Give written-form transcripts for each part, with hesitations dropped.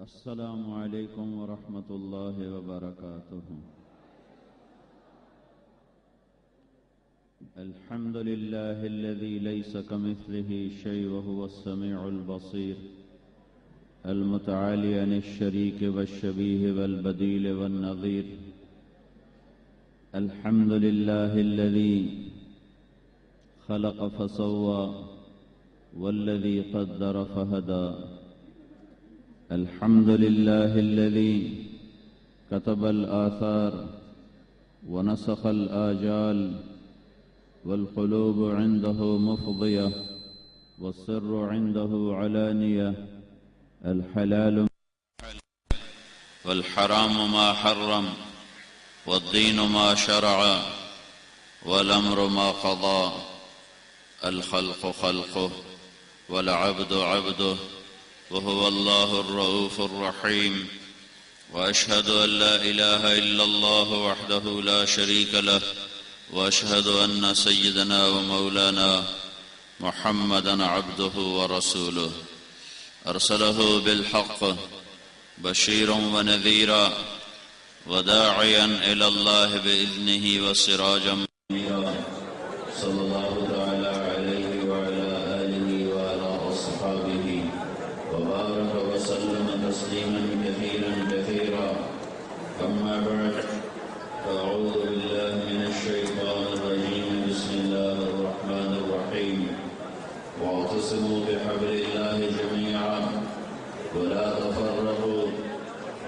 السلام علیکم ورحمۃ اللہ وبرکاتہ۔ الحمد للہ الذی لیس کمثلہ شیء وہو السمیع البصیر المتعالی عن الشریک والشبیہ والبدیل والنظیر۔ الحمد للہ الذی خلق فسوى والذی قدر فہدى۔ الحمد لله الذي كتب الآثار ونسخ الآجال والقلوب عنده مفضية والسر عنده علانية، الحلال والحرام ما حرم والدين ما شرع والأمر ما قضى، الخلق خلقه والعبد عبده وهو الله الرؤوف الرحيم، وأشهد أن لا إله إلا الله وحده لا شريك له، وأشهد أن سيدنا ومولانا محمدا عبده ورسوله، أرسله بالحق بشيرا ونذيرا وداعيا إلى الله بإذنه وسراجا منيرا، صلى الله تعالى عليه وعلى آله وعلى أصحابه وبارك وسلم تسليما كثيرا كثيرا، أما بعد، فأعوذ بالله من الشيطان الرجيم، بسم الله الرحمن الرحيم، واعتصموا بحبل الله جميعا ولا تفرقوا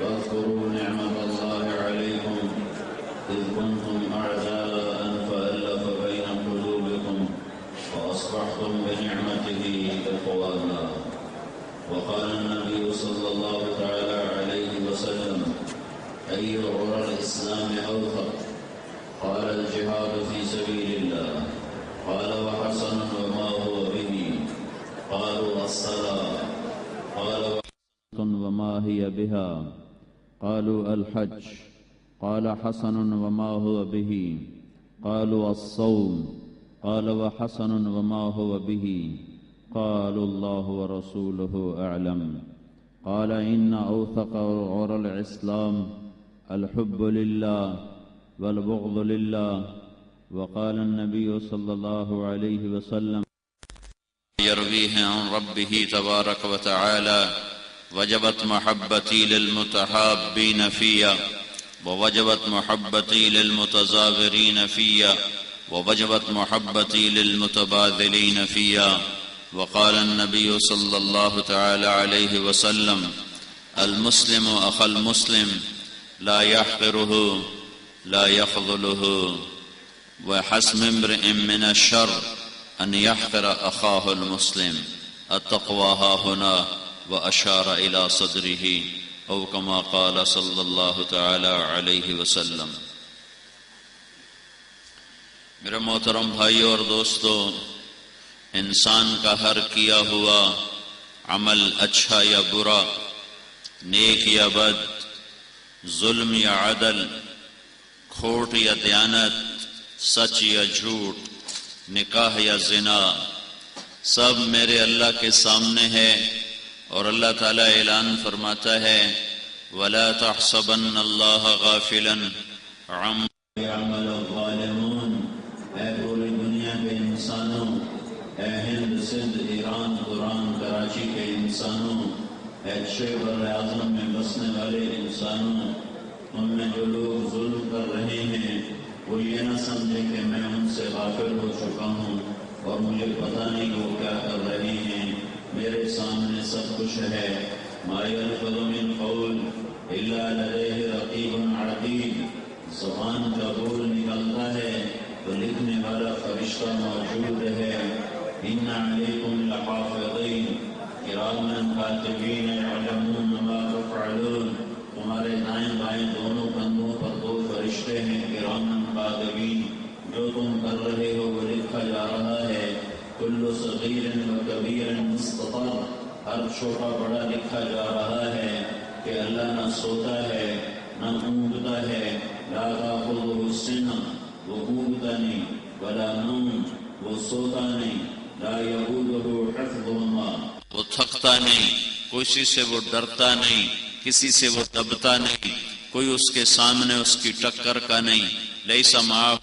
واذكروا نعمة الله عليكم إذ كنتم أعداء فألف بين قلوبكم فأصبحتم بنعمته إخوانا، وقال النبي صلى الله تعالى عليه وسلم: أي عرى الإسلام أوثق؟ قال: الجهاد في سبيل الله. قال: وحسن وما هو به؟ قالوا: الصلاة. قال: وما هي بها؟ قالوا: الحج. قال: حسن وما هو به؟ قالوا: الصوم. قال: وحسن وما هو به؟ قالوا: الله ورسوله أعلم. قال: إن أوثق عرى الإسلام الحب لله والبغض لله. وقال النبي صلى الله عليه وسلم يرويه عن ربه تبارك وتعالى: وجبت محبتي للمتحابين فيا، ووجبت محبتي للمتزاورين فيا، ووجبت محبتي للمتبادلين فيا. وقال النبي صلى الله تعالى عليه وسلم: المسلم أخو المسلم لا يحقره لا يخذله، وحسب امرئ من الشر أن يحقر أخاه المسلم. التقوى ها هنا، وأشار إلى صدره، أو كما قال صلى الله تعالى عليه وسلم۔ میرے محترم بھائیو اور دوستو، انسان کا ہر کیا ہوا عمل اچھا یا برا، نیک یا بد، ظلم یا عدل، کھوٹ یا دیانت، سچ یا جھوٹ، نکاح یا زنا، سب میرے اللہ کے سامنے ہے، اور اللہ تعالیٰ اعلان فرماتا ہے: وَلَا تَحْسَبَنَّ اللَّهَ غَافِلًا عَمَّا يَعْمَلُ الظَّالِمُونَ۔ اے پوری دنیا کے انسانوں، اے ہند، سندھ، ایران، قرآن، کراچی کے انسانوں، اے بر اعظم میں بسنے والے انسانوں، ان میں جو لوگ ظلم کر رہے ہیں وہ یہ نہ سمجھے کہ میں ان سے غافل ہو چکا ہوں اور مجھے پتہ نہیں وہ کیا کر رہے ہیں، میرے سامنے سب کچھ ہے۔ ما یلفظ من قول الا لدیہ رقیب عتید، زبان کا بول نکلتا ہے تو لکھنے والا فرشتہ موجود ہے۔ ان علیکم لحافظین کراما کاتبین یعلمون ما تفعلون، تمہارے دائیں بائیں دونوں کندھوں پر دو فرشتے ہیں، کراما کاتبین، جو تم کر رہے ہو وہ لکھا جا رہا ہے۔ کل صغیر و کبیر مستطر، ہر چھوٹا بڑا لکھا جا رہا ہے کہ اللہ نہ سوتا ہے نہ اونگتا ہے، لا تأخذہ سنہ، وہ اونگتا نہیں، ولا نوم، وہ سوتا نہیں، لا یعودہ حفظہما، وہ تھکتا نہیں، کسی سے وہ ڈرتا نہیں، کسی سے وہ دبتا نہیں، کوئی اس کے سامنے اس کی ٹکر کا نہیں۔ لیس معہ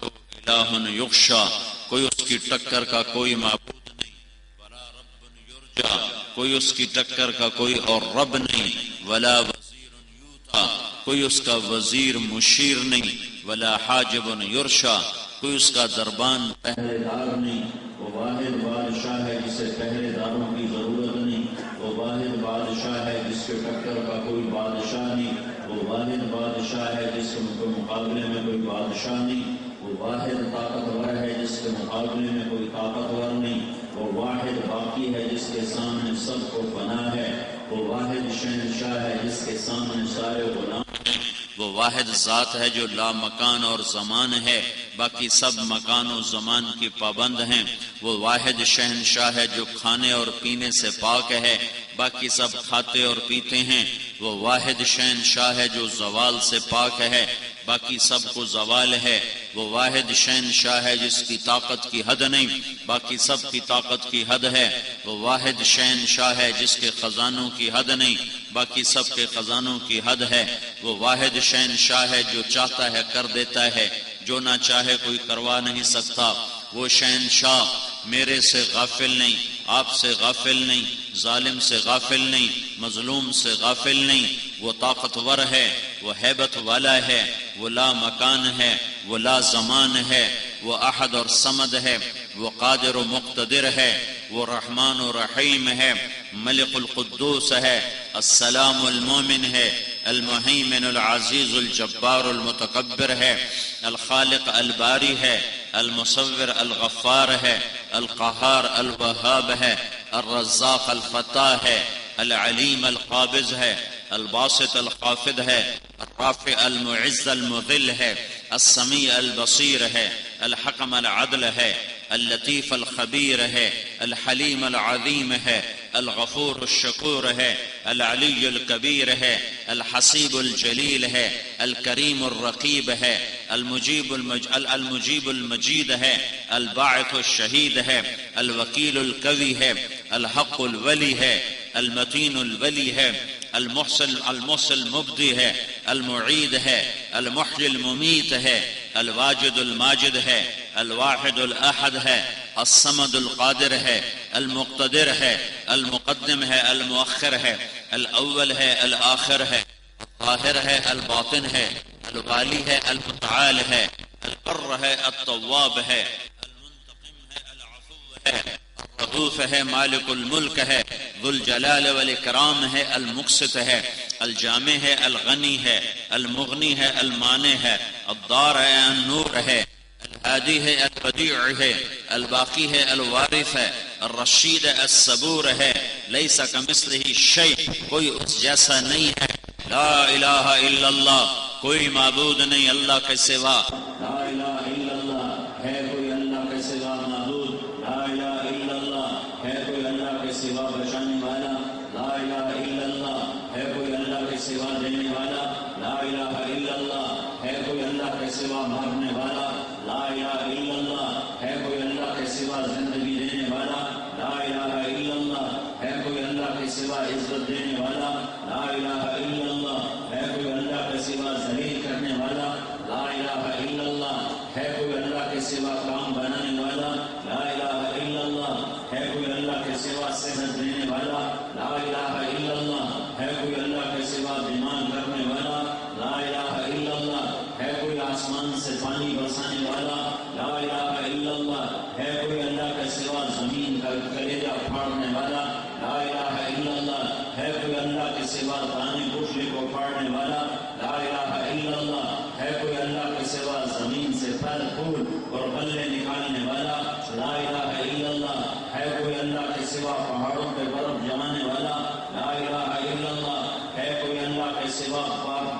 الہ یخشی، کوئی اس کی ٹکر کا کوئی معبود نہیں۔ ولا رب یرجا، کوئی اس کی ٹکر کا کوئی اور رب نہیں۔ ولا وزیر یوتا، کوئی اس کا وزیر مشیر نہیں۔ ولا حاجب یرشا، کوئی اس کا دربان پہرے دار نہیں۔ وہ واحد بادشاہ ہے جسے پہرے داروں کی ضرورت نہیں۔ وہ واحد بادشاہ ہے جس کے ٹکر کا کوئی بادشاہ نہیں۔ وہ واحد بادشاہ ہے جس کے مقابلے میں کوئی بادشاہ نہیں۔ وہ واحد طاقتور ہے جس کے مقابلے میں کوئی طاقتور نہیں۔ وہ واحد باقی ہے جس کے سامنے سب کو فنا ہے۔ وہ واحد شہنشاہ ہے جس کے سامنے سارے غلام ہیں۔ وہ واحد ذات ہے جو لا مکان اور زمان ہے، باقی سب مکان و زمان کی پابند ہیں۔ وہ واحد شہنشاہ ہے جو کھانے اور پینے سے پاک ہے، باقی سب کھاتے اور پیتے ہیں۔ وہ واحد شہنشاہ ہے جو زوال سے پاک ہے، باقی سب کو زوال ہے۔ وہ واحد شہنشاہ ہے جس کی طاقت کی حد نہیں، باقی سب کی طاقت کی حد ہے۔ وہ واحد شہنشاہ ہے جس کے خزانوں کی حد نہیں، باقی سب کے خزانوں کی حد ہے۔ وہ واحد شہنشاہ ہے جو چاہتا ہے کر دیتا ہے، جو نہ چاہے کوئی کروا نہیں سکتا۔ وہ شہنشاہ میرے سے غافل نہیں، آپ سے غافل نہیں، ظالم سے غافل نہیں، مظلوم سے غافل نہیں۔ وہ طاقتور ہے، وہ ہیبت والا ہے، وہ لا مکان ہے، وہ لا زمان ہے، وہ احد اور صمد ہے، وہ قادر و مقتدر ہے، وہ رحمان و رحیم ہے، ملک القدوس ہے، السلام المومن ہے، المہیمن العزیز الجبار المتکبر ہے، الخالق الباری ہے، المصور الغفار ہے، القہار الوہاب ہے، الرزاق الفتاح ہے، العلیم القابض ہے، الباسط الخافض ہے، الرافع المعز المذل ہے، السمیع البصیر ہے، الحکم العدل ہے، اللطیف الخبیر ہے، الحلیم العظیم ہے، الغفور الشکور ہے، العلی الکبیر ہے، الحسیب الجلیل ہے، الکریم الرقیب ہے، المجیب المجید ہے، الباعث الشہید ہے، الوکیل القوی ہے، الحق الولی ہے، المتین الولی ہے، المحسن المبدی ہے، المعید ہے، المحیی الممیت ہے، الواجد الماجد ہے، الواحد الاحد ہے، الصمد القادر ہے، المقتدر ہے، المقدم ہے، المؤخر ہے، الاول ہے، الآخر ہے، الظاہر ہے، الباطن ہے، الوالی ہے، المتعال ہے، البر ہے، التواب ہے، المنتقم ہے، العفو ہے، الرؤوف ہے، مالک الملک ہے، ذو الجلال والاکرام ہے، المقسط ہے، الجامع ہے، الغنی ہے، المغنی ہے، المانع ہے، الدار ہے، النور ہے، الہادی ہے، البدیع ہے، الباقی ہے، الوارث ہے، الرشید ہے، الصبور ہے، لیس کمثلہ شیء، کوئی اس جیسا نہیں ہے۔ لا الہ الا اللہ، کوئی معبود نہیں اللہ کے سوا۔ لا الہ الا اللہ، ہے کوئی اللہ کے سوا معبود۔ لا الہ الا اللہ، ہے کوئی اللہ کے سوا بچانے والا۔ لا الہ الا اللہ، ہے کوئی اللہ کے سوا دینے والا۔ لا الہ الا اللہ، ہے کوئی اللہ کے سوا مارنے والا۔ لا الہ الا اللہ، ہے کوئی اللہ کے سوا زندگی دینے والا۔ لا الہ الا اللہ، ہے کوئی اللہ کے سوا عزت دینے والا۔ لا الہ الا اللہ، ہے کوئی اللہ کے سوا ذلیل کرنے والا۔ لا الہ الا اللہ، ہے کوئی اللہ کے سوا کام بنانے والا۔ لا الہ الا اللہ، ہے کوئی اللہ کے سوا صحت دینے والا۔ لا الہ الا اللہ، ہے کوئی اللہ کے سوا بیمار کرنے والا۔ لا الہ الا اللہ، ہے کوئی آسمان سے پانی برسانے والا۔ لا الہ الا اللہ، ہے کوئی اللہ کے سوا زمین کا کلیجہ پھاڑنے والا۔ لا الہ الا اللہ، ہے کوئی اللہ کے سوا دانے گٹھلی کو پھاڑنے والا۔ لا الہ الا اللہ، ہے کوئی اللہ کے سوا زمین سے پھل پھول اور غلے نکالنے والا۔ لا الہ الا اللہ، ہے کوئی اللہ کے سوا پہاڑوں پہ برف جمانے والا۔ لا الہ الا اللہ، ہے کوئی اللہ کے سوا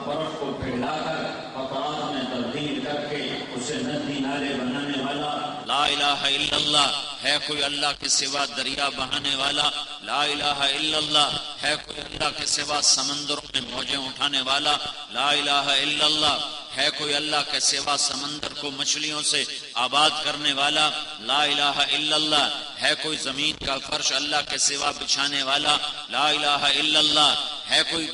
برف کو پگھلا کر قطرات میں تبدیل کر کے اسے ندی نالے بنانے والا۔ لا الہ الا اللہ، ہے کوئی اللہ کے سوا دریا بہانے والا۔ لا الہ الا اللہ، ہے کوئی اللہ کے سوا سمندروں میں موجیں اٹھانے والا۔ لا الہ الا اللہ، ہے کوئی اللہ کے سوا سمندر کو مچھلیوں سے آباد کرنے والا۔ لا الہ الا اللہ، ہے کوئی زمین کا فرش اللہ کے سوا بچھانے والا۔ لا الہ الا اللہ، ہے کوئی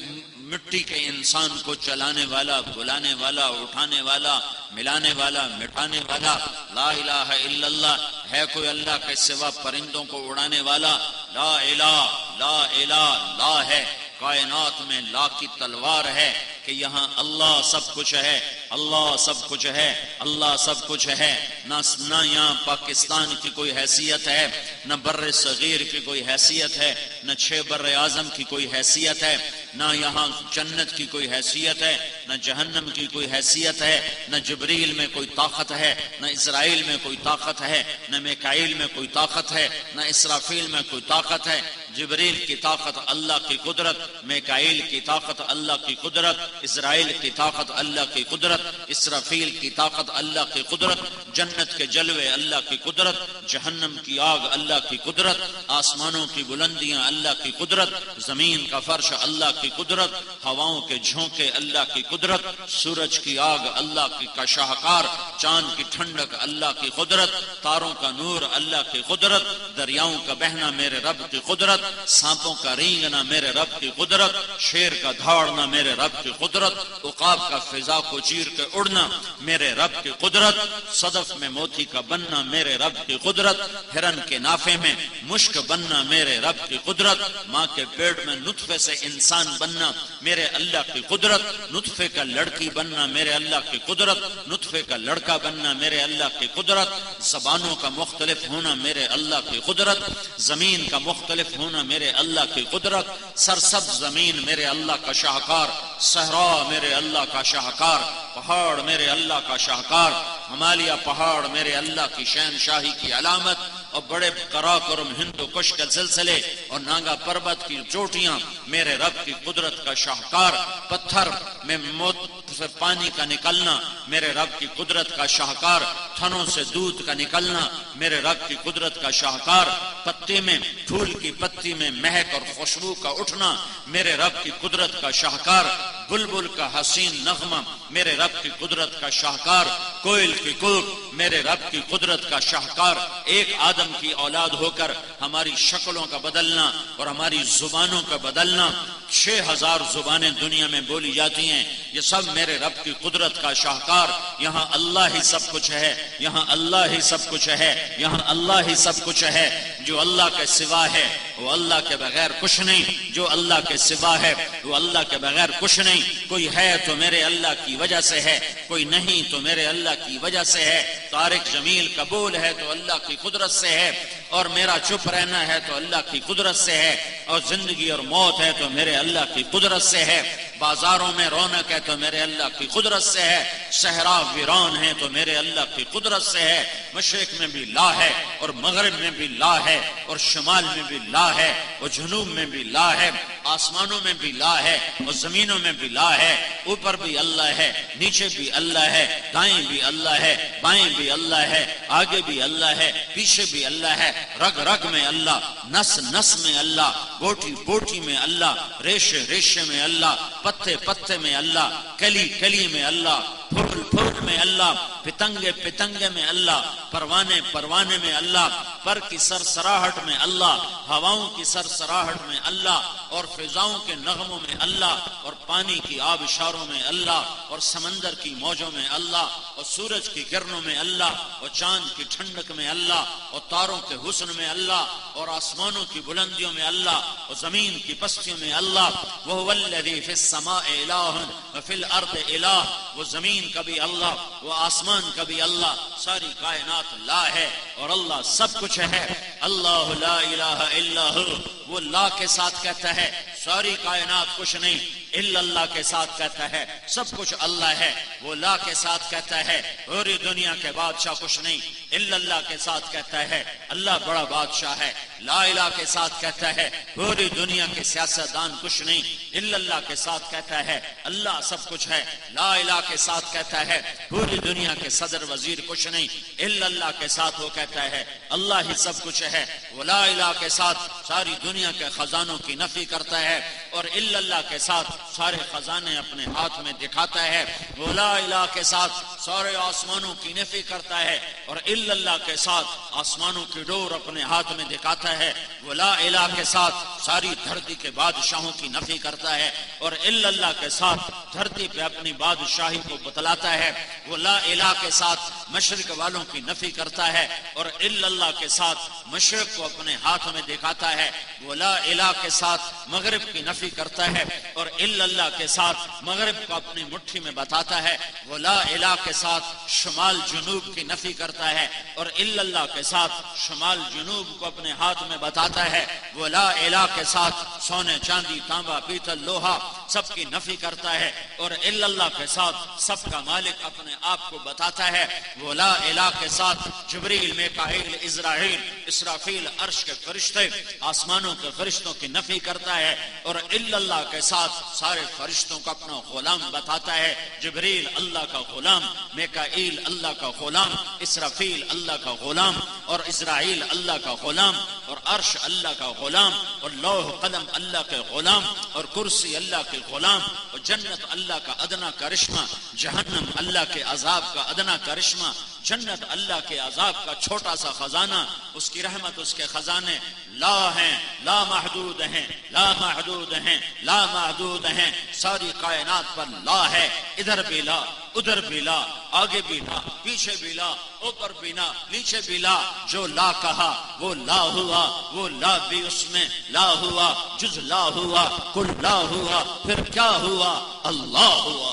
مٹی کے انسان کو چلانے والا، بلانے والا، اٹھانے والا، ملانے والا، مٹانے والا، لا الہ الا اللہ، ہے کوئی اللہ کے سوا پرندوں کو اڑانے والا؟ لا الہ، لا الہ، لا ہے، کائنات میں لا کی تلوار ہے کہ یہاں اللہ سب کچھ ہے، اللہ سب کچھ ہے، اللہ سب کچھ ہے۔ نہ یہاں پاکستان کی کوئی حیثیت ہے، نہ بر صغیر کی کوئی حیثیت ہے، نہ 6 بر اعظم کی کوئی حیثیت ہے، نہ یہاں جنت کی کوئی حیثیت ہے، نہ جہنم کی کوئی حیثیت ہے، نہ جبریل میں کوئی طاقت ہے، نہ اسرائیل میں کوئی طاقت ہے، نہ میکائیل میں کوئی طاقت ہے، نہ اسرافیل میں کوئی طاقت ہے۔ جبریل کی طاقت اللہ کی قدرت، میکائیل کی طاقت اللہ کی قدرت، اسرائیل کی طاقت اللہ کی قدرت، اسرافیل کی طاقت اللہ کی قدرت، جنت کے جلوے اللہ کی قدرت، جہنم کی آگ اللہ کی قدرت، آسمانوں کی بلندیاں اللہ کی قدرت، زمین کا فرش اللہ کی قدرت، ہواؤں کے جھونکے اللہ کی قدرت، سورج کی آگ اللہ کا شاہکار، چاند کی ٹھنڈک اللہ کی قدرت، تاروں کا نور اللہ کی قدرت، دریاؤں کا بہنا میرے رب کی قدرت، سانپوں کا رینگنا میرے رب کی قدرت، شیر کا دھاڑنا میرے رب کی قدرت، عقاب کا فضا کو چیر کے اڑنا میرے رب کی قدرت، صدف میں موتی کا بننا میرے رب کی قدرت، ہرن کے نافے میں مشک بننا میرے رب کی قدرت، ماں کے پیٹ میں نطفے سے انسان بننا میرے اللہ کی قدرت، نطفے کا لڑکی بننا میرے اللہ کی قدرت، نطفے کا لڑکا بننا میرے اللہ کی قدرت، زبانوں کا مختلف ہونا میرے اللہ کی قدرت، زمین کا مختلف ہونا میرے اللہ کی قدرت، سرسبز زمین میرے اللہ کا شاہکار، صحرا میرے اللہ کا شاہکار، پہاڑ میرے اللہ کا شاہکار، ہمالیہ پہاڑ میرے اللہ کی شہنشاہی کی علامت، اور بڑے قراقرم ہند و کش کے سلسلے اور ناگا پربت کی چوٹیاں میرے رب کی قدرت کا شاہکار، پتھر میں موت سے پانی کا نکلنا میرے رب کی قدرت کا شاہکار، تھنوں سے دودھ کا نکلنا میرے رب کی قدرت کا شاہکار، پتے میں پھول کی پتی میں مہک اور خوشبو کا اٹھنا میرے رب کی قدرت کا شاہکار، بلبل کا حسین نغمہ میرے رب کی قدرت کا شاہکار، کوئل کی کوک میرے رب کی قدرت کا شاہکار، ایک آدم کی اولاد ہو کر ہماری شکلوں کا بدلنا اور ہماری زبانوں کا بدلنا، 6000 زبانیں دنیا میں بولی جاتی ہیں، یہ سب میرے رب کی قدرت کا شاہکار، یہاں اللہ ہی سب کچھ ہے، یہاں اللہ ہی سب کچھ ہے، یہاں اللہ ہی سب کچھ ہے، جو اللہ کے سوا ہے وہ اللہ کے بغیر کچھ نہیں، جو اللہ کے سوا ہے وہ اللہ کے بغیر کچھ نہیں، کوئی ہے تو میرے اللہ کی وجہ سے ہے، کوئی نہیں تو میرے اللہ کی وجہ سے ہے، طارق جمیل قبول ہے تو اللہ کی قدرت سے ہے، اور میرا چپ رہنا ہے تو اللہ کی قدرت سے ہے، اور زندگی اور موت ہے تو میرے اللہ کی قدرت سے ہے، بازاروں میں رونق ہے تو میرے اللہ کی قدرت سے ہے، صحرا ویران ہے تو میرے اللہ کی قدرت سے ہے، مشرق میں بھی لا ہے اور مغرب میں بھی لا ہے اور شمال میں بھی لا ہے اور جنوب میں بھی لا ہے، آسمانوں میں بھی لا ہے اور زمینوں میں بھی لا ہے، اوپر بھی اللہ ہے، نیچے بھی اللہ ہے، دائیں بھی اللہ ہے، بائیں بھی اللہ ہے، آگے بھی اللہ ہے، پیچھے بھی اللہ ہے، رگ رگ میں اللہ، نس نس میں اللہ، بوٹی بوٹی میں اللہ، ریشے ریشے میں اللہ، پتے پتے میں اللہ، کلی کلی میں اللہ، پھول پھول میں اللہ، پتنگے پتنگے میں اللہ، پروانے پروانے میں اللہ، پر کی سرسراہٹ میں اللہ، ہواؤں کی سرسراہٹ میں اللہ، اور فضاؤں کے نغموں میں اللہ، اور پانی کی آبشاروں میں اللہ، اور سمندر کی موجوں میں اللہ، اور سورج کی کرنوں میں اللہ، اور چاند کی ٹھنڈک میں اللہ، اور تاروں کے حسن میں اللہ، اور آسمانوں کی بلندیوں میں اللہ، اور زمین کی پستیوں میں اللہ، وَهُوَ الَّذِي فِي السَّمَاءِ إِلَٰهٌ وَفِي الْأَرْضِ إِلَٰهٌ، وہ زمین کا بھی اللہ، وہ آسمان کا بھی اللہ، ساری کائنات لا ہے اور اللہ سب کچھ ہے، اللہ لا الہ الا ہو، وہ لا کے ساتھ کہتا ہے، ساری کائنات کچھ نہیں الا اللہ کے ساتھ کہتا ہے، سب کچھ اللہ ہے، وہ لا کے ساتھ کہتا ہے، پوری دنیا کے بادشاہ کچھ نہیں الا اللہ کے ساتھ کہتا ہے، اللہ بڑا بادشاہ ہے، لا الہ کے ساتھ کہتا ہے، پوری دنیا کے سیاستدان کچھ نہیں الا اللہ کے ساتھ کہتا ہے، اللہ سب کچھ ہے، لا الہ کے ساتھ کہتا ہے، پوری دنیا کے صدر وزیر کچھ نہیں الا اللہ کے ساتھ وہ کہتا ہے، اللہ ہی سب کچھ ہے، وہ لا الہ کے ساتھ ساری دنیا کے خزانوں کی نفی کرتا ہے اور الا اللہ کے ساتھ سارے خزانے اپنے ہاتھ میں دکھاتا ہے، وہ لا الہ کے ساتھ سارے آسمانوں کی نفی کرتا ہے، اور الا اللہ کے ساتھ آسمانوں کی ڈور اپنے ہاتھ میں دکھاتا ہے، وہ لا الہ کے ساتھ ساری دھرتی کے بادشاہوں کی نفی کرتا ہے، اور الا اللہ کے ساتھ دھرتی پہ اپنی بادشاہی کو بتلاتا ہے، وہ لا الہ کے ساتھ مشرق والوں کی نفی کرتا ہے، اور الا اللہ کے ساتھ مشرق کو اپنے ہاتھ میں دکھاتا ہے، وہ لا الہ کے ساتھ مغرب کی نفی کرتا ہے، اور الا اللہ کے ساتھ مغرب کو اپنی مٹھی میں بتاتا ہے، وہ لا الہ کے ساتھ شمال جنوب کی نفی کرتا ہے، اور الا اللہ کے ساتھ شمال جنوب کو اپنے ہاتھ میں بتاتا ہے، وہ لا الہ کے ساتھ سونے چاندی تانبا پیتل لوہا سب کی نفی کرتا ہے، اور الا اللہ کے ساتھ سب کا مالک اپنے آپ کو بتاتا ہے، وہ لا الہ کے ساتھ جبریل میکائیل عزرائیل اسرافیل عرش کے فرشتے آسمانوں کے فرشتوں کی نفی کرتا ہے، اور الا اللہ کے ساتھ سارے فرشتوں کو اپنا غلام بتاتا ہے، جبریل اللہ کا غلام، میکائیل اللہ کا غلام، اسرافیل اللہ کا غلام، اور اسرائیل اللہ کا غلام، اور عرش اللہ کا غلام، اور لوح قلم اللہ کے غلام، اور کرسی اللہ کے غلام، اور جنت اللہ کا ادنا کرشمہ، جہنم اللہ کے عذاب کا ادنا کرشمہ، جنت اللہ کے عذاب کا چھوٹا سا خزانہ، اس کی رحمت اس کے خزانے لا ہیں، لا محدود ہیں، لا محدود ہیں، لا محدود ہیں، ساری کائنات پر لا ہے، ادھر بھی لا ادھر بھی لا، آگے بھی لا پیچھے بھی لا، اوپر بھی لا نیچے بھی لا، جو لا کہا وہ لا ہوا، وہ لا بھی اس میں لا ہوا، جز لا ہوا کل لا ہوا، پھر کیا ہوا؟ اللہ ہوا۔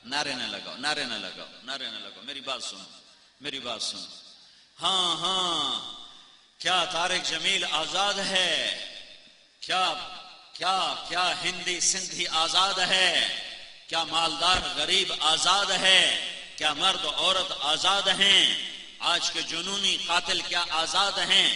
نعرے نہ لگاؤ، نعرے نہ لگاؤ، نعرے نہ لگاؤ، میری بات سنو، میری بات سنو۔ ہاں ہاں، کیا طارق جمیل آزاد ہے؟ کیا کیا کیا ہندی سندھی آزاد ہے؟ کیا مالدار غریب آزاد ہے؟ کیا مرد عورت آزاد ہیں؟ آج کے جنونی قاتل کیا آزاد ہیں؟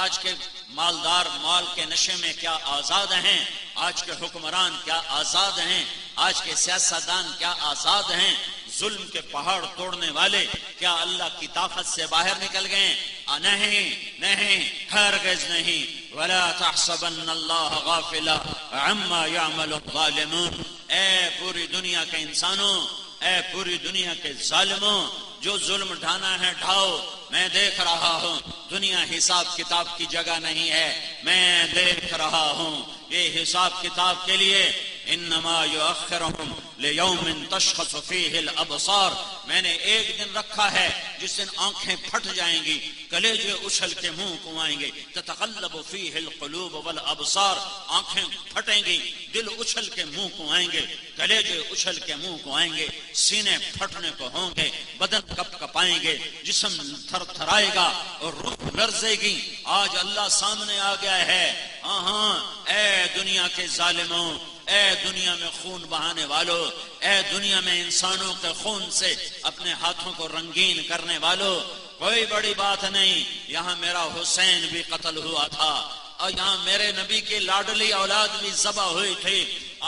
آج کے مالدار مال کے نشے میں کیا آزاد ہیں؟ آج کے حکمران کیا آزاد ہیں؟ آج کے سیاستدان کیا آزاد ہیں؟ ظلم کے پہاڑ توڑنے والے کیا اللہ کی طاقت سے باہر نکل گئے؟ نہیں نہیں، ہرگز نہیں۔ وَلَا تَحْسَبَنَّ اللَّهَ غَافِلًا عَمَّا يَعْمَلُ الظَّالِمُونَ۔ اے پوری دنیا کے انسانوں، اے پوری دنیا کے ظالموں، جو ظلم ڈھانا ہے ڈھاؤ، میں دیکھ رہا ہوں۔ دنیا حساب کتاب کی جگہ نہیں ہے، میں دیکھ رہا ہوں۔ یہ حساب کتاب کے لیے انما یؤخرہم لیوم تشخص فیہ الابصار، میں نے ایک دن رکھا ہے جس دن آنکھیں پھٹ جائیں گی، کلیجے اچھل کے منہ کو آئیں گے، تتقلب فیہ القلوب والابصار، آنکھیں پھٹیں گی، دل اچھل کے منہ کو آئیں گے، کلیجے اچھل کے منہ کو آئیں گے، سینے پھٹنے کو ہوں گے، بدن کپ کپائیں گے، جسم تھر تھرائے گا اور روح لرزے گی۔ آج اللہ سامنے آ گیا ہے۔ ہاں، اے دنیا کے ظالموں، اے دنیا میں خون بہانے والو، اے دنیا میں انسانوں کے خون سے اپنے ہاتھوں کو رنگین کرنے والو، کوئی بڑی بات نہیں، یہاں میرا حسین بھی قتل ہوا تھا، اور یہاں میرے نبی کی لاڈلی اولاد بھی ذبح ہوئی تھی،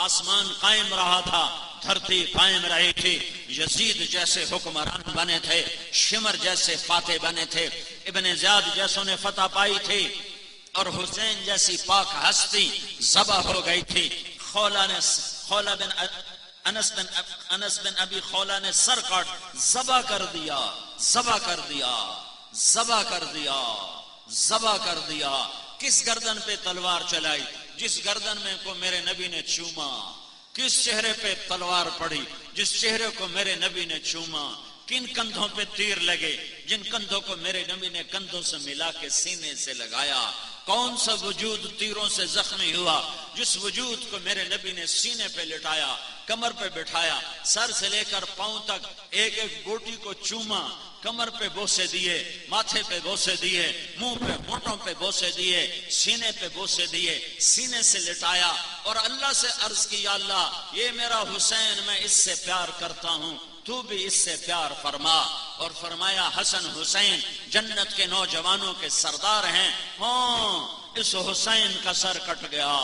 آسمان قائم رہا تھا، دھرتی قائم رہی تھی، یزید جیسے حکمران بنے تھے، شمر جیسے فاتح بنے تھے، ابن زیاد جیسوں نے فتح پائی تھی، اور حسین جیسی پاک ہستی ذبح ہو گئی تھی۔ انس بن ابی خولہ نے سر کاٹ ذبح کر دیا، ذبح کر دیا، ذبح کر دیا، ذبح کر دیا۔ کس گردن پہ تلوار چلائی؟ جس گردن میں کو میرے نبی نے چوما۔ کس چہرے پہ تلوار پڑی؟ جس چہرے کو میرے نبی نے چوما۔ کن کندھوں پہ تیر لگے؟ جن کندھوں کو میرے نبی نے کندھوں سے ملا کے سینے سے لگایا۔ کون سا وجود تیروں سے زخمی ہوا؟ جس وجود کو میرے نبی نے سینے پہ لٹایا، کمر پہ بٹھایا، سر سے لے کر پاؤں تک ایک ایک گوٹی کو چوما، کمر پہ بوسے دیے، ماتھے پہ بوسے دیے، منہ پہ ہونٹوں پہ بوسے دیے، سینے پہ بوسے دیے، سینے سے لٹایا، اور اللہ سے عرض کی، یا اللہ یہ میرا حسین، میں اس سے پیار کرتا ہوں، تو بھی اس سے پیار فرما۔ اور فرمایا حسن حسین جنت کے نوجوانوں کے سردار ہیں۔ ہاں، اس حسین کا سر کٹ گیا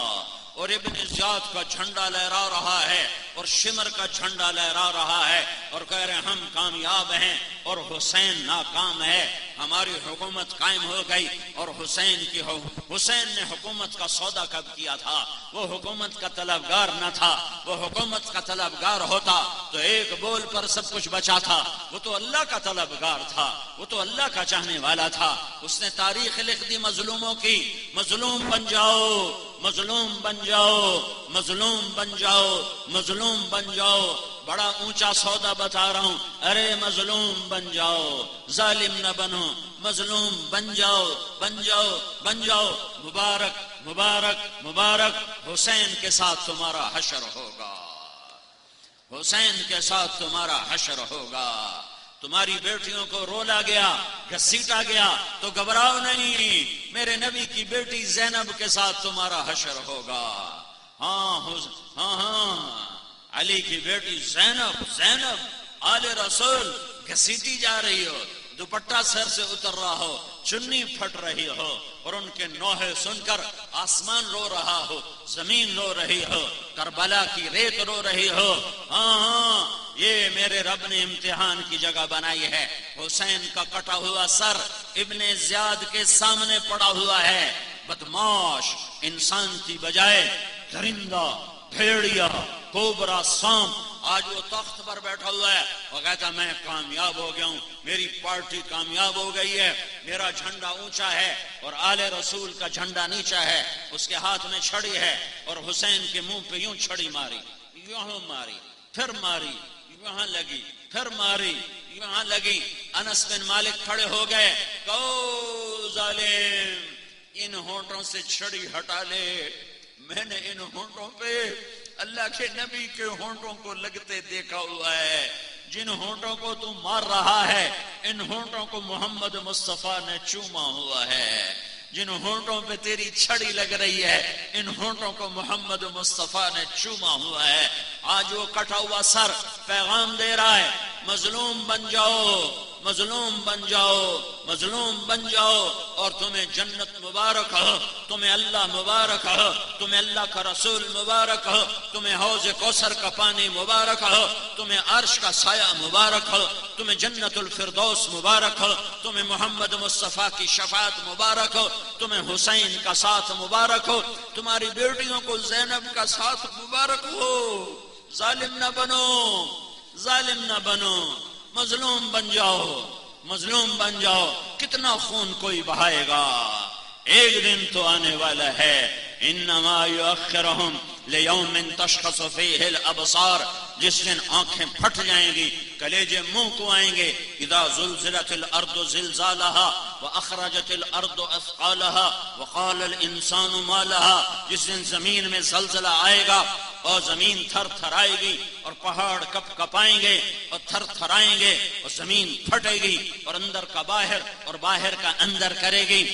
اور ابن زیاد کا جھنڈا لہرا رہا ہے، اور شمر کا جھنڈا لہرا رہا ہے اور کہہ رہے ہیں ہم کامیاب ہیں اور حسین ناکام ہے، ہماری حکومت قائم ہو گئی۔ اور حسین نے حکومت کا سودا کب کیا تھا؟ وہ حکومت کا طلبگار نہ تھا، وہ حکومت کا طلبگار ہوتا تو ایک بول پر سب کچھ بچا تھا۔ وہ تو اللہ کا طلبگار تھا، وہ تو اللہ کا چاہنے والا تھا۔ اس نے تاریخ لکھ دی مظلوموں کی، مظلوم بن جاؤ، مظلوم بن جاؤ، مظلوم بن جاؤ، مظلوم بن جاؤ۔ بڑا اونچا سودا بتا رہا ہوں، ارے مظلوم بن جاؤ، ظالم نہ بنو، مظلوم بن جاؤ، بن جاؤ، بن جاؤ۔ مبارک مبارک مبارک، حسین کے ساتھ تمہارا حشر ہوگا، حسین کے ساتھ تمہارا حشر ہوگا۔ تمہاری بیٹیوں کو رولا گیا، گھسیٹا گیا تو گھبراؤ نہیں، میرے نبی کی بیٹی زینب کے ساتھ تمہارا حشر ہوگا۔ ہاں علی کی بیٹی زینب آل رسول گھسیٹی جا رہی ہو، دوپٹہ سر سے اتر رہا ہو، چنی پھٹ رہی ہو، اور ان کے نوحے سن کر آسمان رو رہا ہو، زمین رو رہی ہو، کربلا کی ریت رو رہی ہو۔ ہاں یہ میرے رب نے امتحان کی جگہ بنائی ہے۔ حسین کا کٹا ہوا سر ابن زیاد کے سامنے پڑا ہوا ہے۔ بدماش انسان کی بجائے درندہ، بھیڑیا، کوبرا، سانپ آج وہ تخت پر بیٹھا ہوا ہے، وہ کہتا میں کامیاب ہو گیا ہوں، میری پارٹی کامیاب ہو گئی ہے، میرا جھنڈا اونچا ہے اور آل رسول کا جھنڈا نیچا ہے۔ اس کے ہاتھ میں چھڑی ہے اور حسین کے منہ پہ یوں چھڑی ماری، یہاں ماری، پھر ماری، یہاں لگی، پھر ماری، یہاں لگی۔ انس بن مالک کھڑے ہو گئے، کہو ظالم ان ہونٹوں سے چھڑی ہٹا لے، میں نے ان ہونٹوں پہ اللہ کے نبی کے ہونٹوں کو لگتے دیکھا ہوا ہے۔ جن ہونٹوں کو تو مار رہا ہے ان ہونٹوں کو محمد مصطفیٰ نے چوما ہوا ہے۔ جن ہونٹوں پہ تیری چھڑی لگ رہی ہے ان ہونٹوں کو محمد مصطفیٰ نے چوما ہوا ہے۔ آج وہ کٹا ہوا سر پیغام دے رہا ہے، مظلوم بن جاؤ، مظلوم بن جاؤ، مظلوم بن جاؤ، اور تمہیں جنت مبارک ہو، تمہیں اللہ مبارک ہو، تمہیں اللہ کا رسول مبارک ہو، تمہیں حوض کوثر کا پانی مبارک ہو، تمہیں عرش کا سایہ مبارک ہو، تمہیں جنت الفردوس مبارک ہو، تمہیں محمد مصطفیٰ کی شفاعت مبارک ہو، تمہیں حسین کا ساتھ مبارک ہو، تمہاری بیٹیوں کو زینب کا ساتھ مبارک ہو۔ ظالم نہ بنو، ظالم نہ بنو، مظلوم بن جاؤ، مظلوم بن جاؤ۔ کتنا خون کوئی بہائے گا، ایک دن تو آنے والا ہے۔ انما یؤخرہم لیوم تشخص فیہ الابصار، جس دن آنکھیں پھٹ جائیں گی، کلیجے منہ کو آئیں گے۔ اذا زلزلت الارض زلزالها واخرجت الارض اثقالها وقال الانسان ما لها، جس دن زمین میں زلزلہ آئے گا اور زمین تھر تھرائے گی اور پہاڑ کپ کپائیں گے اور تھر تھرائیں گے اور زمین پھٹے گی اور اندر کا باہر اور باہر کا اندر کرے گی۔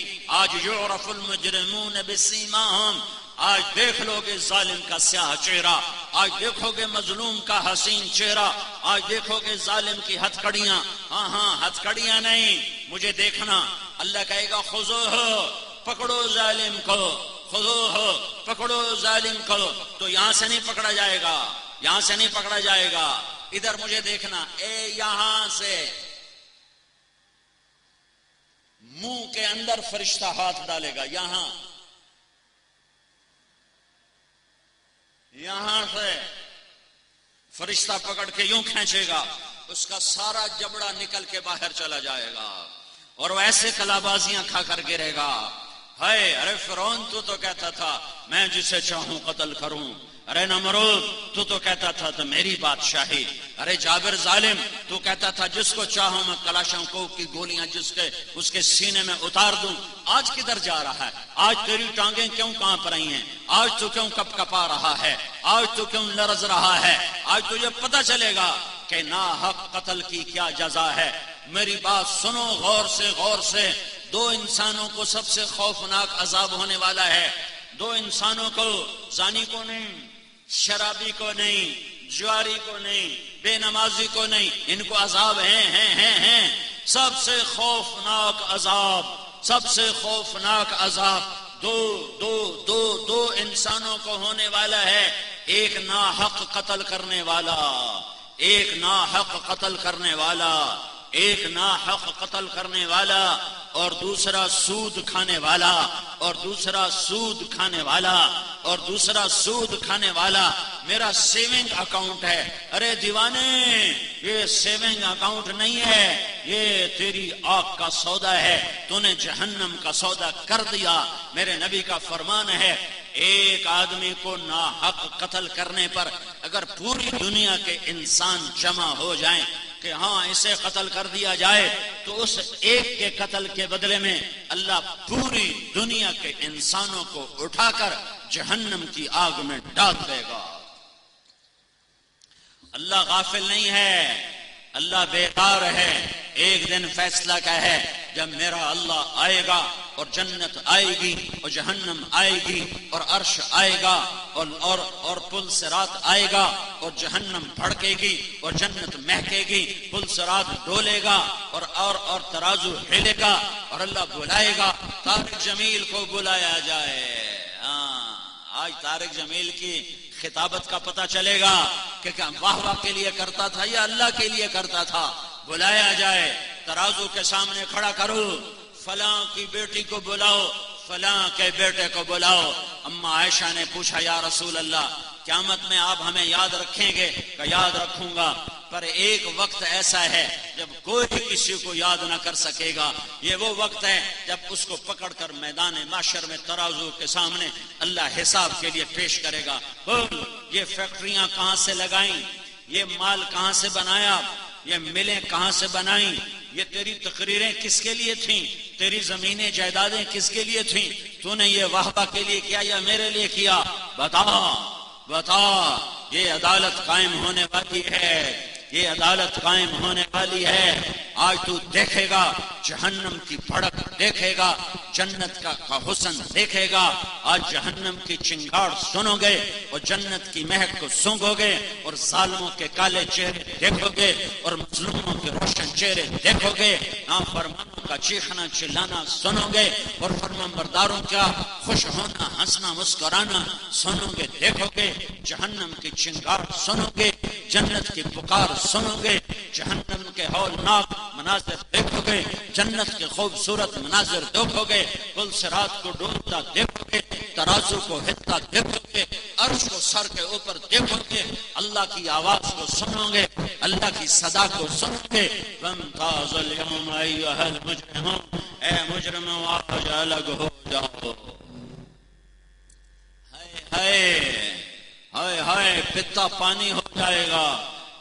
آج یعرف المجرمون بسیماہم، آج دیکھ لو گے ظالم کا سیاہ چہرہ، آج دیکھو گے مظلوم کا حسین چہرہ، آج دیکھو گے ظالم کی ہتھکڑیاں۔ ہاں ہتھکڑیاں نہیں، مجھے دیکھنا۔ اللہ کہے گا خذوہ، پکڑو ظالم کو، خذوہ، پکڑو ظالم کو۔ تو یہاں سے نہیں پکڑا جائے گا، یہاں سے نہیں پکڑا جائے گا، ادھر مجھے دیکھنا، اے یہاں سے منہ کے اندر فرشتہ ہاتھ ڈالے گا، یہاں سے فرشتہ پکڑ کے یوں کھینچے گا، اس کا سارا جبڑا نکل کے باہر چلا جائے گا اور وہ ایسے کلابازیاں کھا کر گرے گا۔ ہائے، ارے فرعون تو کہتا تھا میں جسے چاہوں قتل کروں، ارے نمرود تو کہتا تھا تو میری بادشاہی، ارے جابر ظالم تو کہتا تھا جس کو چاہوں میں کلاشنکوف کی گولیاں اس کے سینے میں اتار دوں۔ آج کدھر جا رہا ہے؟ آج تیری ٹانگیں کیوں کانپ رہی ہیں؟ آج تو کیوں کپ کپا رہا ہے؟ آج تو کیوں لرز رہا ہے؟ آج تجھے پتہ چلے گا کہ ناحق قتل کی کیا جزا ہے۔ میری بات سنو غور سے، دو انسانوں کو سب سے خوفناک عذاب ہونے والا ہے۔ دو انسانوں کو، زانی کو نہیں، شرابی کو نہیں، جواری کو نہیں، بے نمازی کو نہیں، ان کو عذاب ہیں۔ سب سے خوفناک عذاب، سب سے خوفناک عذاب دو انسانوں کو ہونے والا ہے۔ ایک ناحق قتل کرنے والا، ایک ناحق قتل کرنے والا، ایک ناحق قتل کرنے والا، اور دوسرا سود کھانے والا، اور دوسرا سود کھانے والا، اور دوسرا سود کھانے والا میرا سیونگ اکاؤنٹ ہے۔ ارے دیوانے، یہ سیونگ اکاؤنٹ نہیں ہے، یہ تیری آگ کا سودا ہے، تو نے جہنم کا سودا کر دیا۔ میرے نبی کا فرمان ہے، ایک آدمی کو ناحق قتل کرنے پر اگر پوری دنیا کے انسان جمع ہو جائیں کہ ہاں اسے قتل کر دیا جائے، تو اس ایک کے قتل کے بدلے میں اللہ پوری دنیا کے انسانوں کو اٹھا کر جہنم کی آگ میں ڈال دے گا۔ اللہ غافل نہیں ہے، اللہ بیدار ہے۔ ایک دن فیصلہ کیا ہے، جب میرا اللہ آئے گا اور جنت آئے گی اور جہنم آئے گی اور عرش آئے گا اور پل صراط آئے گا اور جہنم بھڑکے گی اور جنت مہکے گی، پل صراط ڈولے گا اور ترازو ہلے گا، اور اللہ بلائے گا طارق جمیل کو بلایا جائے۔ آج طارق جمیل کی خطابت کا پتہ چلے گا کہ واہ واہ کے لیے کرتا تھا یا اللہ کے لیے کرتا تھا۔ بلایا جائے، ترازو کے سامنے کھڑا کرو، فلاں کی بیٹی کو بلاؤ، فلاں کے بیٹے کو بلاؤ۔ اما عائشہ نے پوچھا، یا رسول اللہ قیامت میں آپ ہمیں یاد رکھیں گے؟ کہ یاد رکھوں گا، پر ایک وقت ایسا ہے جب کوئی کسی کو یاد نہ کر سکے گا۔ یہ وہ وقت ہے جب اس کو پکڑ کر میدان محشر میں ترازو کے سامنے اللہ حساب کے لیے پیش کرے گا۔ بول، یہ فیکٹریاں کہاں سے لگائیں؟ یہ مال کہاں سے بنایا؟ یہ ملیں کہاں سے بنائیں؟ یہ تیری تقریریں کس کے لیے تھیں؟ تیری زمینیں جائیدادیں کس کے لیے تھیں؟ تو نے یہ واہ واہ کے لیے کیا یا میرے لیے کیا؟ بتا۔ یہ عدالت قائم ہونے والی ہے، یہ عدالت قائم ہونے والی ہے۔ آج تو دیکھے گا جہنم کی بھڑک، دیکھے گا جنت کا حسن، دیکھے گا آج جہنم کی چنگاڑ سنو گے اور جنت کی مہک کو سونگو گے، اور ظالموں کے کالے چہرے دیکھو گے اور مظلوموں کے روشن چہرے دیکھو گے، نافرمانوں کا چیخنا چلانا سنو گے اور فرمانبرداروں کا خوش ہونا، ہنسنا، مسکرانا سنو گے، دیکھو گے جہنم کی چنگاڑ سنو گے، جنت کی پکار سنو گے، جہنم کے ہولناک مناظر دیکھو گے، جنت کے خوبصورت مناظر دیکھو گے، پل صراط کو ڈولتا دیکھو گے، ترازو کو ہلتا دیکھو گے، عرش کو سر کے اوپر دیکھو گے، اللہ کی آواز کو سنو گے، اللہ کی صدا کو سنو گے۔ وامتاز اليوم ایھا المجرمون، اے مجرموں آج الگ ہو جاؤ۔ ہائے ہائے پتا پانی ہو جائے گا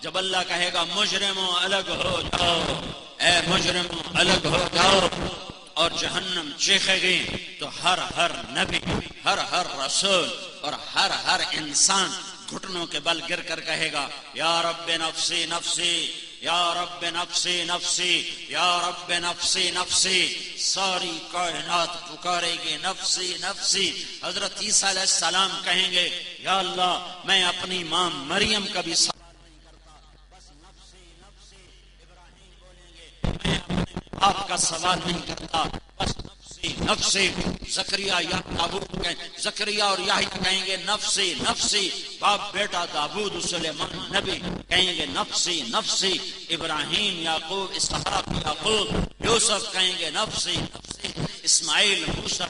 جب اللہ کہے گا مجرموں الگ ہو جاؤ، اے مجرموں الگ ہو جاؤ، اور جہنم چیخے گی تو ہر نبی، ہر رسول اور ہر انسان گھٹنوں کے بل گر کر کہے گا، یا رب نفسی نفسی، یا رب نفسی نفسی، یا رب نفسی نفسی۔ ساری کائنات پکارے گی نفسی نفسی۔ حضرت عیسیٰ علیہ السلام کہیں گے، یا اللہ میں اپنی ماں مریم کا بھی سوال نہیں کرتا، بس نفسی نفسی۔ ابراہیم بولیں گے، میں اپنے باپ کا سوال نہیں کرتا، بس نفسی نفسی۔ زکریا اور یحییٰ کہیں گے نفسی نفسی۔ باپ بیٹا داؤد سلیمان نبی کہیں گے نفسی نفسی۔ ابراہیم، یعقوب، اسحاق، یعقوب، یوسف کہیں گے نفسی نفسی۔ اسماعیل، موسیٰ،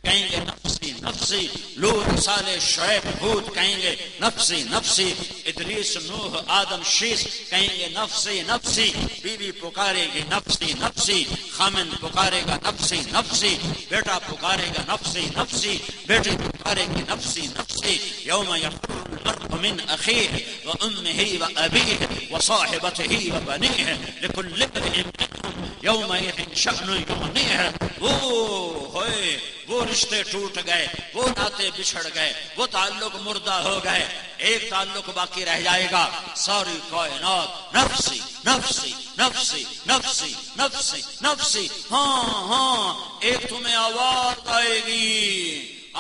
کہیں گے نفسی نفسی۔ لوط، صالح، شعیب، ہود کہیں گے نفسی نفسی۔ ادریس، نوح، آدم، شیس کہیں گے نفسی نفسی۔ بیوی پکارے گی نفسی نفسی، خامن پکارے گا نفسی نفسی، بیٹا پکارے گا نفسی نفسی، بیٹی پکارے گی نفسی نفسی۔ یوم یفر المرء من اخیہ وامہ وابیہ وصاحبتہ وبنیہ لکل امرئ منہم یومئذ شأن یغنیہ۔ وہ رشتے ٹوٹ گئے، وہ ناطے بچھڑ گئے، وہ تعلق مردہ ہو گئے، ایک تعلق باقی رہ جائے گا، ساری کائنات نفسی نفسی نفسی نفسی نفسی نفسی۔ ہاں ایک تمہیں آواز آئے گی،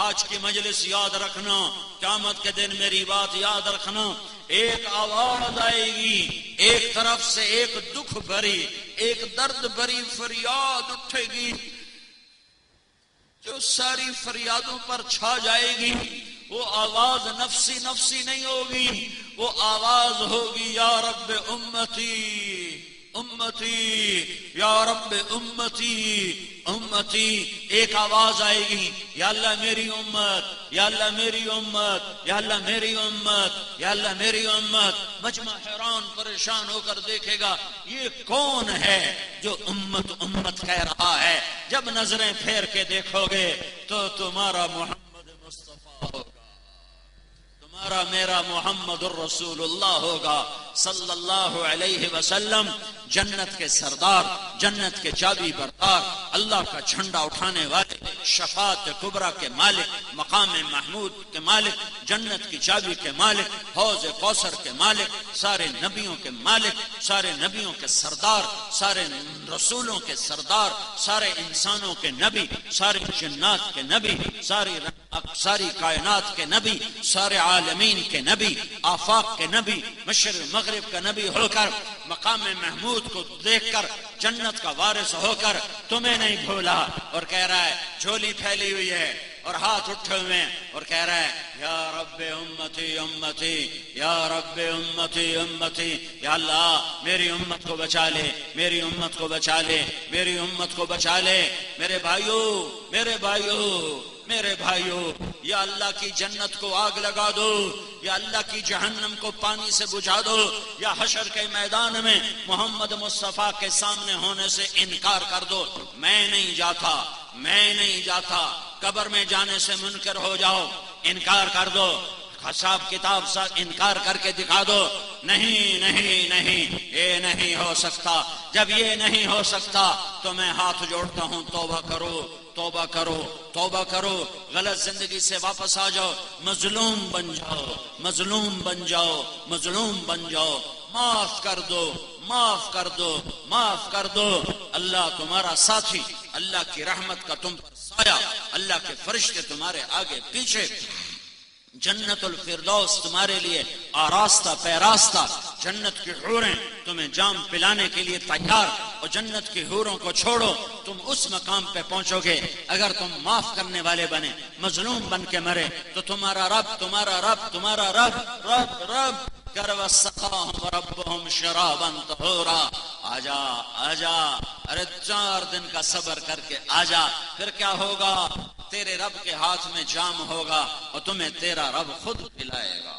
آج کی مجلس یاد رکھنا، قیامت کے دن میری بات یاد رکھنا، ایک آواز آئے گی، ایک طرف سے ایک دکھ بھری، ایک درد بھری فریاد اٹھے گی جو ساری فریادوں پر چھا جائے گی۔ وہ آواز نفسی نفسی نہیں ہوگی، وہ آواز ہوگی یا رب امتی امتی، یا رب امتی امتی۔ ایک آواز آئے گی، یا اللہ میری امت، یا اللہ میری امت، یا اللہ میری امت، یا اللہ میری امت۔ مجمع حیران پریشان ہو کر دیکھے گا یہ کون ہے جو امت امت کہہ رہا ہے۔ جب نظریں پھیر کے دیکھو گے تو تمہارا محمد مصطفیٰ ہوگا، تمہارا میرا محمد الرسول اللہ ہوگا صلی اللہ علیہ وسلم، جنت کے سردار، جنت کے چابی بردار، اللہ کا جھنڈا اٹھانے والے، شفاعت کبریٰ کے مالک، مقام محمود کے مالک، جنت کی چابی کے مالک، حوض کوثر کے مالک، سارے نبیوں کے مالک، سارے نبیوں کے سردار، سارے رسولوں کے سردار، سارے انسانوں کے نبی، سارے جنات کے نبی، ساری کائنات کے نبی، سارے عالمین کے نبی، آفاق کے نبی، مشرق مغرب کا نبی ہو کر، مقام محمود کو دیکھ کر، جنت کا وارث ہو کر تمہیں نہیں بھولا، اور کہہ رہا ہے جھولی پھیلی ہوئی ہے اور ہاتھ اٹھے ہوئے اور کہہ رہا ہے یا رب امتی امتی، یا رب امتی امتی، یا اللہ میری امت کو بچا لے، میری امت کو بچا لے، میری امت کو بچا لے۔ میرے بھائیو، میرے بھائیو، میرے بھائیو، یا اللہ کی جنت کو آگ لگا دو، یا اللہ کی جہنم کو پانی سے بجھا دو، یا حشر کے میدان میں محمد مصطفیٰ کے سامنے ہونے سے انکار کر دو۔ میں نہیں جاتا، میں نہیں جاتا، قبر میں جانے سے منکر ہو جاؤ، انکار کر دو، حساب کتاب سے انکار کر کے دکھا دو۔ نہیں نہیں نہیں، یہ نہیں ہو سکتا۔ جب یہ نہیں ہو سکتا تو میں ہاتھ جوڑتا ہوں، توبہ کرو، توبہ کرو، توبہ کرو، غلط زندگی سے واپس آ جاؤ، مظلوم بن جاؤ، مظلوم بن جاؤ، مظلوم بن جاؤ، معاف کر دو، معاف کر دو، معاف کر دو۔ اللہ تمہارا ساتھی، اللہ کی رحمت کا تم پر سایہ، اللہ کے فرشتے تمہارے آگے پیچھے، جنت الفردوس تمہارے لیے آراستہ پیراستہ، جنت کی حوریں تمہیں جام پلانے کے لیے تیار، اور جنت کی حوروں کو چھوڑو، تم اس مقام پہ پہنچو گے اگر تم معاف کرنے والے بنے، مظلوم بن کے مرے تو تمہارا رب، تمہارا رب، تمہارا رب، رب رب کر وسقاہم ربہم شرابا طہورا۔ آجا آجا، ارے 4 دن کا صبر کر کے آجا، پھر کیا ہوگا؟ تیرے رب کے ہاتھ میں جام ہوگا اور تمہیں تیرا رب خود پلائے گا۔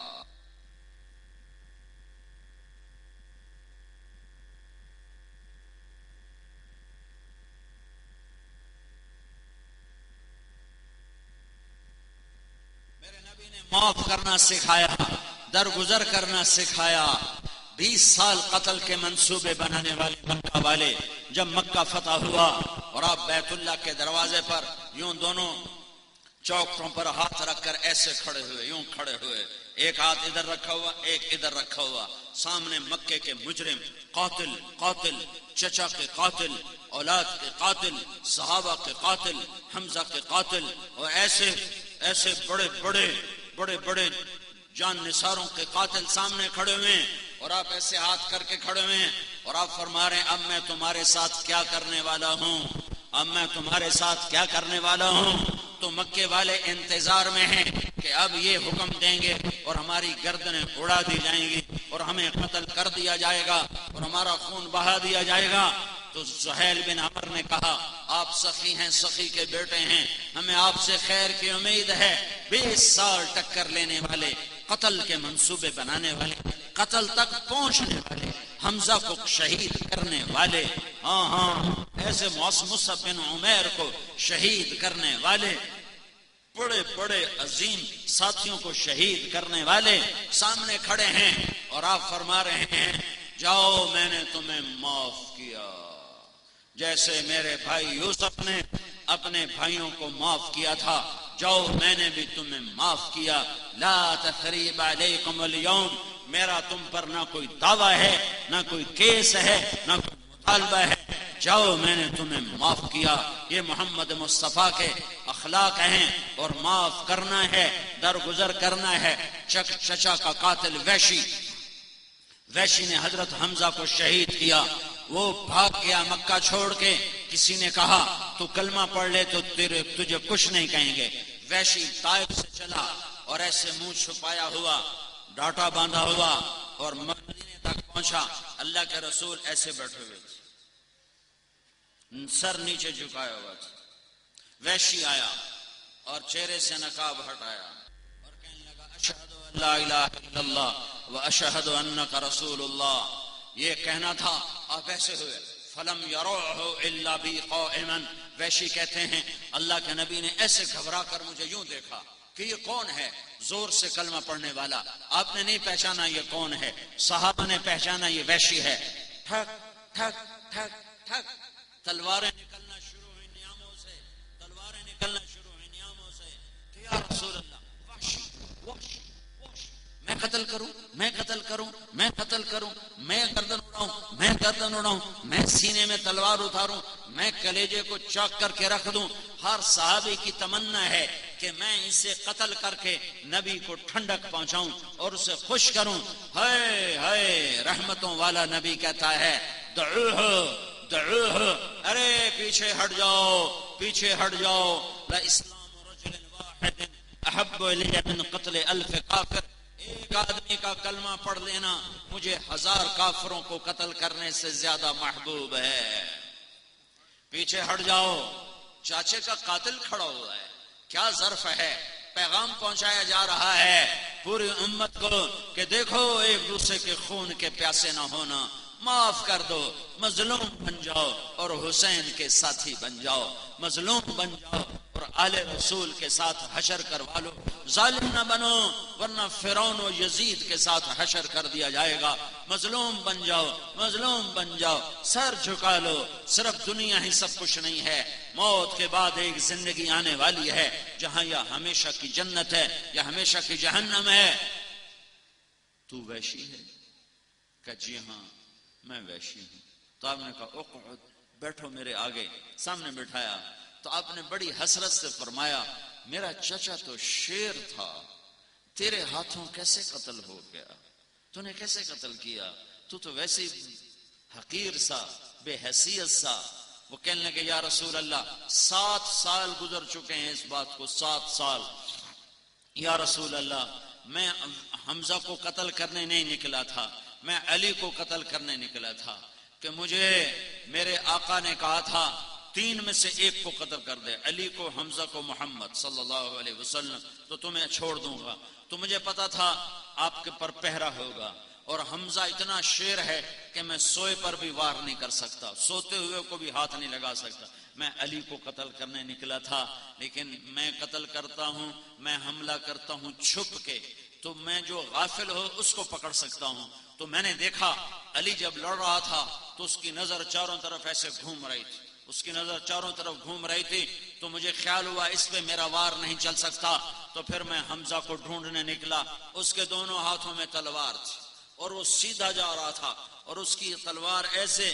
میرے نبی نے معاف کرنا سکھایا، درگزر کرنا سکھایا۔ 20 سال قتل کے منصوبے بنانے والے مکہ والے، جب مکہ فتح ہوا اور آپ بیت اللہ کے دروازے پر یوں دونوں چوکٹوں پر ہاتھ رکھ کر ایسے کھڑے ہوئے، یوں کھڑے ہوئے، ایک ہاتھ ادھر رکھا ہوا، ایک ادھر رکھا ہوا، سامنے مکے کے مجرم، قاتل، قاتل، چچا کے قاتل، اولاد کے قاتل، صحابہ کے قاتل، حمزہ کے قاتل، اور ایسے بڑے بڑے جان نثاروں کے قاتل سامنے کھڑے ہوئے، اور آپ ایسے ہاتھ کر کے کھڑے ہوئے، اور آپ فرما رہے ہیں اب میں تمہارے ساتھ کیا کرنے والا ہوں، اب میں تمہارے ساتھ کیا کرنے والا ہوں۔ تو مکے والے انتظار میں ہیں کہ اب یہ حکم دیں گے اور ہماری گردنیں اڑا دی جائیں گی اور ہمیں قتل کر دیا جائے گا اور ہمارا خون بہا دیا جائے گا۔ تو سہیل بن عمر نے کہا آپ سخی ہیں، سخی کے بیٹے ہیں، ہمیں آپ سے خیر کی امید ہے۔ 20 سال ٹکر لینے والے، قتل کے منصوبے بنانے والے، قتل تک پہنچنے والے، حمزہ کو شہید کرنے والے، ایسے مصعب بن عمیر کو شہید کرنے والے، بڑے بڑے عظیم ساتھیوں کو شہید کرنے والے سامنے کھڑے ہیں، اور آپ فرما رہے ہیں جاؤ میں نے تمہیں معاف کیا، جیسے میرے بھائی یوسف نے اپنے بھائیوں کو معاف کیا تھا، جاؤ میں نے بھی تمہیں معاف کیا۔ لا تثریب علیکم اليوم، میرا تم پر نہ کوئی دعویٰ ہے، نہ کوئی کیس ہے، نہ کوئی مطالبہ ہے، جاؤ میں نے تمہیں معاف کیا۔ یہ محمد مصطفیٰ کے اخلاق ہیں، اور معاف کرنا ہے، درگزر کرنا ہے۔ چچا کا قاتل ویشی نے حضرت حمزہ کو شہید کیا، وہ بھاگ گیا مکہ چھوڑ کے، کسی نے کہا تو کلمہ پڑھ لے تو تجھے کچھ نہیں کہیں گے۔ ویشی طائف سے چلا اور ایسے منہ چھپایا ہوا، ڈاٹا باندھا ہوا، اور مدینے تک پہنچا۔ اللہ کے رسول ایسے بیٹھے ہوئے تھے، سر نیچے جھکایا ہوا تھا۔ وحشی آیا اور چہرے سے نقاب ہٹایا اور کہنے لگا اشہد ان لا الہ الا اللہ واشہد انک رسول اللہ۔ یہ کہنا تھا، آپ ایسے ہوئے۔ فلم یروہ الا بی قائما، وحشی کہتے ہیں اللہ کے نبی نے ایسے گھبرا کر مجھے یوں دیکھا کہ یہ کون ہے، زور سے کلمہ پڑھنے والا۔ آپ نے نہیں پہچانا یہ کون ہے، صحابہ نے پہچانا یہ وحشی ہے۔ ٹھک ٹھک ٹھک ٹھک تلواریں نکلنا شروع ہوئی نیاموں سے، تلواریں نکلنا شروع ہوئی نیاموں سے کہ یا رسول اللہ وحشی وحشی وحشی، میں قتل کروں، میں قتل کروں، میں قتل کروں، میں گردن اڑاؤں، میں گردن اڑاؤں، میں سینے میں تلوار اتاروں، میں کلیجے کو چاک کر کے رکھ دوں۔ ہر صحابی کی تمنا ہے کہ میں اسے قتل کر کے نبی کو ٹھنڈک پہنچاؤں اور اسے خوش کروں۔ ہائے ہائے، رحمتوں والا نبی کہتا ہے دعوہ دعوہ، ارے پیچھے ہٹ جاؤ، پیچھے ہٹ جاؤ۔ لا اسلام رجل واحد احب الی من قتل الف کافر، ایک آدمی کا کلمہ پڑھ لینا مجھے 1000 کافروں کو قتل کرنے سے زیادہ محبوب ہے۔ پیچھے ہٹ جاؤ۔ چاچے کا قاتل کھڑا ہوا ہے، کیا ظرف ہے، پیغام پہنچایا جا رہا ہے پوری امت کو کہ دیکھو ایک دوسرے کے خون کے پیاسے نہ ہونا، معاف کر دو، مظلوم بن جاؤ اور حسین کے ساتھی بن جاؤ، مظلوم بن جاؤ اور آل رسول کے ساتھ حشر کروا لو، ظالم نہ بنو ورنہ فرعون و یزید کے ساتھ حشر کر دیا جائے گا۔ مظلوم بن جاؤ، مظلوم بن جاؤ، سر جھکا لو۔ صرف دنیا ہی سب کچھ نہیں ہے، موت کے بعد ایک زندگی آنے والی ہے جہاں یا ہمیشہ کی جنت ہے یا ہمیشہ کی جہنم ہے۔ تو وحشی ہے؟ کہ جی ہاں میں وحشی ہوں۔ تو آپ نے کہا اقعد، بیٹھو میرے آگے، سامنے بٹھایا۔ تو آپ نے بڑی حسرت سے فرمایا میرا چچا تو شیر تھا، تیرے ہاتھوں کیسے قتل ہو گیا، تو نے کیسے قتل کیا، تو ویسے حقیر سا، بے حیثیت سا۔ وہ کہنے لگے یا رسول اللہ 7 سال گزر چکے ہیں اس بات کو، 7 سال۔ یا رسول اللہ میں حمزہ کو قتل کرنے نہیں نکلا تھا، میں علی کو قتل کرنے نکلا تھا کہ مجھے میرے آقا نے کہا تھا 3 میں سے ایک کو قتل کر دے، علی کو، حمزہ کو، محمد صلی اللہ علیہ وسلم، تو تمہیں چھوڑ دوں گا۔ تو مجھے پتا تھا آپ کے پر پہرا ہوگا، اور حمزہ اتنا شیر ہے کہ میں سوئے پر بھی وار نہیں کر سکتا، سوتے ہوئے کو بھی ہاتھ نہیں لگا سکتا۔ میں علی کو قتل کرنے نکلا تھا، لیکن میں قتل کرتا ہوں، میں حملہ کرتا ہوں چھپ کے، تو میں جو غافل ہو اس کو پکڑ سکتا ہوں۔ تو میں نے دیکھا علی جب لڑ رہا تھا تو اس کی نظر چاروں طرف ایسے گھوم رہی تھی، اس کی نظر چاروں طرف گھوم رہی تھی، تو مجھے خیال ہوا اس پہ میرا وار نہیں چل سکتا۔ تو پھر میں حمزہ کو ڈھونڈنے نکلا، اس کے دونوں ہاتھوں میں تلوار تھی اور وہ سیدھا جا رہا تھا، اور اس کی تلوار ایسے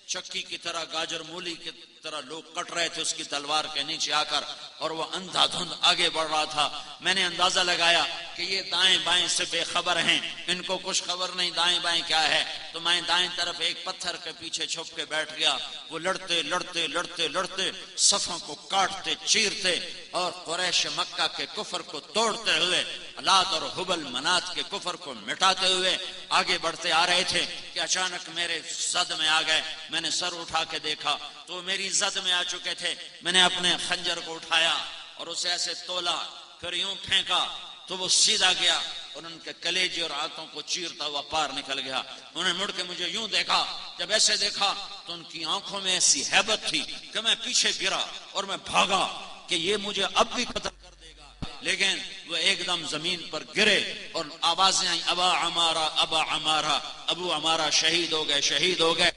چکی کی طرح، گاجر مولی کی طرح لوگ کٹ رہے تھے اس کی تلوار کے نیچے آ کر، اور وہ اندھا دھند آگے بڑھ رہا تھا۔ میں نے اندازہ لگایا کہ یہ دائیں بائیں سے بے خبر ہیں، ان کو کچھ خبر نہیں دائیں بائیں کیا ہے۔ تو میں دائیں طرف ایک پتھر کے پیچھے چھپ کے بیٹھ گیا۔ وہ لڑتے لڑتے لڑتے لڑتے صفوں کو کاٹتے چیرتے اور قریش مکہ کے کفر کو توڑتے ہوئے، لات اور حبل منات کے کفر کو مٹاتے ہوئے آگے بڑھتے آ رہے تھے کہ اچانک میرے زد میں آ گئے۔ میں نے سر اٹھا کے دیکھا تو میری زد میں آ چکے تھے۔ میں نے اپنے خنجر کو اٹھایا اور اسے ایسے تولا، پھر یوں پھینکا تو وہ سیدھا گیا اور ان کے کلیجے اور آنتوں کو چیرتا ہوا پار نکل گیا۔ انہوں نے مڑ کے مجھے یوں دیکھا، جب ایسے دیکھا تو ان کی آنکھوں میں ایسی ہیبت تھی کہ میں پیچھے گرا اور میں بھاگا کہ یہ مجھے اب بھی قتل کر دے گا، لیکن وہ ایک دم زمین پر گرے اور آوازیں آئیں ابا عمارہ ابا عمارہ، ابو عمارہ شہید ہو گئے، شہید ہو گئے۔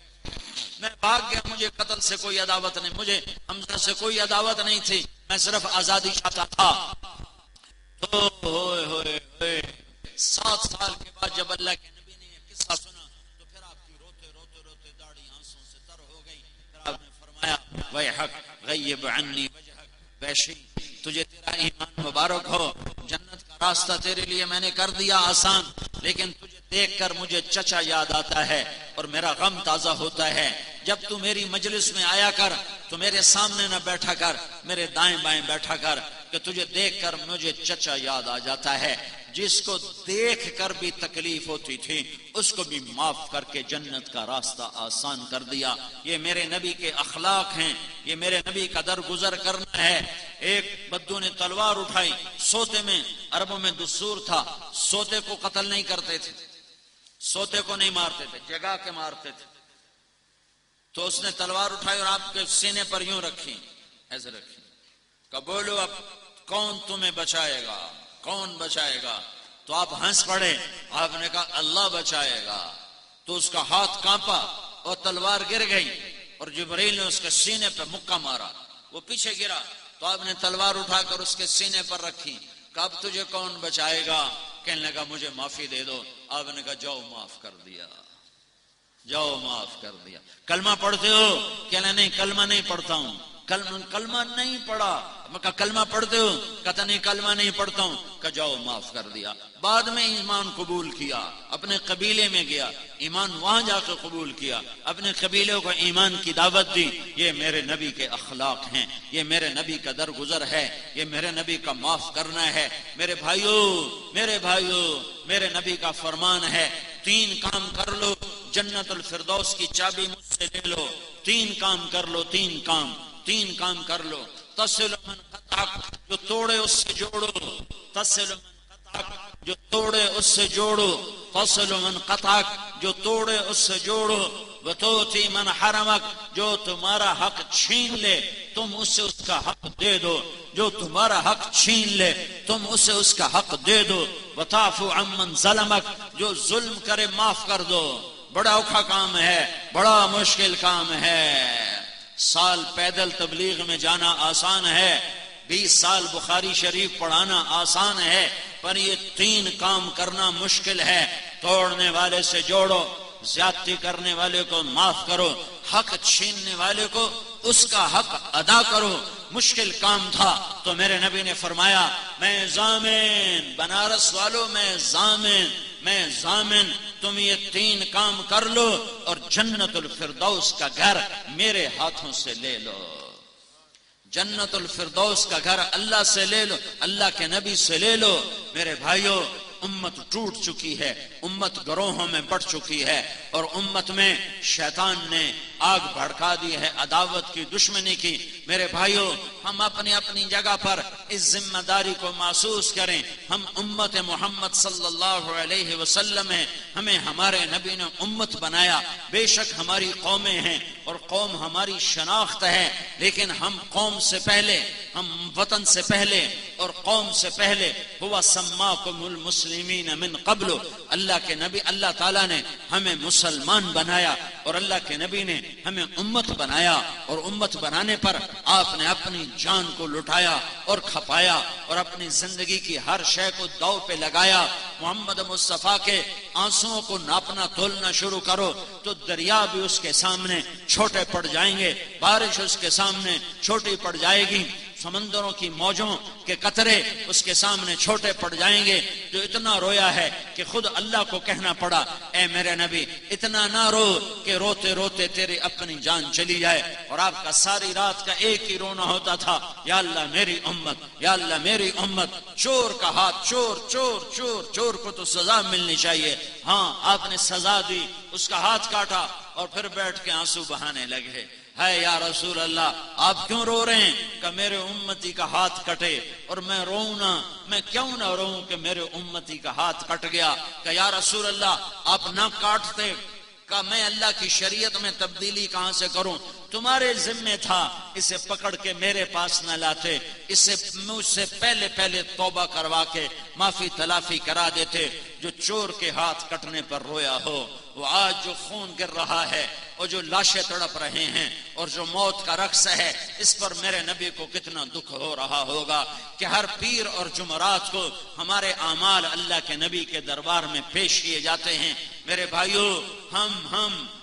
میں بھاگ گیا، مجھے قتل سے کوئی عداوت نہیں، مجھے حمزہ سے کوئی عداوت نہیں تھی، میں صرف آزادی چاہتا تھا۔ تو ہوئے ہوئے ہوئے 7 سال کے بعد جب اللہ کے نبی نے یہ قصہ سنا تو پھر آپ کی روتے روتے روتے داڑھی آنسوں سے تر ہو گئی۔ پھر آپ نے فرمایا ویحک غیب عنی وجہک، وحشی تجھے تیرا ایمان مبارک ہو، جنت کا راستہ تیرے لیے میں نے کر دیا آسان، لیکن تجھے دیکھ کر مجھے چچا یاد آتا ہے اور میرا غم تازہ ہوتا ہے۔ جب تو میری مجلس میں آیا کر تو میرے سامنے نہ بیٹھا کر، میرے دائیں بائیں بیٹھا کر، کہ کہ تجھے دیکھ کر مجھے چچا یاد آ جاتا ہے، جس کو دیکھ کر بھی تکلیف ہوتی تھی اس کو بھی معاف کر کے جنت کا راستہ آسان کر دیا۔ یہ میرے نبی کے اخلاق ہیں، یہ میرے نبی کا درگزر کرنا ہے۔ ایک بدو نے تلوار اٹھائی سوتے میں، عربوں میں دستور تھا سوتے کو قتل نہیں کرتے تھے، سوتے کو نہیں مارتے تھے، جگا کے مارتے تھے۔ تو اس نے تلوار اٹھائی اور آپ کے سینے پر یوں رکھی، ایسے رکھی، کہ بولو اب کون تمہیں بچائے گا، کون بچائے گا؟ تو آپ ہنس پڑے، آپ نے کہا اللہ بچائے گا۔ تو اس کا ہاتھ کانپا اور تلوار گر گئی اور جبرائیل نے اس کے سینے پہ مکہ مارا، وہ پیچھے گرا۔ تو آپ نے تلوار اٹھا کر اس کے سینے پر رکھی، کہ اب تجھے کون بچائے گا؟ کہنے لگا مجھے معافی دے دو۔ آپ نے کہا جاؤ معاف کر دیا، جاؤ معاف کر دیا۔ کلمہ پڑھتے ہو؟ کہنا نہیں کلمہ نہیں پڑھتا ہوں۔ کلمہ نہیں پڑھا؟ میں کہا کلمہ پڑھتے ہو؟ کہتا نہیں کلمہ نہیں پڑھتا ہوں۔ کہ جاؤ معاف کر دیا۔ بعد میں ایمان قبول کیا، اپنے قبیلے میں گیا، ایمان وہاں جا کے قبول کیا، اپنے قبیلے کو ایمان کی دعوت دی۔ یہ میرے نبی کے اخلاق ہیں، یہ میرے نبی کا درگزر ہے، یہ میرے نبی کا معاف کرنا ہے۔ میرے بھائیو، میرے بھائیو، میرے نبی کا فرمان ہے 3 کام کر لو جنت الفردوس کی چابی مجھ سے لے لو۔ 3 کام کر لو، 3 کام کر لو۔ تصل من قطعک، جو توڑے اس سے جوڑو۔ تصل من قطعک، جو توڑے اس سے جوڑو۔ تصل من قطعک، جو توڑے اس سے جوڑو۔ وتؤتی من حرمک، جو تمہارا حق چھین لے تم اسے اس کا حق دے دو۔ جو تمہارا حق چھین لے تم اسے اس کا حق دے دو۔ وتعفو عمن ظلمک، جو ظلم کرے معاف کر دو۔ بڑا اوکھا کام ہے، بڑا مشکل کام ہے۔ سال پیدل تبلیغ میں جانا آسان ہے، 20 سال بخاری شریف پڑھانا آسان ہے، پر یہ 3 کام کرنا مشکل ہے۔ توڑنے والے سے جوڑو، زیادتی کرنے والے کو معاف کرو، حق چھیننے والے کو اس کا حق ادا کرو۔ مشکل کام تھا تو میرے نبی نے فرمایا میں ضامن، بنارس والوں میں ضامن، تم یہ 3 کام کر لو اور جنت الفردوس کا گھر میرے ہاتھوں سے لے لو۔ جنت الفردوس کا گھر اللہ سے لے لو، اللہ کے نبی سے لے لو۔ میرے بھائیو، امت ٹوٹ چکی ہے، امت گروہوں میں بٹ چکی ہے، اور امت میں شیطان نے آگ بھڑکا دی ہے عداوت کی، دشمنی کی۔ میرے بھائیو، ہم اپنی اپنی جگہ پر اس ذمہ داری کو محسوس کریں۔ ہم امت محمد صلی اللہ علیہ وسلم ہیں، ہمیں ہمارے نبی نے امت بنایا۔ بے شک ہماری قومیں ہیں اور قوم ہماری شناخت ہے، لیکن ہم قوم سے پہلے، ہم وطن سے پہلے اور قوم سے پہلے ہوا سماکم المسلمین من قبل، اللہ کے نبی، اللہ تعالیٰ نے ہمیں مسلمان بنایا اور اللہ کے نبی نے ہمیں امت بنایا، اور امت بنانے پر آپ نے اپنی جان کو لٹایا اور کھپایا اور اپنی زندگی کی ہر شے کو داؤ پہ لگایا۔ محمد مصطفیٰ کے آنسوؤں کو ناپنا تولنا شروع کرو تو دریا بھی اس کے سامنے چھوٹے پڑ جائیں گے، بارش اس کے سامنے چھوٹی پڑ جائے گی، سمندروں کی موجوں کے قطرے اس کے سامنے چھوٹے پڑ جائیں گے۔ جو اتنا رویا ہے کہ خود اللہ کو کہنا پڑا اے میرے نبی اتنا نہ رو کہ روتے روتے تیری اپنی جان چلی جائے، اور آپ کا ساری رات کا ایک ہی رونا ہوتا تھا، یا اللہ میری امت، یا اللہ میری امت۔ چور کا ہاتھ، چور چور چور چور کو تو سزا ملنی چاہیے، ہاں آپ نے سزا دی، اس کا ہاتھ کاٹا اور پھر بیٹھ کے آنسو بہانے لگے۔ ہے یا رسول اللہ آپ کیوں رو رہے ہیں؟ کہ میرے امتی کا ہاتھ کٹے، اور میں روؤں نہ، میں کیوں نہ روؤں کہ میرے امتی کا ہاتھ کٹ گیا؟ کہ یا رسول اللہ آپ نہ کاٹتے، کہ میں اللہ کی شریعت میں تبدیلی کہاں سے کروں؟ تمہارے ذمہ تھا اسے پکڑ کے میرے پاس نہ لاتے، اسے مجھ سے پہلے توبہ کروا کے معافی تلافی کرا دیتے۔ جو چور کے ہاتھ کٹنے پر رویا ہو، وہ آج جو خون گر رہا ہے اور جو لاشیں تڑپ رہے ہیں اور جو موت کا رقص ہے، اس پر میرے نبی کو کتنا دکھ ہو رہا ہوگا کہ ہر پیر اور جمعرات کو ہمارے اعمال اللہ کے نبی کے دربار میں پیش کیے جاتے ہیں۔ میرے بھائیو،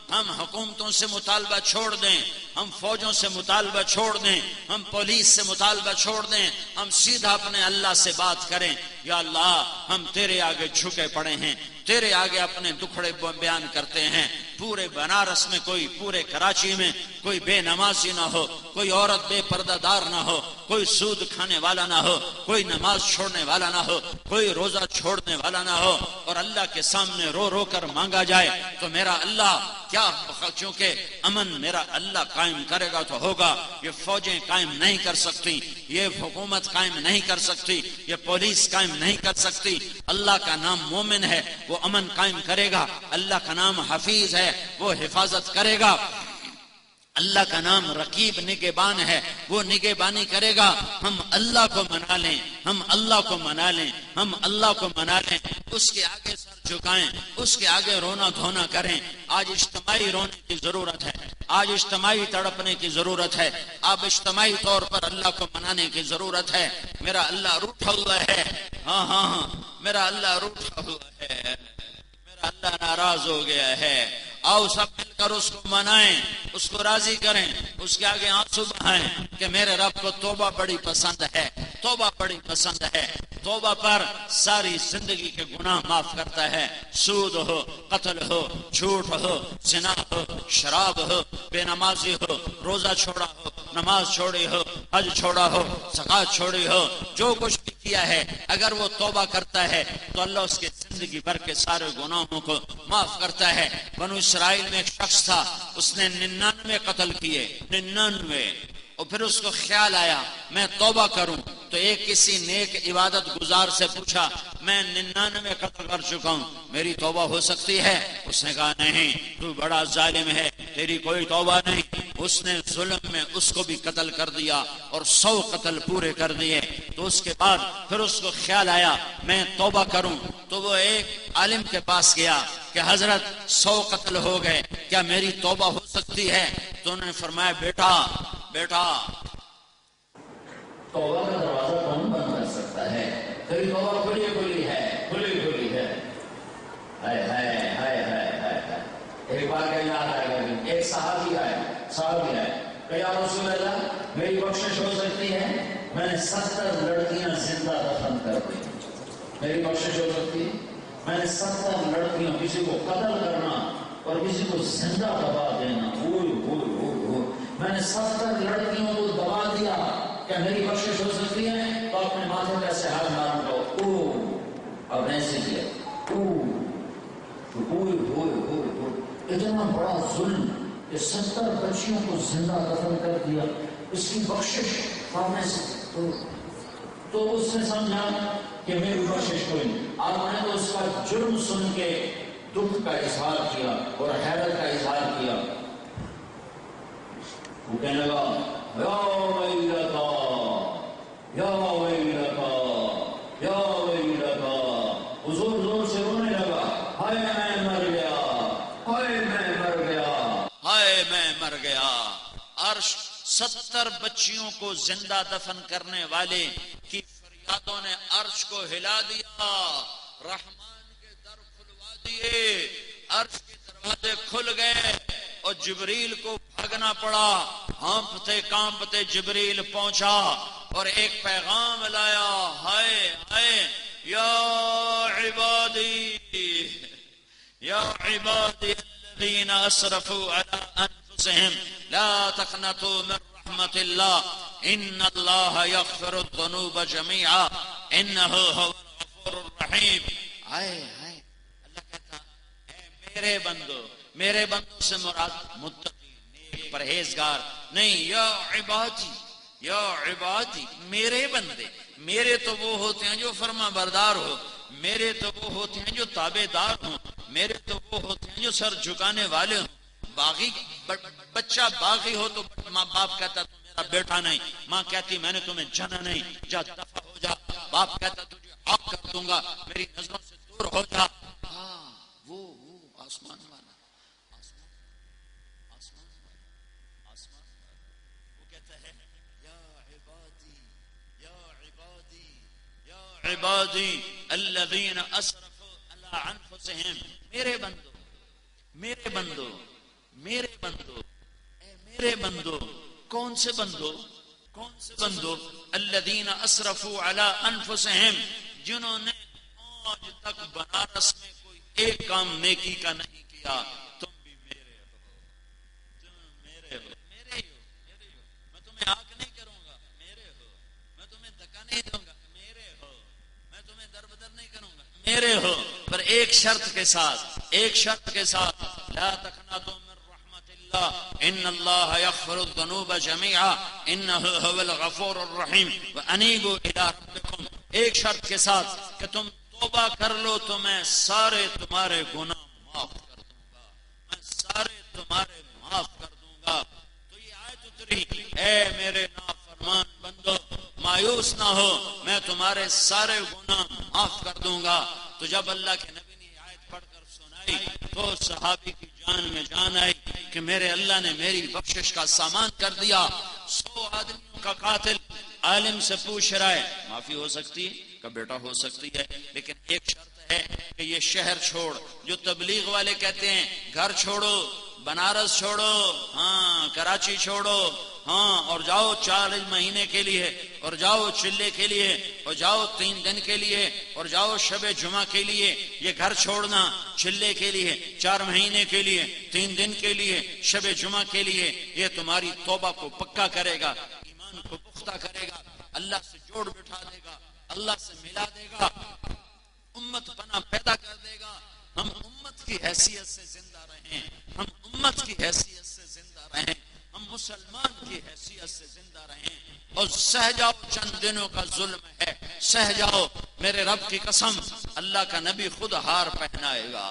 ہم حکومتوں سے مطالبہ چھوڑ دیں، ہم فوجوں سے مطالبہ چھوڑ دیں، ہم پولیس سے مطالبہ چھوڑ دیں، ہم سیدھا اپنے اللہ سے بات کریں یا اللہ ہم تیرے آگے جھکے پڑے ہیں، تیرے آگے اپنے دکھڑے بیان کرتے ہیں. پورے بنارس میں کوئی، پورے کراچی میں کوئی بے نمازی نہ ہو، کوئی عورت بے پردہ دار نہ ہو، کوئی سود کھانے والا نہ ہو، کوئی نماز چھوڑنے والا نہ ہو، کوئی روزہ چھوڑنے والا نہ ہو، اور اللہ کے سامنے رو رو کر مانگا جائے تو میرا اللہ کیا، چونکہ امن میرا اللہ قائم کرے گا تو ہوگا. یہ فوجیں قائم نہیں کر سکتی، یہ حکومت قائم نہیں کر سکتی، یہ پولیس قائم نہیں کر سکتی. اللہ کا نام مومن ہے، وہ امن قائم کرے گا. اللہ کا نام حفیظ ہے، وہ حفاظت کرے گا. اللہ کا نام رقیب نگہبان ہے، وہ نگہبانی کرے گا. ہم اللہ کو منا لیں، ہم اللہ کو منا لیں، ہم اللہ کو منا لیں، اس کے آگے سر جھکائیں، اس کے آگے رونا دھونا کریں. آج اجتماعی رونے کی ضرورت ہے، آج اجتماعی تڑپنے کی ضرورت ہے، اب اجتماعی طور پر اللہ کو منانے کی ضرورت ہے. میرا اللہ روٹھا ہوا ہے، ہاں ہاں ہاں میرا اللہ روٹھا ہوا ہے، میرا اللہ ناراض ہو گیا ہے. آؤ سب مل کر اس کو منائیں، اس کو راضی کریں، اس کے آگے آنسو بہائیں کہ میرے رب کو توبہ بڑی پسند ہے، توبہ بڑی پسند ہے. توبہ پر ساری زندگی کے گناہ معاف کرتا ہے. سود ہو، قتل ہو، جھوٹ ہو، زنا ہو، شراب ہو، بے نمازی ہو، روزہ چھوڑا ہو، نماز چھوڑی ہو، حج چھوڑا ہو، زکات چھوڑی ہو، جو کچھ بھی کیا ہے اگر وہ توبہ کرتا ہے تو اللہ اس کے زندگی بھر کے سارے گناہوں کو معاف کرتا ہے. بنو اسرائیل میں ایک شخص تھا، اس نے 99 قتل کیے، 99. اور پھر اس کو خیال آیا میں توبہ کروں تو ایک کسی نیک عبادت گزار سے پوچھا میں 99 قتل کر چکا ہوں، میری توبہ ہو سکتی ہے؟ اس نے کہا نہیں، تو بڑا ظالم ہے، تیری کوئی توبہ نہیں. اس نے ظلم میں اس کو بھی قتل کر دیا اور 100 قتل پورے کر دیے. تو اس کے بعد پھر اس کو خیال آیا میں توبہ کروں تو وہ ایک عالم کے پاس گیا کہ حضرت 100 قتل ہو گئے، کیا میری توبہ ہو سکتی ہے؟ تو انہوں نے فرمایا بیٹا توبہ کا دروازہ کون بند کر سکتا ہے؟ تیری توبہ کھلی کھلی ہے، کھلی کھلی ہے. ہائے ہائے ہائے ہائے ہائے. ایک بار کا یاد آئے گا، ایک صحابی آئے کہ یا رسول اللہ میری بخشش ہو سکتی ہے؟ میں نے 70 لڑکیاں زندہ دفن کر دی، میری بخشش ہو سکتی ہے؟ میں نے 70 لڑکیاں، کسی کو قتل کرنا اور کسی کو زندہ دبا دینا، میں نے 70 لڑکیوں کو دبا دیا، کیا میری بخشش ہو سکتی ہے؟ تو اپنے ماتھے کا سے ہاتھ مارا لو، اب ایسے کیا، اتنا بڑا ظلم کہ 70 بچیوں کو زندہ دفن کر دیا، اس کی بخشش کرنے سے تو اس نے سمجھا کہ میری بخشش کوئی نہیں. آپ نے تو اس کا جرم سن کے دکھ کا اظہار کیا اور حیرت کا اظہار کیا. وہ کہنے لگا یا ویلتا یا ویلتا یا ویلتا، حضور زور سے رونے لگا، ہائے میں مر گیا، ہائے میں مر گیا، ہائے میں مر گیا. عرش 70 بچیوں کو زندہ دفن کرنے والے کی فریادوں نے عرش کو ہلا دیا. رحمان کے در کھلوا دیے، عرش کے دروازے کھل گئے اور جبریل کو بھاگنا پڑا. ہانپتے کانپتے جبریل پہنچا اور ایک پیغام لایا، ہائے ہائے یا عبادی یا عبادی الذین اسرفوا علی انفسهم لا تقنطوا من رحمت اللہ ان اللہ یغفر الذنوب جميعا انہ هو الغفور الرحیم. ہائے ہائے، اللہ کہتا اے میرے بندوں سے مراد متقی نیک پرہیزگار نہیں. یا عبادی میرے بندے، میرے تو وہ ہوتے ہیں جو فرما بردار ہو، میرے تو وہ ہوتے ہیں جو تابع دار ہوں، میرے تو وہ ہوتے ہیں جو سر جھکانے والے ہوں. باغی بچہ باغی ہو تو ماں باپ کہتا تو میرا بیٹا نہیں، ماں کہتی میں نے تمہیں جنا نہیں، جا دفع ہو جا. باپ کہتا تجھے عاق کر دوں گا، میری نظروں سے دور ہو جا. ہاں وہ آسمان والا وہ کہتا ہے یا عبادی الذین اسرفوا علی انفسهم، میرے بندو میرے بندو میرے بندو اے میرے بندو. کون سے بندو الذین اسرفوا علی انفسهم، جنہوں نے آج تک بنارس میں کوئی ایک کام نیکی کا نہیں کیا، تم بھی میرے ہو، تم میرے ہو، میرے ہی ہو، میرے ہو، میں تمہیں حق نہیں کروں گا، میرے ہو، میں تمہیں دھکا نہیں دوں گا، میرے ہو، میں تمہیں در بدر نہیں کروں گا، میرے ہو، پر ایک شرط کے ساتھ، ایک شرط کے ساتھ، لا تقنطوا من رحمت اللہ ان اللہ یغفر الذنوب جميعا انہ هو الغفور الرحیم وانیبوا الی ربکم، ایک شرط کے ساتھ کہ تم توبہ کر لو تو میں سارے تمہارے گناہ معاف کر دوں گا، میں سارے تمہارے معاف کر دوں گا۔ تو یہ آیت اتری، اے میرے نافرمان بندو مایوس نہ ہو، میں تمہارے سارے گناہ معاف کر دوں گا۔ تو جب اللہ کے نبی نے یہ آیت پڑھ کر سنائی تو صحابی کی جان میں جان آئی کہ میرے اللہ نے میری بخشش کا سامان کر دیا۔ 100 آدمیوں کا قاتل عالم سے پوچھ رہا ہے معافی ہو سکتی ہے کہ بیٹا ہو سکتی ہے، لیکن ایک شرط ہے کہ یہ شہر چھوڑ، جو تبلیغ والے کہتے ہیں گھر چھوڑو، بنارس چھوڑو، ہاں کراچی چھوڑو، ہاں اور جاؤ 40 مہینے کے لیے، اور جاؤ چلے کے لیے، اور جاؤ 3 دن کے لیے، اور جاؤ شب جمعہ کے لیے، یہ گھر چھوڑنا چلے کے لیے 4 مہینے کے لیے، 3 دن کے لیے، شب جمعہ کے لیے، یہ تمہاری توبہ کو پکا کرے گا، ایمان کو پختہ کرے گا، اللہ سے جوڑ بٹھا دے گا، اللہ سے ملا دے گا، امت پناہ پیدا کر دے گا۔ ہم امت کی حیثیت سے زندہ رہیں، ہم امت کی حیثیت سے زندہ رہیں، ہم مسلمان کی حیثیت سے زندہ رہیں، اور سہ جاؤ، چند دنوں کا ظلم ہے، سہ جاؤ، میرے رب کی قسم اللہ کا نبی خود ہار پہنائے گا،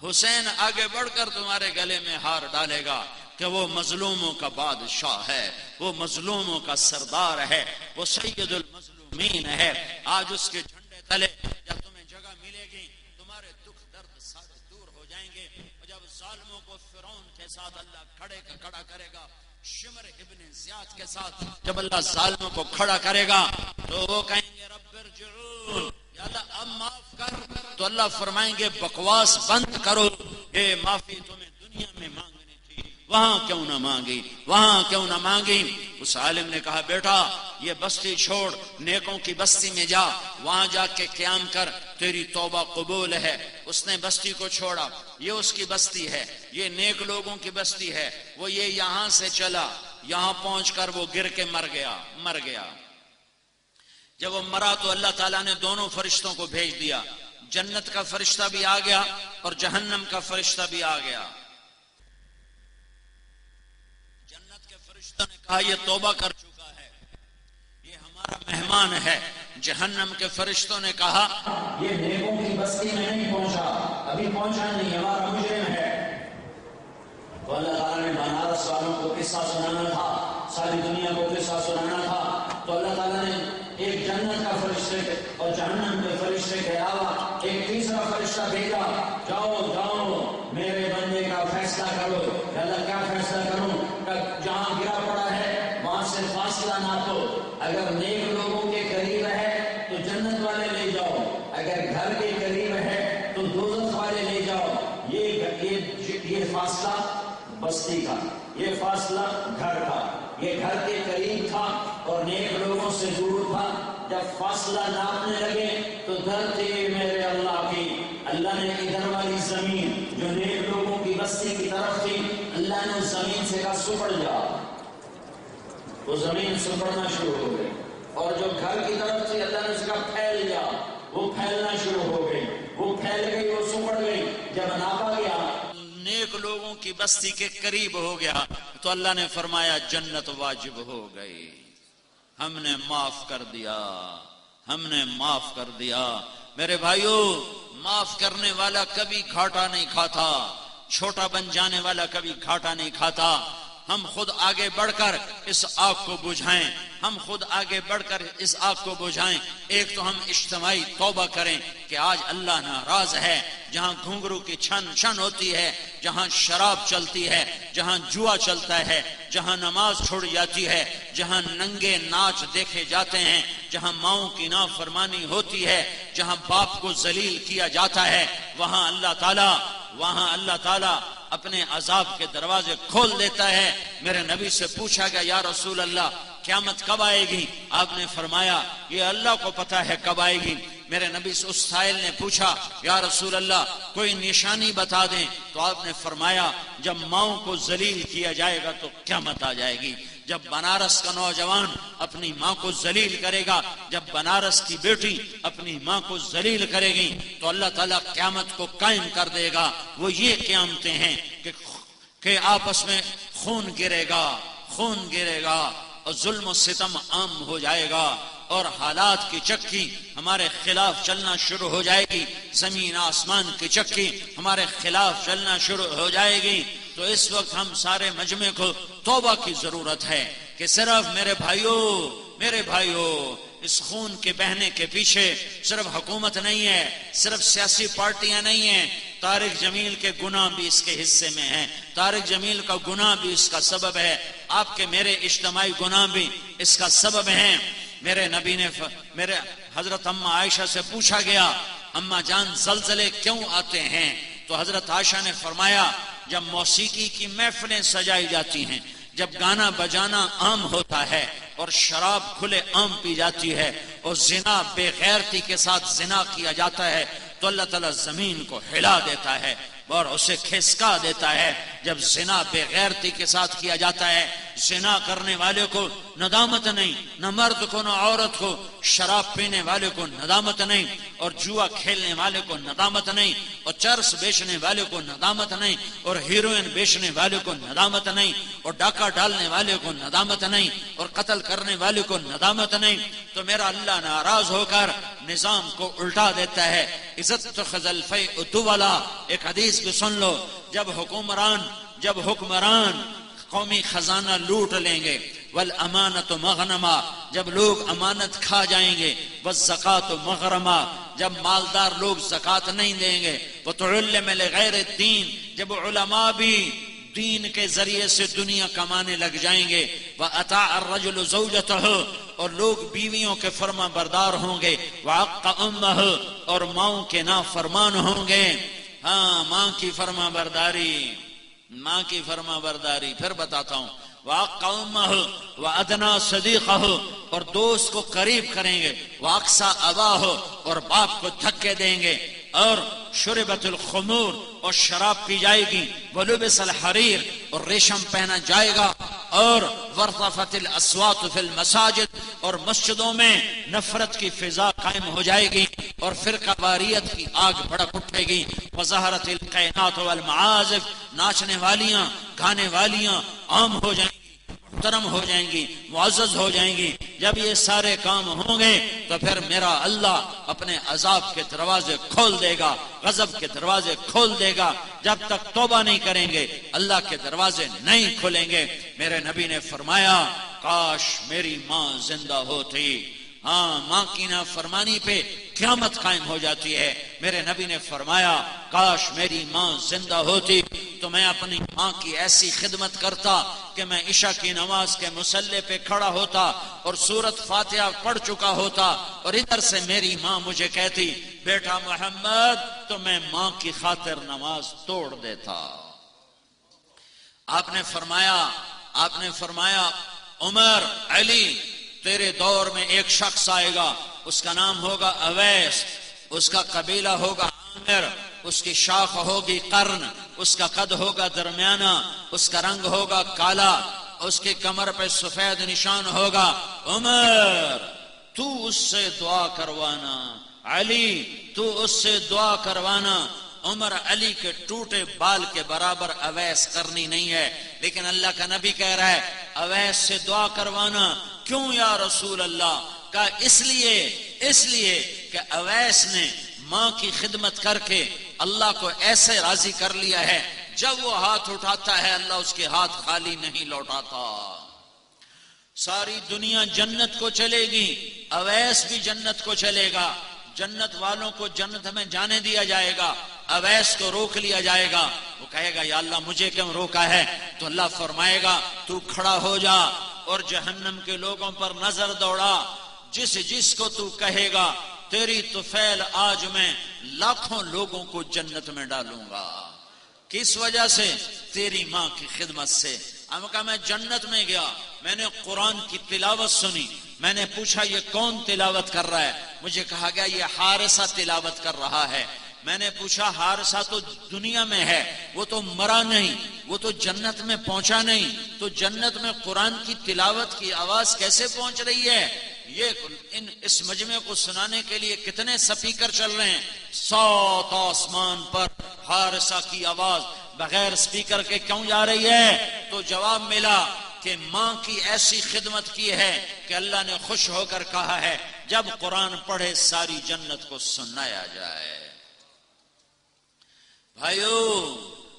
حسین آگے بڑھ کر تمہارے گلے میں ہار ڈالے گا کہ وہ مظلوموں کا بادشاہ ہے، وہ مظلوموں کا سردار ہے، وہ سید المظلومین ہے۔ آج اس کے جھنڈے تلے جب تمہیں جگہ ملے گی تمہارے دکھ درد سارے دور ہو جائیں گے، اور جب ظالموں کو فرعون کے ساتھ اللہ کھڑا کرے گا، شمر ابن زیاد کے ساتھ جب اللہ ظالموں کو کھڑا کرے گا تو وہ کہیں گے رب ارجعون، یا اللہ اب معاف کر، تو اللہ فرمائیں گے بکواس بند کرو، اے معافی تمہیں دنیا میں مانگنی تھی وہاں کیوں نہ مانگی، وہاں کیوں نہ مانگی۔ اس عالم نے کہا بیٹا یہ بستی چھوڑ، نیکوں کی بستی میں جا، وہاں جا کے قیام کر، تیری توبہ قبول ہے۔ اس نے بستی کو چھوڑا، یہ اس کی بستی ہے، یہ نیک لوگوں کی بستی ہے، وہ یہ یہاں سے چلا، یہاں پہنچ کر وہ گر کے مر گیا۔ جب وہ مرا تو اللہ تعالیٰ نے دونوں فرشتوں کو بھیج دیا، جنت کا فرشتہ بھی آ گیا اور جہنم کا فرشتہ بھی آ گیا۔ جنت کے فرشتوں نے کہا یہ توبہ کر چکا ہے، یہ ہمارا مہمان ہے۔ جہنم کے فرشتوں نے کہا یہ نیکوں کی بستی میں نہیں پہنچا، ابھی پہنچا نہیں، ہمارا مجرم ہے۔ تو اللہ تعالیٰ نے بنارس والوں کو قصہ سنانا تھا، ساری دنیا کو قصہ سنانا تھا، تو اللہ تعالیٰ نے ایک جنت کا فرشتے اور جہنم کے فرشتے کے علاوہ ایک تیسرا فرشتہ بھیجا، جاؤ میرے بندے کا فیصلہ کرو۔ اللہ کیا فیصلہ کروں؟ جہاں گرا پڑا ہے وہاں سے فاصلہ ناپو، اگر نیک لوگوں کے قریب ہے تو جنت والے لے جاؤ، اگر گھر کے قریب ہے تو دوزخ والے لے جاؤ۔ یہ فاصلہ بستی کا، یہ فاصلہ گھر کا، یہ گھر کے قریب تھا اور نیک لوگوں سے دور تھا۔ جب فاصلہ ناپنے لگے تو دھرتی میرے اللہ کی، اللہ نے ادھر والی زمین جو نیک لوگوں کی بستی کی طرف تھی، اللہ نے اس زمین سے کہا سپڑ جا، وہ زمین سپڑنا شروع ہو گئی، اور جو گھر کی طرف تھی اللہ نے اس کا پھیل جا، وہ پھیلنا شروع ہو گئی، وہ پھیل گئی، وہ سپڑ گئی۔ جب ناپا گیا نیک لوگوں کی بستی کے قریب ہو گیا تو اللہ نے فرمایا جنت واجب ہو گئی، ہم نے معاف کر دیا، ہم نے معاف کر دیا۔ میرے بھائیو، معاف کرنے والا کبھی گھاٹا نہیں کھاتا، چھوٹا بن جانے والا کبھی گھاٹا نہیں کھاتا۔ ہم خود آگے بڑھ کر اس آگ کو بجھائیں، ہم خود آگے بڑھ کر اس آگ کو بجھائیں۔ ایک تو ہم اجتماعی توبہ کریں کہ آج اللہ ناراض ہے، جہاں گھنگرو کی چھن ہوتی ہے، جہاں شراب چلتی ہے، جہاں جوا چلتا ہے، جہاں نماز چھوڑ جاتی ہے، جہاں ننگے ناچ دیکھے جاتے ہیں، جہاں ماؤں کی نافرمانی ہوتی ہے، جہاں باپ کو ذلیل کیا جاتا ہے، وہاں اللہ تعالیٰ اپنے عذاب کے دروازے کھول دیتا ہے۔ میرے نبی سے پوچھا گیا یا رسول اللہ قیامت کب آئے گی؟ آپ نے فرمایا یہ اللہ کو پتا ہے کب آئے گی، میرے نبی سے اس سائل نے پوچھا یا رسول اللہ کوئی نشانی بتا دیں، تو آپ نے فرمایا جب ماؤں کو ذلیل کیا جائے گا تو قیامت آ جائے گی۔ جب بنارس کا نوجوان اپنی ماں کو ذلیل کرے گا، جب بنارس کی بیٹی اپنی ماں کو ذلیل کرے گی تو اللہ تعالیٰ قیامت کو قائم کر دے گا۔ وہ یہ قیامتیں ہیں کہ آپس میں خون گرے گا اور ظلم و ستم عام ہو جائے گا اور حالات کی چکی ہمارے خلاف چلنا شروع ہو جائے گی، زمین آسمان کی چکی ہمارے خلاف چلنا شروع ہو جائے گی۔ تو اس وقت ہم سارے مجمع کو توبہ کی ضرورت ہے کہ صرف میرے بھائیوں اس خون کے بہنے کے پیچھے صرف حکومت نہیں ہے، صرف سیاسی پارٹیاں نہیں ہیں، طارق جمیل کے گناہ بھی اس کے حصے میں ہیں، طارق جمیل کا گناہ بھی اس کا سبب ہے، آپ کے میرے اجتماعی گناہ بھی اس کا سبب ہیں۔ میرے نبی نے میرے حضرت اماں عائشہ سے پوچھا گیا اماں جان زلزلے کیوں آتے ہیں؟ تو حضرت عائشہ نے فرمایا جب موسیقی کی محفلیں سجائی جاتی ہیں، جب گانا بجانا عام ہوتا ہے اور شراب کھلے عام پی جاتی ہے اور زنا بے غیرتی کے ساتھ زنا کیا جاتا ہے تو اللہ تعالیٰ زمین کو ہلا دیتا ہے اور اسے کھسکا دیتا ہے۔ جب زنا بے غیرتی کے ساتھ کیا جاتا ہے، زنا کرنے والے کو ندامت نہیں، نہ مرد کو نہ عورت کو، شراب پینے والے کو ندامت نہیں اور جوا کھیلنے والے کو ندامت نہیں اور چرس بیچنے والے کو ندامت نہیں اور ہیروئن بیچنے والے کو ندامت نہیں اور ڈاکہ ڈالنے والے کو ندامت نہیں اور قتل کرنے والے کو ندامت نہیں، تو میرا اللہ ناراض ہو کر نظام کو الٹا دیتا ہے۔ عزت تخذ الفیء دولا، ایک حدیث بھی سن لو، جب حکمران قومی خزانہ لوٹ لیں گے، والامانت مغنما، جب لوگ امانت کھا جائیں گے، والزکات مغرما، جب مالدار لوگ زکات نہیں دیں گے، وتعلم لغیر الدین، جب علماء بھی دین کے ذریعے سے دنیا کمانے لگ جائیں گے، وَأَطَاعَ الرَّجُلُ زَوْجَتَهُ، اور لوگ بیویوں کے فرما بردار ہوں گے، وَعَقَّ أُمَّهُ، اور ماؤں کے نافرمان ہوں گے۔ ہاں، ماں کی فرما برداری پھر بتاتا ہوں، وَعَقَّ أُمَّهُ وَأَدْنَى صَدِيقَهُ، اور دوست کو قریب کریں گے، وَأَقْصَى أَبَاهُ، اور باپ کو دھکے دیں گے، اور شربت الخمور، اور شراب پی جائے گی، ولبس الحریر، اور ریشم پہنا جائے گا، اور ورطفت الاصوات فی المساجد، اور مسجدوں میں نفرت کی فضا قائم ہو جائے گی اور فرقہ واریت کی آگ بھڑک اٹھے گی، وظہرت القینات والمعازف، ناچنے والیاں گانے والیاں عام ہو جائیں گی، محترم ہو جائیں گی، معزز ہو جائیں گی۔ جب یہ سارے کام ہوں گے تو پھر میرا اللہ اپنے عذاب کے دروازے کھول دے گا، غضب کے دروازے کھول دے گا۔ جب تک توبہ نہیں کریں گے اللہ کے دروازے نہیں کھلیں گے۔ میرے نبی نے فرمایا کاش میری ماں زندہ ہوتی۔ ہاں، ماں کی نافرمانی پہ قیامت قائم ہو جاتی ہے۔ میرے نبی نے فرمایا کاش میری ماں زندہ ہوتی تو میں اپنی ماں کی ایسی خدمت کرتا کہ میں عشاء کی نماز کے مصلی پہ کھڑا ہوتا اور سورۃ فاتحہ پڑھ چکا ہوتا اور ادھر سے میری ماں مجھے کہتی بیٹا محمد، تو میں ماں کی خاطر نماز توڑ دیتا۔ آپ نے فرمایا عمر، علی، تیرے دور میں ایک شخص آئے گا، اس کا نام ہوگا اویس، اس کا قبیلہ ہوگا عامر، اس کی شاخ ہوگی قرن، اس کا قد ہوگا درمیانہ، اس کا رنگ ہوگا کالا، اس کی کمر پہ سفید نشان ہوگا۔ عمر تو اس سے دعا کروانا، علی تو اس سے دعا کروانا۔ عمر علی کے ٹوٹے بال کے برابر اویس کرنی نہیں ہے، لیکن اللہ کا نبی کہہ رہا ہے اویس سے دعا کروانا۔ کیوں یا رسول اللہ؟ کہا اس لیے کہ اویس نے ماں کی خدمت کر کے اللہ کو ایسے راضی کر لیا ہے، جب وہ ہاتھ اٹھاتا ہے اللہ اس کے ہاتھ خالی نہیں لوٹاتا۔ ساری دنیا جنت کو چلے گی، اویس بھی جنت کو چلے گا، جنت والوں کو جنت میں جانے دیا جائے گا، اویس کو روک لیا جائے گا۔ وہ کہے گا یا اللہ مجھے کیوں روکا ہے؟ تو اللہ فرمائے گا تو کھڑا ہو جا اور جہنم کے لوگوں پر نظر دوڑا، جس کو تو کہے گا تیری طفیل آج میں لاکھوں لوگوں کو جنت میں ڈالوں گا۔ کس وجہ سے؟ تیری ماں کی خدمت سے۔ ہم کہا میں جنت میں گیا، میں نے قرآن کی تلاوت سنی، میں نے پوچھا یہ کون تلاوت کر رہا ہے؟ مجھے کہا گیا یہ حارثہ تلاوت کر رہا ہے۔ میں نے پوچھا حارثہ تو دنیا میں ہے، وہ تو مرا نہیں، وہ تو جنت میں پہنچا نہیں، تو جنت میں قرآن کی تلاوت کی آواز کیسے پہنچ رہی ہے؟ یہ اس مجمع کو سنانے کے لیے کتنے سپیکر چل رہے ہیں؟ 7 آسمان پر حارثہ کی آواز بغیر سپیکر کے کیوں جا رہی ہے؟ تو جواب ملا کہ ماں کی ایسی خدمت کی ہے کہ اللہ نے خوش ہو کر کہا ہے جب قرآن پڑھے ساری جنت کو سنایا جائے۔ بھائیو،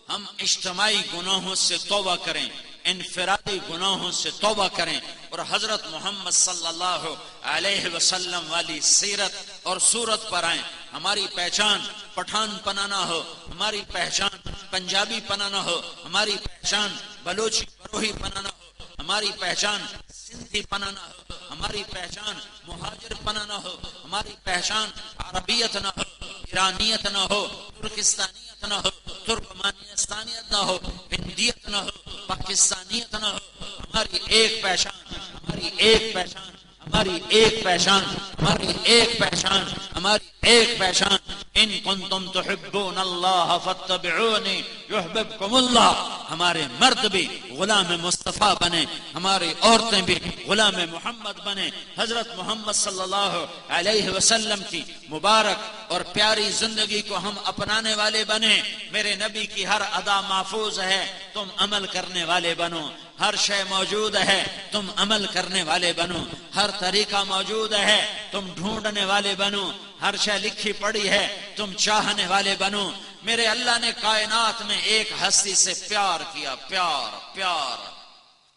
ہم اجتماعی گناہوں سے توبہ کریں، انفرادی گناہوں سے توبہ کریں، اور حضرت محمد صلی اللہ علیہ وسلم والی سیرت اور صورت پر آئیں۔ ہماری پہچان پٹھان پنا نہ ہو، ہماری پہچان پنجابی پنا نہ ہو، ہماری پہچان بلوچی بروہی پنا نہ ہو، ہماری پہچان سندھی پنا نہ ہو، ہماری پہچان مہاجر پنا نہ ہو، ہماری پہچان عربیت نہ ہو، ایرانیت نہ ہو، ترکستانیت نہ ہو، ترکمانستانیت نہ ہو، ہندیت نہ ہو، پاکستانیت نہ ہو۔ ہماری ایک پہچان، ہماری ایک پہچان، ہماری ایک پہچان، ہماری ایک پہچان، ہماری ایک پہچان۔ ان کنتم تحبون اللہ فاتبعونی یحببکم اللہ۔ ہمارے مرد بھی غلام مصطفیٰ بنے، ہماری عورتیں بھی غلام محمد بنے، حضرت محمد صلی اللہ علیہ وسلم کی مبارک اور پیاری زندگی کو ہم اپنانے والے بنے۔ میرے نبی کی ہر ادا محفوظ ہے، تم عمل کرنے والے بنو۔ ہر شے موجود ہے، تم عمل کرنے والے بنو۔ ہر طریقہ موجود ہے، تم ڈھونڈنے والے بنو۔ ہر شے لکھی پڑی ہے، تم چاہنے والے بنو۔ میرے اللہ نے کائنات میں ایک ہستی سے پیار کیا، پیار پیار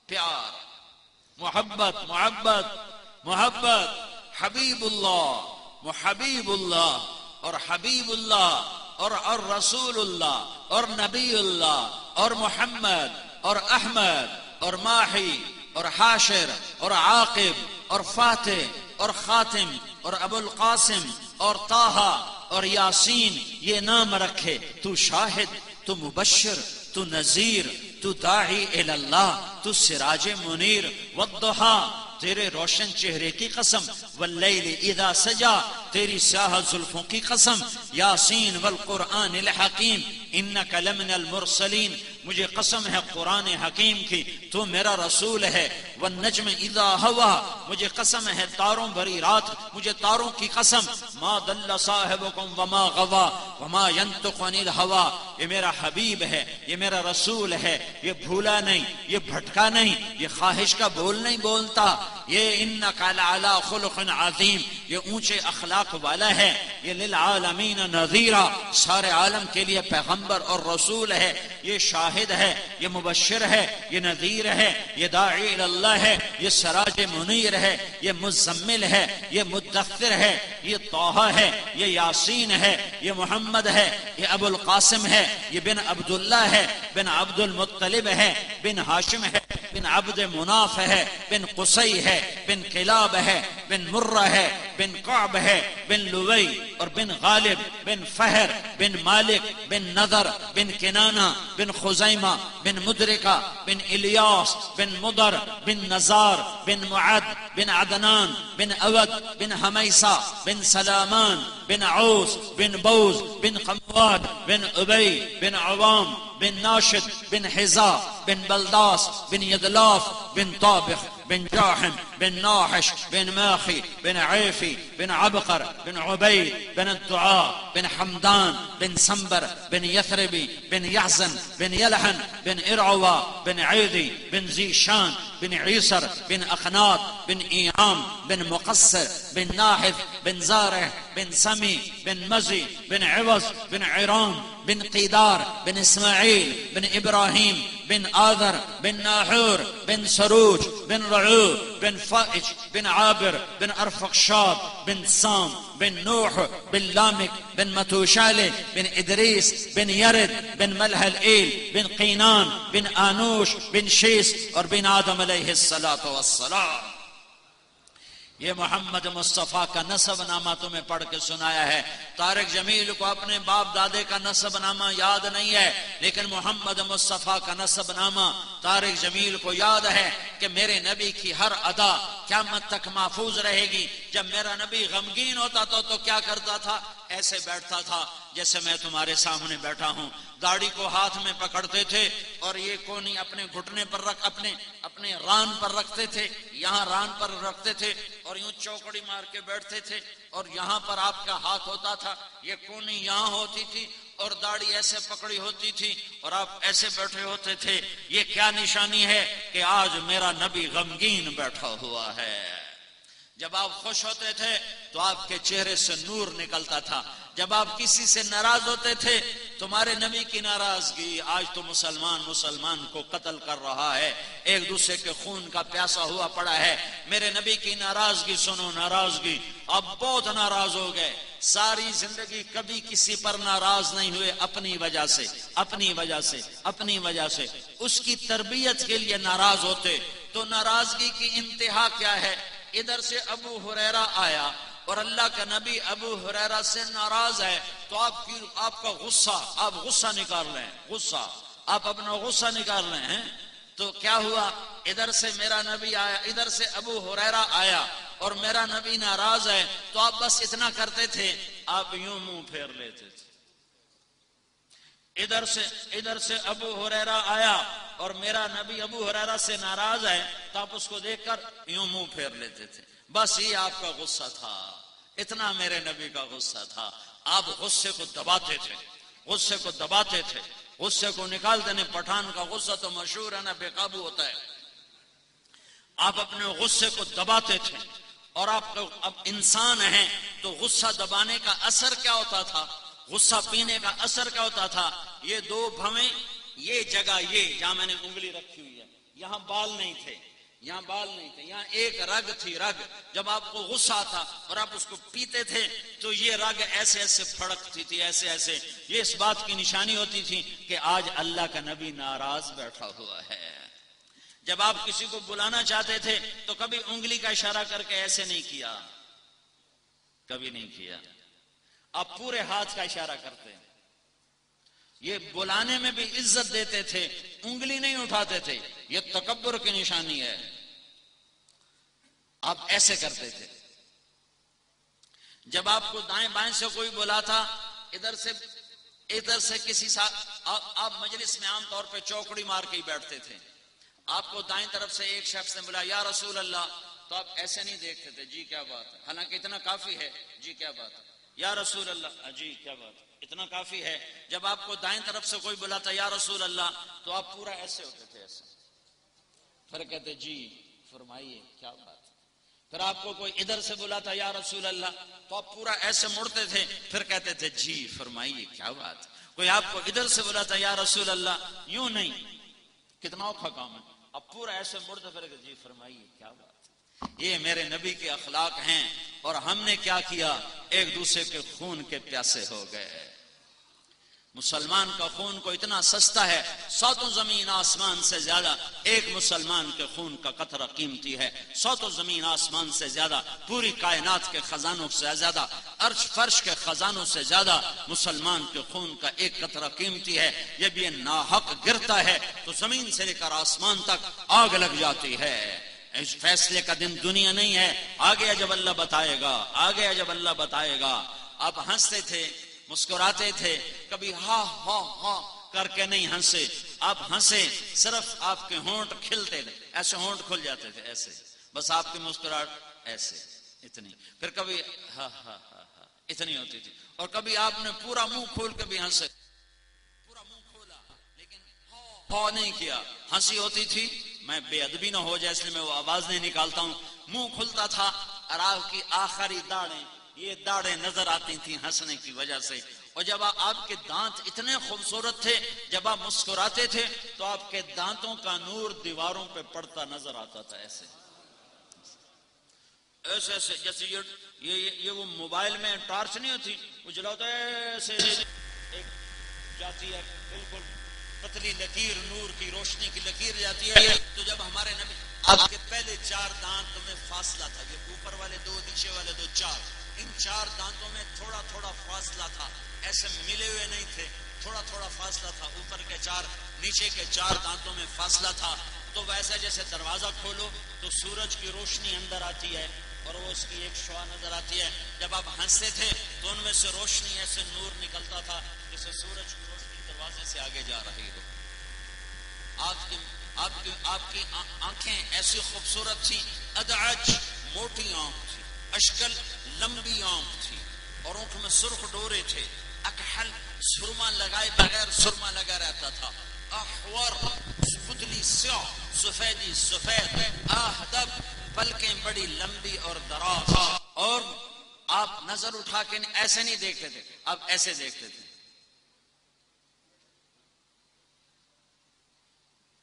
پیار، محبت محبت محبت، حبیب اللہ، محبیب اللہ اور حبیب اللہ اور رسول اللہ اور نبی اللہ اور محمد اور احمد اور ماحی اور حاشر اور عاقب اور فاتح اور خاتم اور ابو القاسم اور طٰہٰ اور یاسین، یہ نام رکھے۔ تو شاہد، تو مبشر، تو نذیر، تو داعی الی اللہ، تو سراج منیر۔ والضحیٰ، تیرے روشن چہرے کی قسم، واللیل اذا سجا، تیری سیاہ زلفوں کی قسم، یاسین والقرآن الحکیم انک لمن المرسلین، مجھے قسم ہے قرآن حکیم کی، تو میرا رسول ہے۔ والنجم اذا ہوا، مجھے قسم ہے تاروں بھری رات، مجھے تاروں کی قسم، ما ضل صاحبکم وما غوا وما ینطق عن الہوا، یہ میرا حبیب ہے، یہ میرا رسول ہے، یہ بھولا نہیں، یہ بھٹکا نہیں، یہ خواہش کا بول نہیں بولتا، یہ انک لعلی خلق عظیم، یہ اونچے اخلاق والا ہے، یہ للعالمین نذیرا، سارے عالم کے لیے پیغمبر اور رسول ہے، یہ شاہد ہے، یہ مبشر ہے، یہ نذیر ہے، یہ داعی الی اللہ ہے، یہ سراج منیر ہے، یہ مزمل ہے، یہ مدثر ہے، یہ طٰہٰ ہے، یہ یاسین ہے، یہ محمد ہے، یہ ابو القاسم ہے، یہ بن عبداللہ ہے، بن عبد المطلب ہے، بن ہاشم ہے، بن عبد مناف ہے، بن قصی ہے، بن کلاب ہے، بن مرہ ہے، بن کعب ہے، بن لوی اور بن غالب، بن فہر، بن مالک، بن نضر، بن کنانہ، بن خزیمہ، بن مدرکہ، بن الیاس، بن مضر، بن نزار، بن معد، بن عدنان، بن اود، بن حمیسہ، بن سلامان، بن عوس، بن بوز، بن قمواد، بن ابی، بن عوام، بن ناشد، بن حزا، بن بلداس، بن یدلاف، بن طابخ، بن جاحم، بن ناحش، بن ماخي، بن عيفي، بن عبقر، بن عبيد، بن الدعاء، بن حمدان، بن سنبر، بن يثربي، بن يحزن، بن يلحن، بن إرعوى، بن عيدي، بن زيشان، بن عيسر، بن أخناط، بن إيعام، بن مقصر، بن ناحف، بن زارع، بن سمي، بن مزي، بن عوض، بن عرام، بن قيدار، بن إسماعيل، بن إبراهيم، بن آذر، بن ناحور، بن سروج، بن رعوب، بن فائج، بن عابر، بن أرفقشاد، بن سام، بن نوح، بن لامك، بن متوشالة، بن إدريس، بن يرد، بن ملهل إيل، بن قينان، بن آنوش، بن شيس اور بن آدم علیہ الصلاة والسلام۔ یہ محمد مصطفیٰ کا نسب نامہ تمہیں پڑھ کے سنایا ہے. طارق جمیل کو اپنے باپ دادے کا نسب نامہ یاد نہیں ہے، لیکن محمد مصطفیٰ کا نسب نامہ طارق جمیل کو یاد ہے کہ میرے نبی کی ہر ادا قیامت تک محفوظ رہے گی. جب میرا نبی غمگین ہوتا تو کیا کرتا تھا؟ ایسے بیٹھتا تھا جیسے میں تمہارے سامنے بیٹھا ہوں. داڑھی کو ہاتھ میں پکڑتے تھے اور یہ کونی اپنے گھٹنے پر رکھ اپنے ران پر رکھتے تھے، یہاں ران پر رکھتے تھے اور یوں چوکڑی مار کے بیٹھتے تھے، اور یہاں پر آپ کا ہاتھ ہوتا تھا، یہ کونی یہاں ہوتی تھی اور داڑھی ایسے پکڑی ہوتی تھی اور آپ ایسے بیٹھے ہوتے تھے. یہ کیا نشانی ہے کہ آج میرا نبی غمگین بیٹھا ہوا ہے. جب آپ خوش ہوتے تھے تو آپ کے چہرے سے نور نکلتا تھا. جب آپ کسی سے ناراض ہوتے تھے تمہارے نبی کی ناراضگی. آج تو مسلمان کو قتل کر رہا ہے، ایک دوسرے کے خون کا پیاسا ہوا پڑا ہے. میرے نبی کی ناراضگی سنو، ناراضگی اب بہت ناراض ہو گئے. ساری زندگی کبھی کسی پر ناراض نہیں ہوئے، اپنی وجہ سے اس کی تربیت کے لیے ناراض ہوتے. تو ناراضگی کی انتہا کیا ہے؟ ادھر سے ابو ہریرہ آیا اور اللہ کا نبی ابو ہریرہ سے ناراض ہے تو آپ کا غصہ، آپ غصہ نکال لیں، آپ اپنا غصہ نکال لیں ہیں. تو کیا ہوا؟ ادھر سے میرا نبی آیا، ادھر سے ابو ہریرہ آیا اور میرا نبی ناراض ہے تو آپ بس اتنا کرتے تھے، آپ یوں منہ پھیر لیتے تھے. ادھر سے ابو ہریرہ آیا اور میرا نبی ابو ہریرہ سے ناراض ہے تو آپ اس کو دیکھ کر یوں منہ پھیر لیتے تھے. بس یہ آپ کا غصہ تھا، اتنا میرے نبی کا غصہ تھا. آپ غصے کو دباتے تھے، غصے کو نکالتے نہیں. پٹھان کا غصہ تو مشہور ہے نا، بے قابو ہوتا ہے. آپ اپنے غصے کو دباتے تھے اور آپ اب انسان ہیں تو غصہ دبانے کا اثر کیا ہوتا تھا؟ غصہ پینے کا اثر کیا ہوتا تھا؟ یہ دو بھویں، یہ جگہ، یہ جہاں میں نے انگلی رکھی ہوئی ہے، یہاں بال نہیں تھے، یہاں ایک رگ تھی. رگ جب آپ کو غصہ آتا اور آپ اس کو پیتے تھے تو یہ رگ ایسے پھڑکتی تھی، ایسے. یہ اس بات کی نشانی ہوتی تھی کہ آج اللہ کا نبی ناراض بیٹھا ہوا ہے. جب آپ کسی کو بلانا چاہتے تھے تو کبھی انگلی کا اشارہ کر کے ایسے نہیں کیا، کبھی نہیں کیا. آپ پورے ہاتھ کا اشارہ کرتے ہیں. یہ بلانے میں بھی عزت دیتے تھے، انگلی نہیں اٹھاتے تھے. یہ تکبر کی نشانی ہے. آپ ایسے کرتے تھے. جب آپ کو دائیں بائیں سے کوئی بلاتا، ادھر سے کسی آپ مجلس میں عام طور پہ چوکڑی مار کے ہی بیٹھتے تھے. آپ کو دائیں طرف سے ایک شخص نے بولا یا رسول اللہ تو آپ ایسے نہیں دیکھتے تھے، جی کیا بات ہے، حالانکہ اتنا کافی ہے، جی کیا بات ہے، یا رسول اللہ، جی کیا بات ہے، اتنا کافی ہے. جب آپ کو دائیں طرف سے کوئی بلاتا یا رسول اللہ تو آپ پورا ایسے ہوتے تھے، ایسے. پھر کہتے جی فرمائیے کیا بات ہے. پھر آپ کو کوئی ادھر سے بلاتا یا رسول اللہ تو آپ پورا ایسے مڑتے تھے، پھر کہتے تھے جی فرمائیے کیا بات. کوئی آپ کو ادھر سے بلاتا یا رسول اللہ، یوں نہیں، کتنا اوکھا کام ہے، آپ پورا ایسے مڑتے پھر جی فرمائیے کیا بات. یہ میرے نبی کے اخلاق ہیں. اور ہم نے کیا کیا؟ ایک دوسرے کے خون کے پیاسے ہو گئے. مسلمان کا خون کو اتنا سستا ہے، ساتوں زمین آسمان سے زیادہ ایک مسلمان کے خون کا قطرہ قیمتی ہے. ساتوں زمین آسمان سے زیادہ، پوری کائنات کے خزانوں سے زیادہ، عرش فرش کے خزانوں سے زیادہ مسلمان کے خون کا ایک قطرہ قیمتی ہے. جب یہ ناحق گرتا ہے تو زمین سے لے کر آسمان تک آگ لگ جاتی ہے. اس فیصلے کا دن دنیا نہیں ہے، آگے جب اللہ بتائے گا. آپ ہنستے تھے، مسکراتے تھے، کبھی ہاں ہاں ہاں کر کے نہیں ہنسے. آپ ہنسے صرف آپ کے ہونٹ کھلتے تھے، ایسے ہونٹ کھل جاتے تھے، ایسے بس آپ کی مسکراہٹ ایسے اتنی. پھر کبھی ہاں ہاں ہاں ہاں اتنی ہوتی تھی. اور کبھی آپ نے پورا منہ کھول کے بھی ہنسے، پورا منہ کھولا لیکن ہاں نہیں کیا. ہنسی ہوتی تھی، میں بے ادبی نہ ہو جائے اس لیے میں وہ آواز نہیں نکالتا ہوں. منہ کھلتا تھا اور آپ کی آخری داڑیں، یہ داڑیں نظر آتی تھیں ہنسنے کی وجہ سے. اور جب آپ کے دانت اتنے خوبصورت تھے، جب آپ مسکراتے تھے تو آپ کے دانتوں کا نور دیواروں پہ پڑتا نظر آتا تھا. ایسے ایسے جیسے یہ وہ موبائل میں ٹارچ نہیں ہوتی، وہ جلاتا ہے ایسے ایک جاتی ہے بالکل پتلی لکیر، نور کی روشنی کی لکیر جاتی ہے. تو جب ہمارے نبی آپ کے پہلے 4 دانتوں میں فاصلہ تھا، یہ اوپر والے 2 نیچے والے 2 4، ان 4 دانتوں میں تھوڑا تھوڑا فاصلہ تھا، ایسے ملے ہوئے نہیں تھے، تھوڑا تھوڑا فاصلہ تھا، اوپر کے 4 نیچے کے 4 دانتوں میں فاصلہ تھا۔ تو ویسا جیسے دروازہ کھولو تو سورج کی روشنی اندر آتی ہے اور وہ اس کی ایک شعاع نظر آتی ہے، جب آپ ہنستے تھے تو ان میں سے روشنی ایسے نور نکلتا تھا جیسے سورج کی روشنی دروازے سے آگے جا رہی ہو۔ آپ کی آنکھیں ایسی خوبصورت تھی، ادعج موٹی آنکھ تھی، اشکل لمبی آنکھ تھی اور آنکھ میں سرخ ڈورے تھے، اکحل سرما لگائے بغیر سرما لگا رہتا تھا، احور پتلی سیاہ سفیدی سفید، اہدب پلکیں بڑی لمبی اور دراز، اور آپ نظر اٹھا کے ایسے نہیں دیکھتے تھے، آپ ایسے دیکھتے تھے،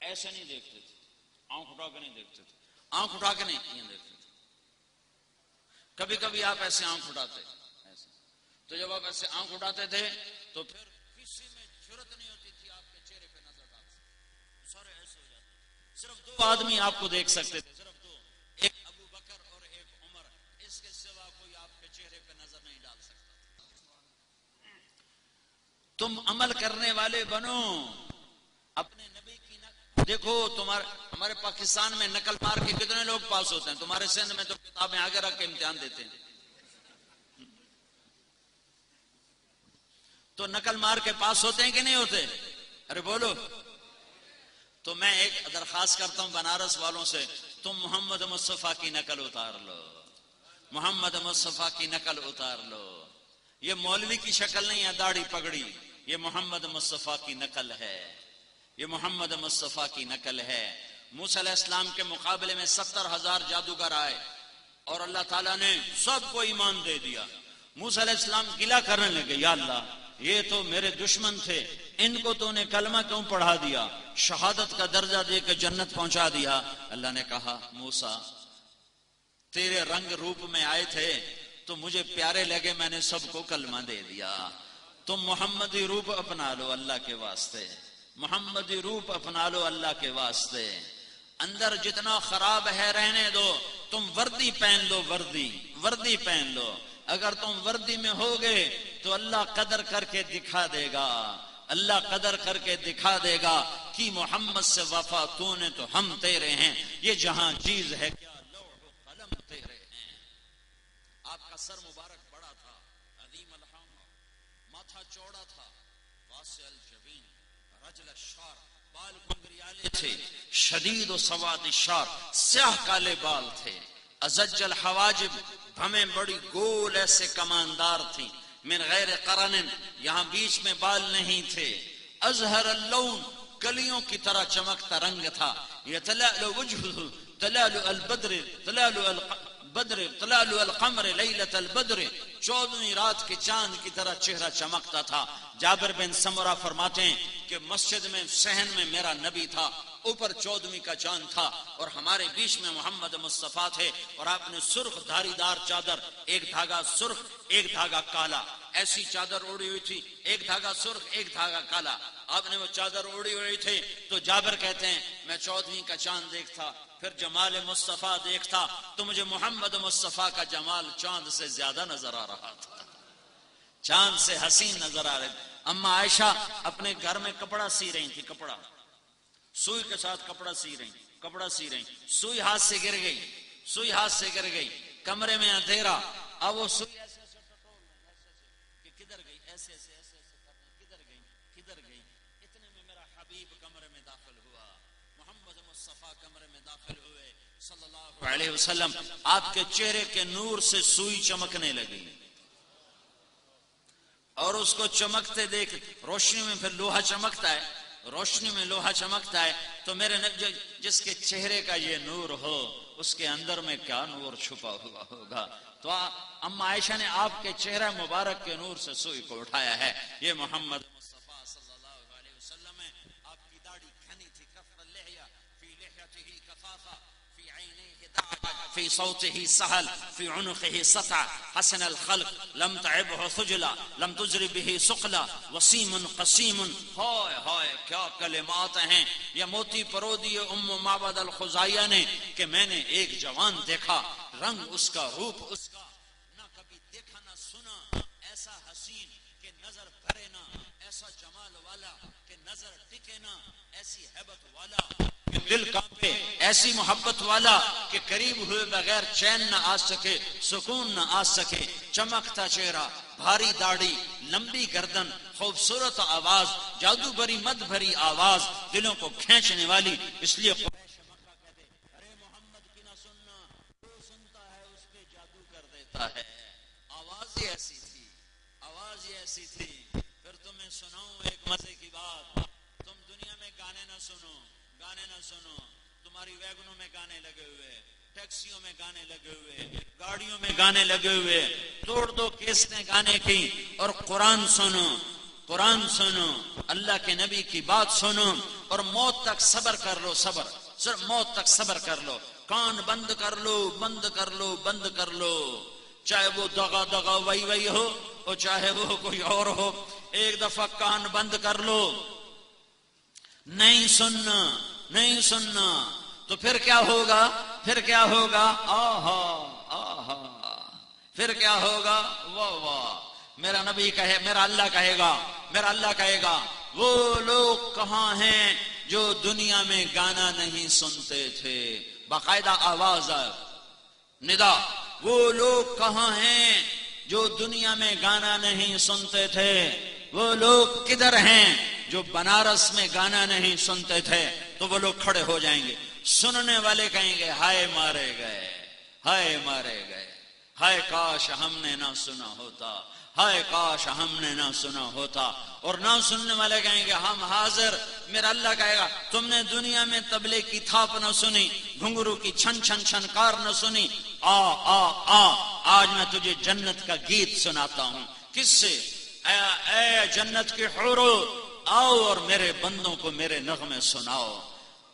ایسے نہیں دیکھتے تھے، آنکھ اٹھا کے نہیں دیکھتے تھے، آنکھ اٹھا کے نہیں دیکھتے تھے، کبھی کبھی آپ ایسے آنکھ اٹھاتے ایسے، تو جب آپ ایسے آنکھ اٹھاتے تھے تو پھر کسی میں جرت نہیں ہوتی تھی آپ کے چہرے پہ نظر ڈالتے، سارے ایسے ہو جاتے، صرف 2 آدمی آپ کو دیکھ سکتے تھے، صرف 2، ایک ابو بکر اور ایک عمر، اس کے سوا کوئی آپ کے چہرے پہ نظر نہیں ڈال سکتا۔ تم عمل کرنے والے بنو، اپنے نبی کی دیکھو، ہمارے پاکستان میں نقل مار کے کتنے لوگ پاس ہوتے ہیں، تمہارے سندھ میں تو کتابیں آگے رکھ کے امتحان دیتے ہیں، تو نقل مار کے پاس ہوتے ہیں کہ نہیں ہوتے؟ ارے بولو۔ تو میں ایک درخواست کرتا ہوں بنارس والوں سے، تم محمد مصطفیٰ کی نقل اتار لو، محمد مصطفیٰ کی نقل اتار لو، یہ مولوی کی شکل نہیں ہے داڑھی پگڑی، یہ محمد مصطفیٰ کی نقل ہے، یہ محمد مصطفیٰ کی نقل ہے۔ موسیٰ علیہ السلام کے مقابلے میں 70,000 جادوگر آئے اور اللہ تعالیٰ نے سب کو ایمان دے دیا۔ موسیٰ علیہ السلام گلہ کرنے لگے، یا اللہ یہ تو میرے دشمن تھے، ان کو تو نے کلمہ کیوں پڑھا دیا، شہادت کا درجہ دے کے جنت پہنچا دیا۔ اللہ نے کہا موسیٰ تیرے رنگ روپ میں آئے تھے تو مجھے پیارے لگے، میں نے سب کو کلمہ دے دیا، تم محمدی روپ اپنا لو اللہ کے واسطے، محمدی روپ اپنا لو اللہ کے واسطے، اندر جتنا خراب ہے رہنے دو، تم وردی پہن لو، وردی پہن لو، اگر تم وردی میں ہوگے تو اللہ قدر کر کے دکھا دے گا، اللہ قدر کر کے دکھا دے گا کہ محمد سے وفا تو نے تو ہم تیرے ہیں، یہ جہاں چیز ہے کیا لوح و قلم تیرے ہیں۔ آپ کا سر مبارک بڑا تھا، عظیم الحام، ماتھا چوڑا تھا، واسع الجبین، رجل الشعر، بال کنگریالے تھے، شدید و سواد الشعر، سیاہ کالے بال تھے، ازج الحواجب، بھمیں بڑی گول ایسے کماندار تھیں، من غیر قرن، یہاں بیچ میں بال نہیں تھے، ازہر اللون، کلیوں کی طرح چمکتا رنگ تھا، یتلأل وجہہ تلال البدر، تلال القمر لیلۃ البدر، 14ویں رات کے چاند کی طرح چہرہ چمکتا تھا۔ جابر بن سمرہ فرماتے ہیں کہ مسجد میں صحن میں میرا نبی تھا، اوپر 14ویں کا چاند تھا اور ہمارے بیچ میں محمد مصطفیٰ تھے، اور آپ نے سرخ دھاری دار چادر، ایک دھاگا سرخ ایک دھاگا کالا، ایسی چادر اوڑی ہوئی تھی، ایک دھاگا سرخ ایک دھاگا کالا، آپ نے وہ چادر اوڑی ہوئی تھی۔ تو جابر کہتے ہیں میں 14ویں کا چاند دیکھتا، پھر جمال مصطفیٰ دیکھتا تو مجھے محمد مصطفیٰ کا جمال چاند سے زیادہ نظر آ رہا تھا، چاند سے حسین نظر آ رہے تھے۔ اما عائشہ اپنے گھر میں کپڑا سی رہی تھی، کپڑا سوئی کے ساتھ کپڑا سی رہی، سوئی ہاتھ سے گر گئی، سوئی ہاتھ سے گر گئی، کمرے میں اندھیرا، اب وہ سوئی ایسے ایسے ٹٹول کہ کدھر گئی، ایسے ایسے ایسے ایسے کدھر گئی، کدھر گئی، اتنے میں میرا حبیب کمرے میں داخل ہوا، محمد مصطفیٰ کمرے میں داخل ہوئے صلی اللہ علیہ وسلم، آپ کے چہرے کے نور سے سوئی چمکنے لگی، اور اس کو چمکتے دیکھ، روشنی میں پھر لوہا چمکتا ہے، روشنی میں لوہا چمکتا ہے، تو میرے نبی جس کے چہرے کا یہ نور ہو اس کے اندر میں کیا نور چھپا ہوا ہوگا۔ تو اما عائشہ نے آپ کے چہرہ مبارک کے نور سے سوئی کو اٹھایا ہے، یہ محمد مصطفیٰ صلی اللہ علیہ وسلم ہے۔ آپ کی داڑھی گھنی تھی، کفر اللحیہ فی لحیتہ کفافہ فی عینیہ دعج في صوته سهل في عنقه سطع حسن الخلق لم تعبه خجلا لم تجر به سقلا وسيم قسيم. ہائے ہائے کیا کلمات ہیں. یہ موتی پرو دیے معبد الخزائیہ نے کہ میں نے ایک جوان دیکھا، رنگ اس کا، روپ اس کا نہ کبھی دیکھا نہ سنا، ایسا حسین کہ نظر بھرے نہ، ایسا جمال والا کہ نظر ٹکے نہ، ایسی ہیبت والا کہ دل کانپے، ایسی محبت والا کہ قریب ہوئے بغیر چین نہ آ سکے، سکون نہ آ سکے. چمکتا چہرہ، بھاری داڑھی، لمبی گردن، خوبصورت آواز، جادو بھری مد بھری آواز، دلوں کو کھینچنے والی. اس لیے قریش مکہ کہتے ارے محمد کی نہ سننا، جو سنتا ہے اس پہ جادو کر دیتا ہے. آواز ہی ایسی تھی، آواز ہی ایسی تھی. پھر تمہیں سناؤں ایک مزے کی بات. تم دنیا میں گانے نہ سنو، گانے نہ سنو. تمہاری ویگنوں میں گانے لگے ہوئے، ٹیکسیوں میں گانے لگے ہوئے، گاڑیوں میں گانے لگے ہوئے. توڑ دو کیسٹیں گانے کی اور قرآن سنو، قرآن سنو، اللہ کے نبی کی بات سنو اور موت تک صبر کر لو. صبر، صرف موت تک صبر کر لو. کان بند کر لو، بند کر لو، بند کر لو. چاہے وہ دغا دغا وئی وئی ہو اور چاہے وہ کوئی اور ہو، ایک دفعہ کان بند کر لو. نہیں سننا، نہیں سننا تو پھر کیا ہوگا؟ پھر کیا ہوگا؟ آہا آہا. پھر کیا ہوگا؟ واہ واہ. میرا نبی کہے، میرا اللہ کہے گا، میرا اللہ کہے گا وہ لوگ کہاں ہیں جو دنیا میں گانا نہیں سنتے تھے. باقاعدہ آواز ندا. وہ لوگ کہاں ہیں جو دنیا میں گانا نہیں سنتے تھے؟ وہ لوگ کدھر ہیں جو بنارس میں گانا نہیں سنتے تھے؟ تو وہ لوگ کھڑے ہو جائیں گے. سننے والے کہیں گے ہائے مارے گئے، ہائے مارے گئے، ہائے کاش ہم نے نہ سنا ہوتا، ہائے کاش ہم نے نہ سنا ہوتا. اور نہ سننے والے کہیں گے ہم حاضر. میرا اللہ کہے گا تم نے دنیا میں طبلے کی تھاپ نہ سنی، گھنگرو کی چھن چھن چھنکار نہ سنی. آ آ آ آج میں تجھے جنت کا گیت سناتا ہوں. کس سے؟ اے جنت کے حورو، آؤ اور میرے بندوں کو میرے نغمے سناؤ.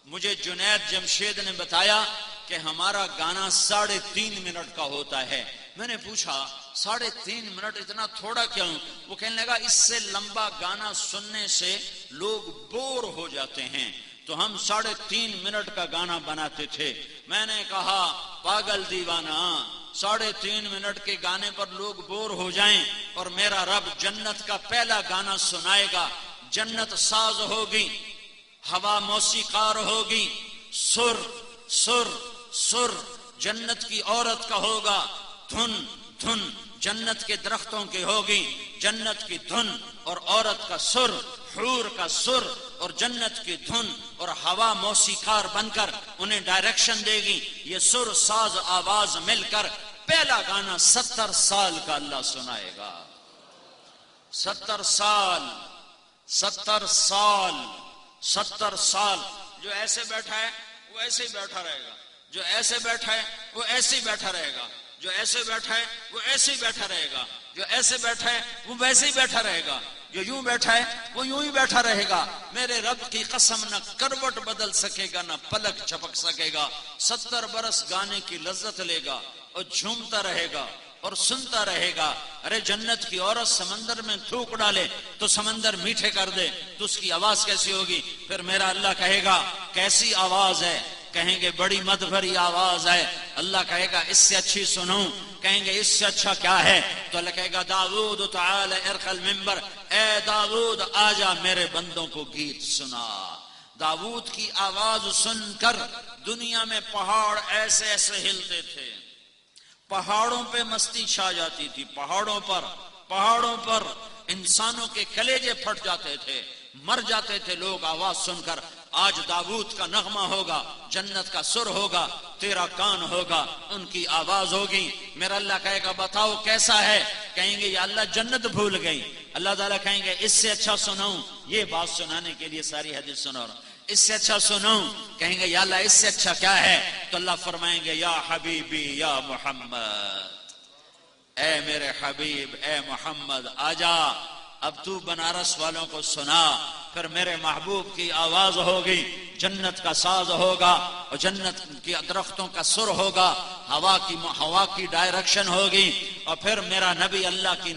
مجھے جنید جمشید نے بتایا کہ ہمارا گانا 3.5 منٹ کا ہوتا ہے. میں نے پوچھا 3.5 منٹ اتنا تھوڑا کیوں؟ وہ کہنے لگا اس سے لمبا گانا سننے سے لوگ بور ہو جاتے ہیں، تو ہم 3.5 منٹ کا گانا بناتے تھے. میں نے کہا پاگل دیوانہ، 3.5 منٹ کے گانے پر لوگ بور ہو جائیں اور میرا رب جنت کا پہلا گانا سنائے گا. جنت ساز ہوگی، ہوا موسیقار ہوگی، سر سر سر جنت کی عورت کا ہوگا، دھن دھن جنت کے درختوں کی ہوگی، جنت کی دھن اور عورت کا سر، حور کا سر اور جنت کی دھن اور ہوا موسیقار بن کر انہیں ڈائریکشن دے گی. یہ سر ساز آواز مل کر پہلا گانا 70 سال کا اللہ سنائے گا. 70 سال، 70 سال، 70 سال. جو ایسے بیٹھا ہے وہ ایسے ہی بیٹھا رہے گا، جو ایسے بیٹھا ہے وہ ایسے ہی بیٹھا رہے گا، جو ایسے بیٹھا ہے وہ ایسے ہی بیٹھا رہے گا، جو ایسے بیٹھا ہے وہ ویسے ہی بیٹھا رہے گا، جو یوں بیٹھا ہے وہ یوں ہی بیٹھا رہے گا. میرے رب کی قسم نہ کروٹ بدل سکے گا نہ پلک جھپک سکے گا. 70 برس گانے کی لذت لے گا اور جھومتا رہے گا اور سنتا رہے گا. ارے جنت کی عورت سمندر میں تھوک ڈالے تو سمندر میٹھے کر دے تو اس کی آواز کیسی ہوگی؟ پھر میرا اللہ کہے گا کیسی آواز ہے؟ کہیں گے بڑی مد بھری آواز ہے. اللہ کہے گا اس سے اچھی سنوں. کہیں گے اس سے اچھا کیا ہے؟ تو اللہ کہے گا داؤد تعالی ارق المنبر، اے داؤد آجا میرے بندوں کو گیت سنا. داؤد کی آواز سن کر دنیا میں پہاڑ ایسے ایسے ہلتے تھے، پہاڑوں پہ مستی چھا جاتی تھی، پہاڑوں پر انسانوں کے کلیجے پھٹ جاتے تھے، مر جاتے تھے لوگ آواز سن کر. آج داؤد کا نغمہ ہوگا، جنت کا سر ہوگا، تیرا کان ہوگا، ان کی آواز ہوگی. میرا اللہ کہے گا بتاؤ کیسا ہے؟ کہیں گے یا اللہ جنت بھول گئی. اللہ تعالیٰ کہیں گے اس سے اچھا سناؤں؟ یہ بات سنانے کے لیے ساری حدیث سنا رہا ہوں. اس سے اچھا سناؤں؟ کہیں گے یا اللہ اس سے اچھا کیا ہے؟ تو اللہ فرمائیں گے یا حبیبی یا محمد، اے میرے حبیب، اے محمد آجا، اب تو بنارس والوں کو سنا. پھر میرے محبوب کی آواز ہوگی جنت کا ساز ہوگا اور جنت کے درختوں کا سر ہوگا، ہوا کی ڈائریکشن ہوگی، اور پھر میرا نبی اللہ کی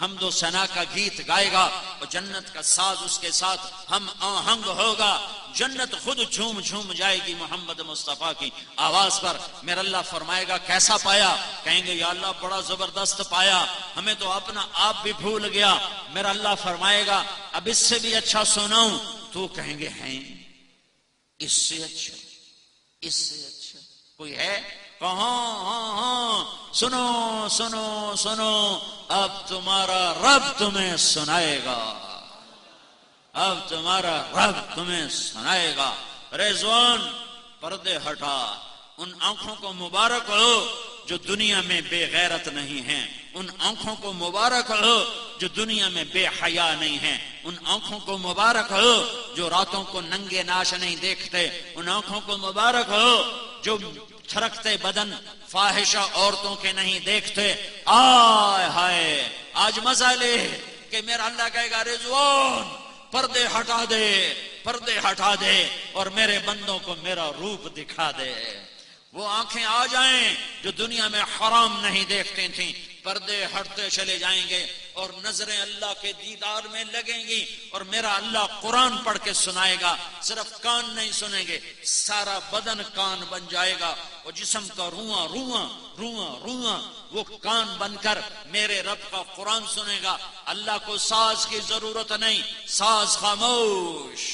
حمد و ثنا کا گیت گائے گا اور جنت کا ساز اس کے ساتھ ہم آہنگ ہوگا، جنت خود جھوم جھوم جائے گی محمد مصطفیٰ کی آواز پر۔ میرا اللہ فرمائے گا کیسا پایا؟ کہیں گے یا اللہ بڑا زبردست پایا، ہمیں تو اپنا آپ بھی بھول گیا۔ میرا اللہ فرمائے گا اب اس سے بھی اچھا سناؤں؟ تو کہیں گے ہیں اس سے اچھا، اس سے اچھا کوئی ہے؟ ہاں سنو سنو سنو، اب تمہارا رب تمہیں سنائے گا، اب تمہارا رب تمہیں سنائے گا۔ رضوان پردے ہٹا، ان آنکھوں کو مبارک ہو جو دنیا میں بے غیرت نہیں ہیں، ان آنکھوں کو مبارک ہو جو دنیا میں بے حیا نہیں ہیں، ان آنکھوں کو مبارک ہو جو راتوں کو ننگے ناش نہیں دیکھتے، ان آنکھوں کو مبارک ہو جو چھرکتے بدن فاحشہ عورتوں کے نہیں دیکھتے۔ آئے ہائے آج مزہ لے کہ میرا اللہ کہے گا رضوان پردے ہٹا دے، پردے ہٹا دے اور میرے بندوں کو میرا روپ دکھا دے۔ وہ آنکھیں آ جائیں جو دنیا میں حرام نہیں دیکھتے تھیں، پردے ہٹتے چلے جائیں گے اور نظریں اللہ کے دیدار میں لگیں گی، اور میرا اللہ قرآن پڑھ کے سنائے گا۔ صرف کان نہیں سنیں گے، سارا بدن کان بن جائے گا، اور جسم کا رواں رواں رواں رواں وہ کان بن کر میرے رب کا قرآن سنے گا۔ اللہ کو ساز کی ضرورت نہیں، ساز خاموش،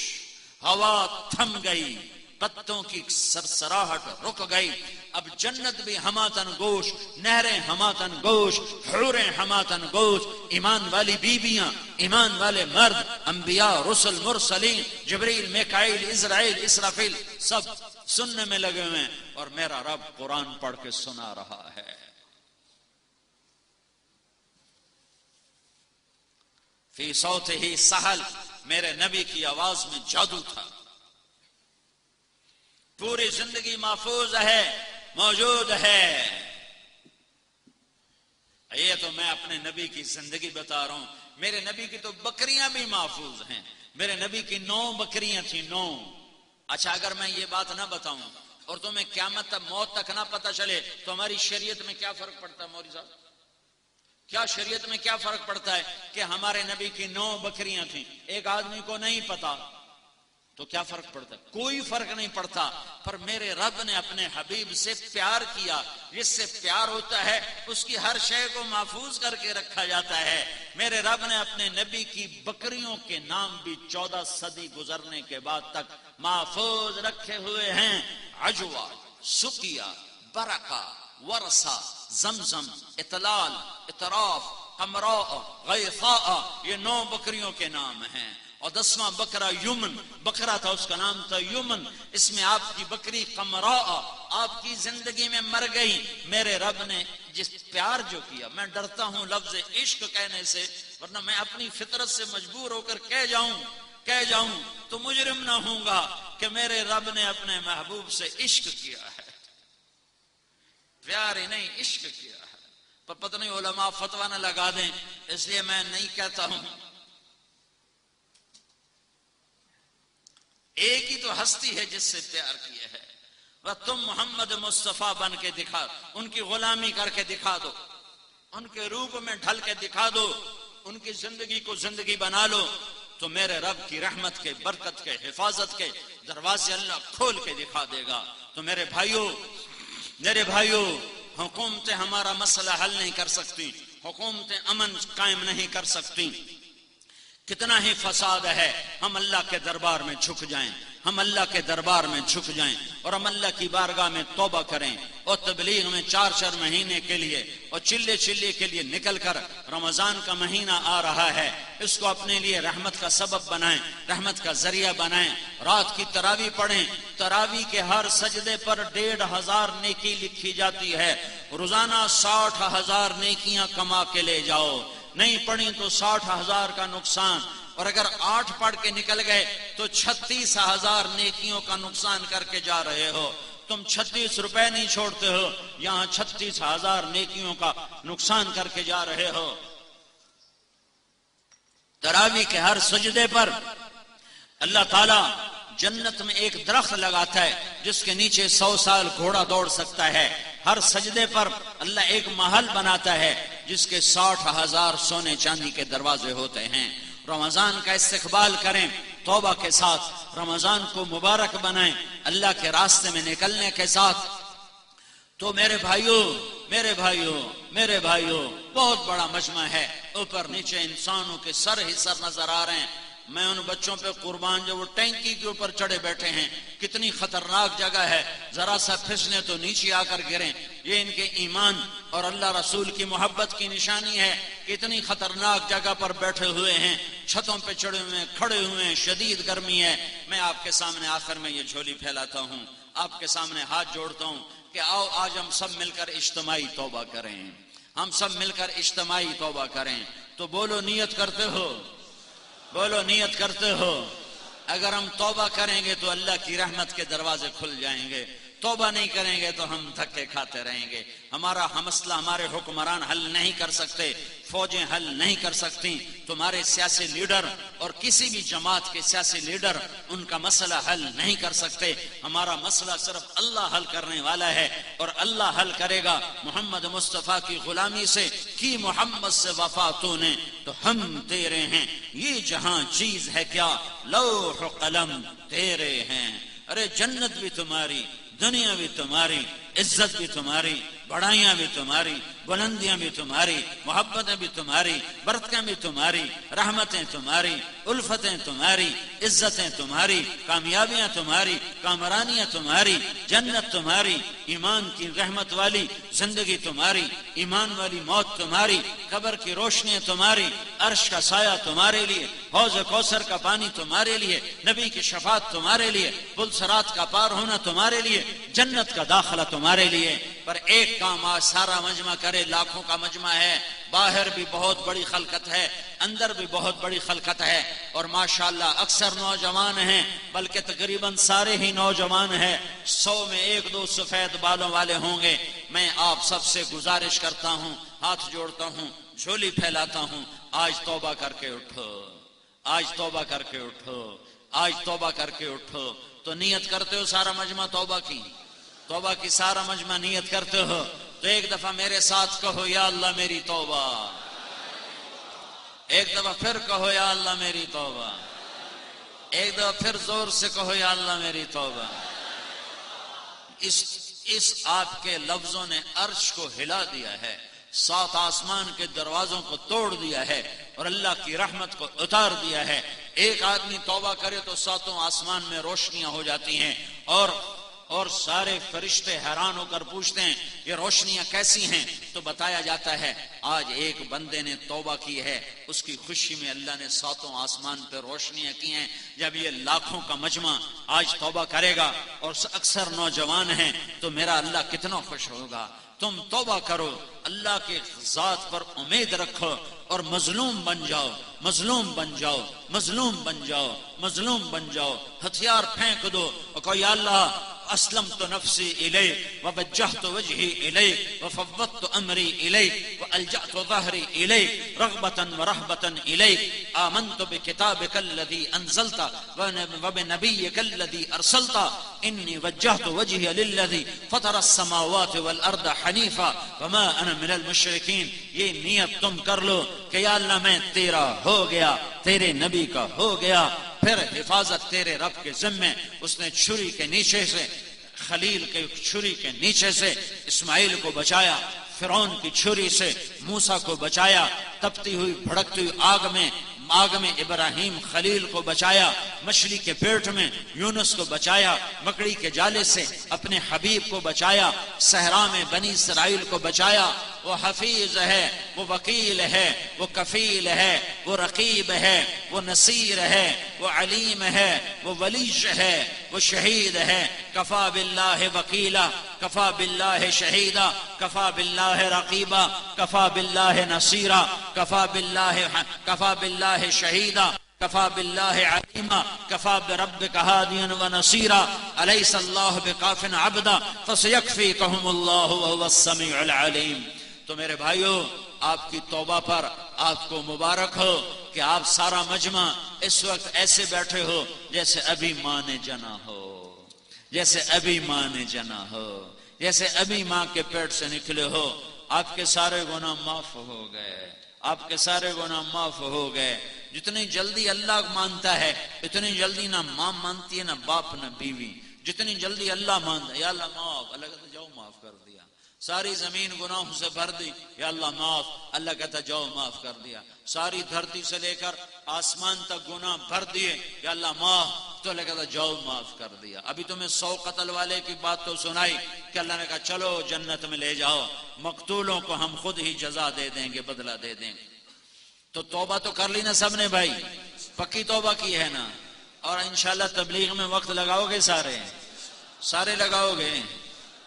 ہوا تھم گئی، پتوں کی سرسراہٹ رک گئی۔ اب جنت بھی ہماتن گوش، نہریں ہماتن گوش، حوریں ہماتن گوش، ایمان والی بیویاں، ایمان والے مرد، انبیاء، رسل، مرسلین، جبریل، میکائیل، اسرائیل، اسرافیل سب سننے میں لگے ہوئے ہیں، اور میرا رب قرآن پڑھ کے سنا رہا ہے۔ فی صوتہ سحل، میرے نبی کی آواز میں جادو تھا، پوری زندگی محفوظ ہے، موجود ہے۔ یہ تو میں اپنے نبی کی زندگی بتا رہا ہوں، میرے نبی کی تو بکریاں بھی محفوظ ہیں، میرے نبی کی 9 بکریاں تھیں، 9۔ اچھا اگر میں یہ بات نہ بتاؤں اور تمہیں قیامت تک موت تک نہ پتہ چلے تو ہماری شریعت میں کیا فرق پڑتا ہے مولوی صاحب؟ کیا شریعت میں کیا فرق پڑتا ہے کہ ہمارے نبی کی 9 بکریاں تھیں، ایک آدمی کو نہیں پتا تو کیا فرق پڑتا ہے؟ کوئی فرق نہیں پڑتا۔ پر میرے رب نے اپنے حبیب سے پیار کیا، جس سے پیار ہوتا ہے اس کی ہر شے کو محفوظ کر کے رکھا جاتا ہے۔ میرے رب نے اپنے نبی کی بکریوں کے نام بھی 14 صدی گزرنے کے بعد تک محفوظ رکھے ہوئے ہیں۔ عجوہ، سقیہ، برکہ، ورثہ، زمزم، اطلال، اطراف، قمراء، غیثاء، یہ 9 بکریوں کے نام ہیں۔ اور 10واں بکرا یمن بکرا تھا، اس کا نام تھا یمن۔ اس میں آپ کی بکری قمراء آپ کی زندگی میں مر گئی۔ میرے رب نے جس پیار جو کیا، میں ڈرتا ہوں لفظ عشق کہنے سے، ورنہ میں اپنی فطرت سے مجبور ہو کر کہہ جاؤں تو مجرم نہ ہوں گا کہ میرے رب نے اپنے محبوب سے عشق کیا ہے، پیار ہی نہیں عشق کیا ہے۔ پر پتہ نہیں علماء فتویٰ نہ لگا دیں، اس لیے میں نہیں کہتا ہوں۔ ایک ہی تو ہستی ہے جس سے پیار کیا ہے، وہ تم محمد مصطفیٰ بن کے دکھا، ان کی غلامی کر کے دکھا دو، ان کے روپ میں ڈھل کے دکھا دو، ان کی زندگی کو زندگی بنا لو، تو میرے رب کی رحمت کے، برکت کے، حفاظت کے دروازے اللہ کھول کے دکھا دے گا۔ تو میرے بھائیوں حکومتیں ہمارا مسئلہ حل نہیں کر سکتی، حکومتیں امن قائم نہیں کر سکتی، کتنا ہی فساد ہے، ہم اللہ کے دربار میں جھک جائیں، ہم اللہ کے دربار میں جھک جائیں اور ہم اللہ کی بارگاہ میں توبہ کریں، اور تبلیغ میں 4 مہینے کے لیے اور چلے کے لیے نکل کر، رمضان کا مہینہ آ رہا ہے، اس کو اپنے لیے رحمت کا سبب بنائیں، رحمت کا ذریعہ بنائیں۔ رات کی تراویح پڑھیں، تراویح کے ہر سجدے پر 1500 نیکی لکھی جاتی ہے، روزانہ 60,000 نیکیاں کما کے لے جاؤ۔ نہیں پڑھی تو 60,000 کا نقصان، اور اگر 8 پڑھ کے نکل گئے تو 36,000 نیکیوں کا نقصان کر کے جا رہے ہو۔ تم 36 روپے نہیں چھوڑتے ہو، یہاں 36,000 نیکیوں کا نقصان کر کے جا رہے ہو۔ تراویح کے ہر سجدے پر اللہ تعالیٰ جنت میں ایک درخت لگاتا ہے جس کے نیچے 100 سال گھوڑا دوڑ سکتا ہے. ہر سجدے پر اللہ ایک محل بناتا ہے جس کے 60,000 سونے چاندی کے دروازے ہوتے ہیں. رمضان کا استقبال کریں توبہ کے ساتھ، رمضان کو مبارک بنائیں اللہ کے راستے میں نکلنے کے ساتھ. تو میرے بھائیوں بہت بڑا مجمع ہے، اوپر نیچے انسانوں کے سر ہی سر نظر آ رہے ہیں. میں ان بچوں پہ قربان جو وہ ٹینکی کے اوپر چڑھے بیٹھے ہیں، کتنی خطرناک جگہ ہے، ذرا سا پھسنے تو نیچے آ کر گریں. یہ ان کے ایمان اور اللہ رسول کی محبت کی نشانی ہے. کتنی خطرناک جگہ پر بیٹھے ہوئے ہیں، چھتوں پہ چڑھے ہوئے ہیں، کھڑے ہوئے ہیں، شدید گرمی ہے. میں آپ کے سامنے آخر میں یہ جھولی پھیلاتا ہوں، آپ کے سامنے ہاتھ جوڑتا ہوں کہ آؤ آج ہم سب مل کر اجتماعی توبہ کریں، ہم سب مل کر اجتماعی توبہ کریں. تو بولو نیت کرتے ہو، بولو نیت کرتے ہو. اگر ہم توبہ کریں گے تو اللہ کی رحمت کے دروازے کھل جائیں گے، توبہ نہیں کریں گے تو ہم دھکے کھاتے رہیں گے. ہمارا مسئلہ ہمارے حکمران حل نہیں کر سکتے، فوجیں حل نہیں کر سکتی، تمہارے سیاسی لیڈر اور کسی بھی جماعت کے سیاسی لیڈر ان کا مسئلہ حل نہیں کر سکتے. ہمارا مسئلہ صرف اللہ حل کرنے والا ہے اور اللہ حل کرے گا. محمد مصطفیٰ کی غلامی سے کی محمد سے وفا تو نے تو ہم تیرے ہیں. یہ جہاں چیز ہے کیا لوح و قلم تیرے ہیں. ارے جنت بھی تمہاری، دنیا بھی تمہاری، عزت بھی تمہاری، بڑائیاں بھی تمہاری، بلندیاں بھی تمہاری، محبتیں بھی تمہاری، برکتیں بھی تمہاری، رحمتیں تمہاری، الفتیں تمہاری، عزتیں تمہاری، کامیابیاں تمہاری، کامرانیاں تمہاری، جنت تمہاری، ایمان کی رحمت والی زندگی تمہاری، ایمان والی موت تمہاری، قبر کی روشنیاں تمہاری، عرش کا سایہ تمہارے لیے، حوض کوثر کا پانی تمہارے لیے، نبی کی شفاعت تمہارے لیے، پل صراط کا پار ہونا تمہارے لیے، جنت کا داخلہ تمہارے لیے. پر ایک کام آج سارا مجمع کرے، لاکھوں کا مجمع ہے، باہر بھی بہت بڑی خلقت ہے، اندر بھی بہت بڑی خلقت ہے، اور ماشاءاللہ اکثر نوجوان ہیں، بلکہ تقریباً سارے ہی نوجوان ہیں. 100 میں 1-2 سفید بالوں والے ہوں گے. میں آپ سب سے گزارش کرتا ہوں، ہاتھ جوڑتا ہوں، جھولی پھیلاتا ہوں، آج توبہ کر کے اٹھو، آج توبہ کر کے اٹھو، آج توبہ کر کے اٹھو. تو نیت کرتے ہو سارا مجمع توبہ کی، توبہ کی سارا مجمع نیت کرتے ہو تو ایک دفعہ میرے ساتھ کہو یا اللہ میری توبہ. ایک دفعہ پھر کہو یا اللہ میری توبہ. ایک دفعہ پھر زور سے کہو یا اللہ میری توبہ. اس آپ کے لفظوں نے عرش کو ہلا دیا ہے، 7 آسمان کے دروازوں کو توڑ دیا ہے اور اللہ کی رحمت کو اتار دیا ہے. ایک آدمی توبہ کرے تو 7 آسمان میں روشنیاں ہو جاتی ہیں اور سارے فرشتے حیران ہو کر پوچھتے ہیں یہ روشنیاں کیسی ہیں؟ تو بتایا جاتا ہے آج ایک بندے نے توبہ کی ہے، اس کی خوشی میں اللہ نے 7 آسمان پہ روشنیاں کی ہیں. جب یہ لاکھوں کا مجمع آج توبہ کرے گا اور اکثر نوجوان ہیں تو میرا اللہ کتنا خوش ہوگا. تم توبہ کرو، اللہ کے ذات پر امید رکھو اور مظلوم بن جاؤ، مظلوم بن جاؤ، مظلوم بن جاؤ، مظلوم بن جاؤ. ہتھیار پھینک دو اور کہو یا اللہ اسلمت نفسی الیک ووجہت وجہی الیک وفوضت امری الیک والجأت ظہری الیک رغبتا ورہبتا الیک آمنت بکتابک الذی انزلت وبنبیک الذی ارسلت انی وجہت وجہی للذی فطر السماوات والارض حنیفا وما انا من المشرکین. یہ نیت تم کر لو کہ یا اللہ میں تیرا ہو گیا، تیرے نبی کا ہو گیا. پھر حفاظت تیرے رب کے ذمے. اس نے چھری کے نیچے سے، خلیل کے چھری کے نیچے سے اسماعیل کو بچایا، فرعون کی چھری سے موسیٰ کو بچایا، تپتی ہوئی بھڑکتی ہوئی آگ میں ابراہیم خلیل کو بچایا، مچھلی کے پیٹ میں یونس کو بچایا، مکڑی کے جالے سے اپنے حبیب کو بچایا، صحرا میں بنی اسرائیل کو بچایا. وہ حفیظ ہے، وہ وکیل ہے، وہ کفیل ہے، وہ رقیب ہے، وہ نصیر ہے، وہ علیم ہے، وہ ولی ہے، وہ شہید ہے. کفا باللہ وکیلا، کفا باللہ شہیدا، کفا باللہ رقیبا، کفا باللہ نصیرا، کفا باللہ شہیدا، کفا باللہ علیما، کفا بربک ہادیا ونصیرا. الیس اللہ بکاف عبدا فسیکفیکہم اللہ وہو السمیع العلیم. تو میرے بھائیو آپ کی توبہ پر آپ کو مبارک ہو کہ آپ سارا مجمع اس وقت ایسے بیٹھے ہو جیسے ابھی ماں نے جنا ہو، جیسے ابھی ماں نے جنا ہو، جیسے ابھی ماں کے پیٹ سے نکلے ہو۔ آپ کے سارے گناہ معاف ہو گئے، آپ کے سارے گناہ معاف ہو گئے۔ جتنی جلدی اللہ مانتا ہے اتنی جلدی نہ ماں مانتی ہے، نہ باپ نہ بیوی۔ جتنی جلدی اللہ مانتا ہے، یا اللہ معاف، اللہ کہتا جاؤ معاف کر دیا۔ ساری زمین گناہوں سے بھر دی، یا اللہ معاف، اللہ کہتا جاؤ معاف کر دیا۔ ساری دھرتی سے لے کر آسمان تک گناہ بھر دیے، یا اللہ معاف، تو اللہ کہتا جاؤ معاف کر دیا۔ ابھی تمہیں 100 قتل والے کی بات تو سنائی کہ اللہ نے کہا چلو جنت میں لے جاؤ، مقتولوں کو ہم خود ہی جزا دے دیں گے، بدلہ دے دیں گے۔ تو توبہ تو کر لی نا سب نے بھائی، پکی توبہ کی ہے نا؟ اور انشاءاللہ تبلیغ میں وقت لگاؤ گے؟ سارے لگاؤ گے؟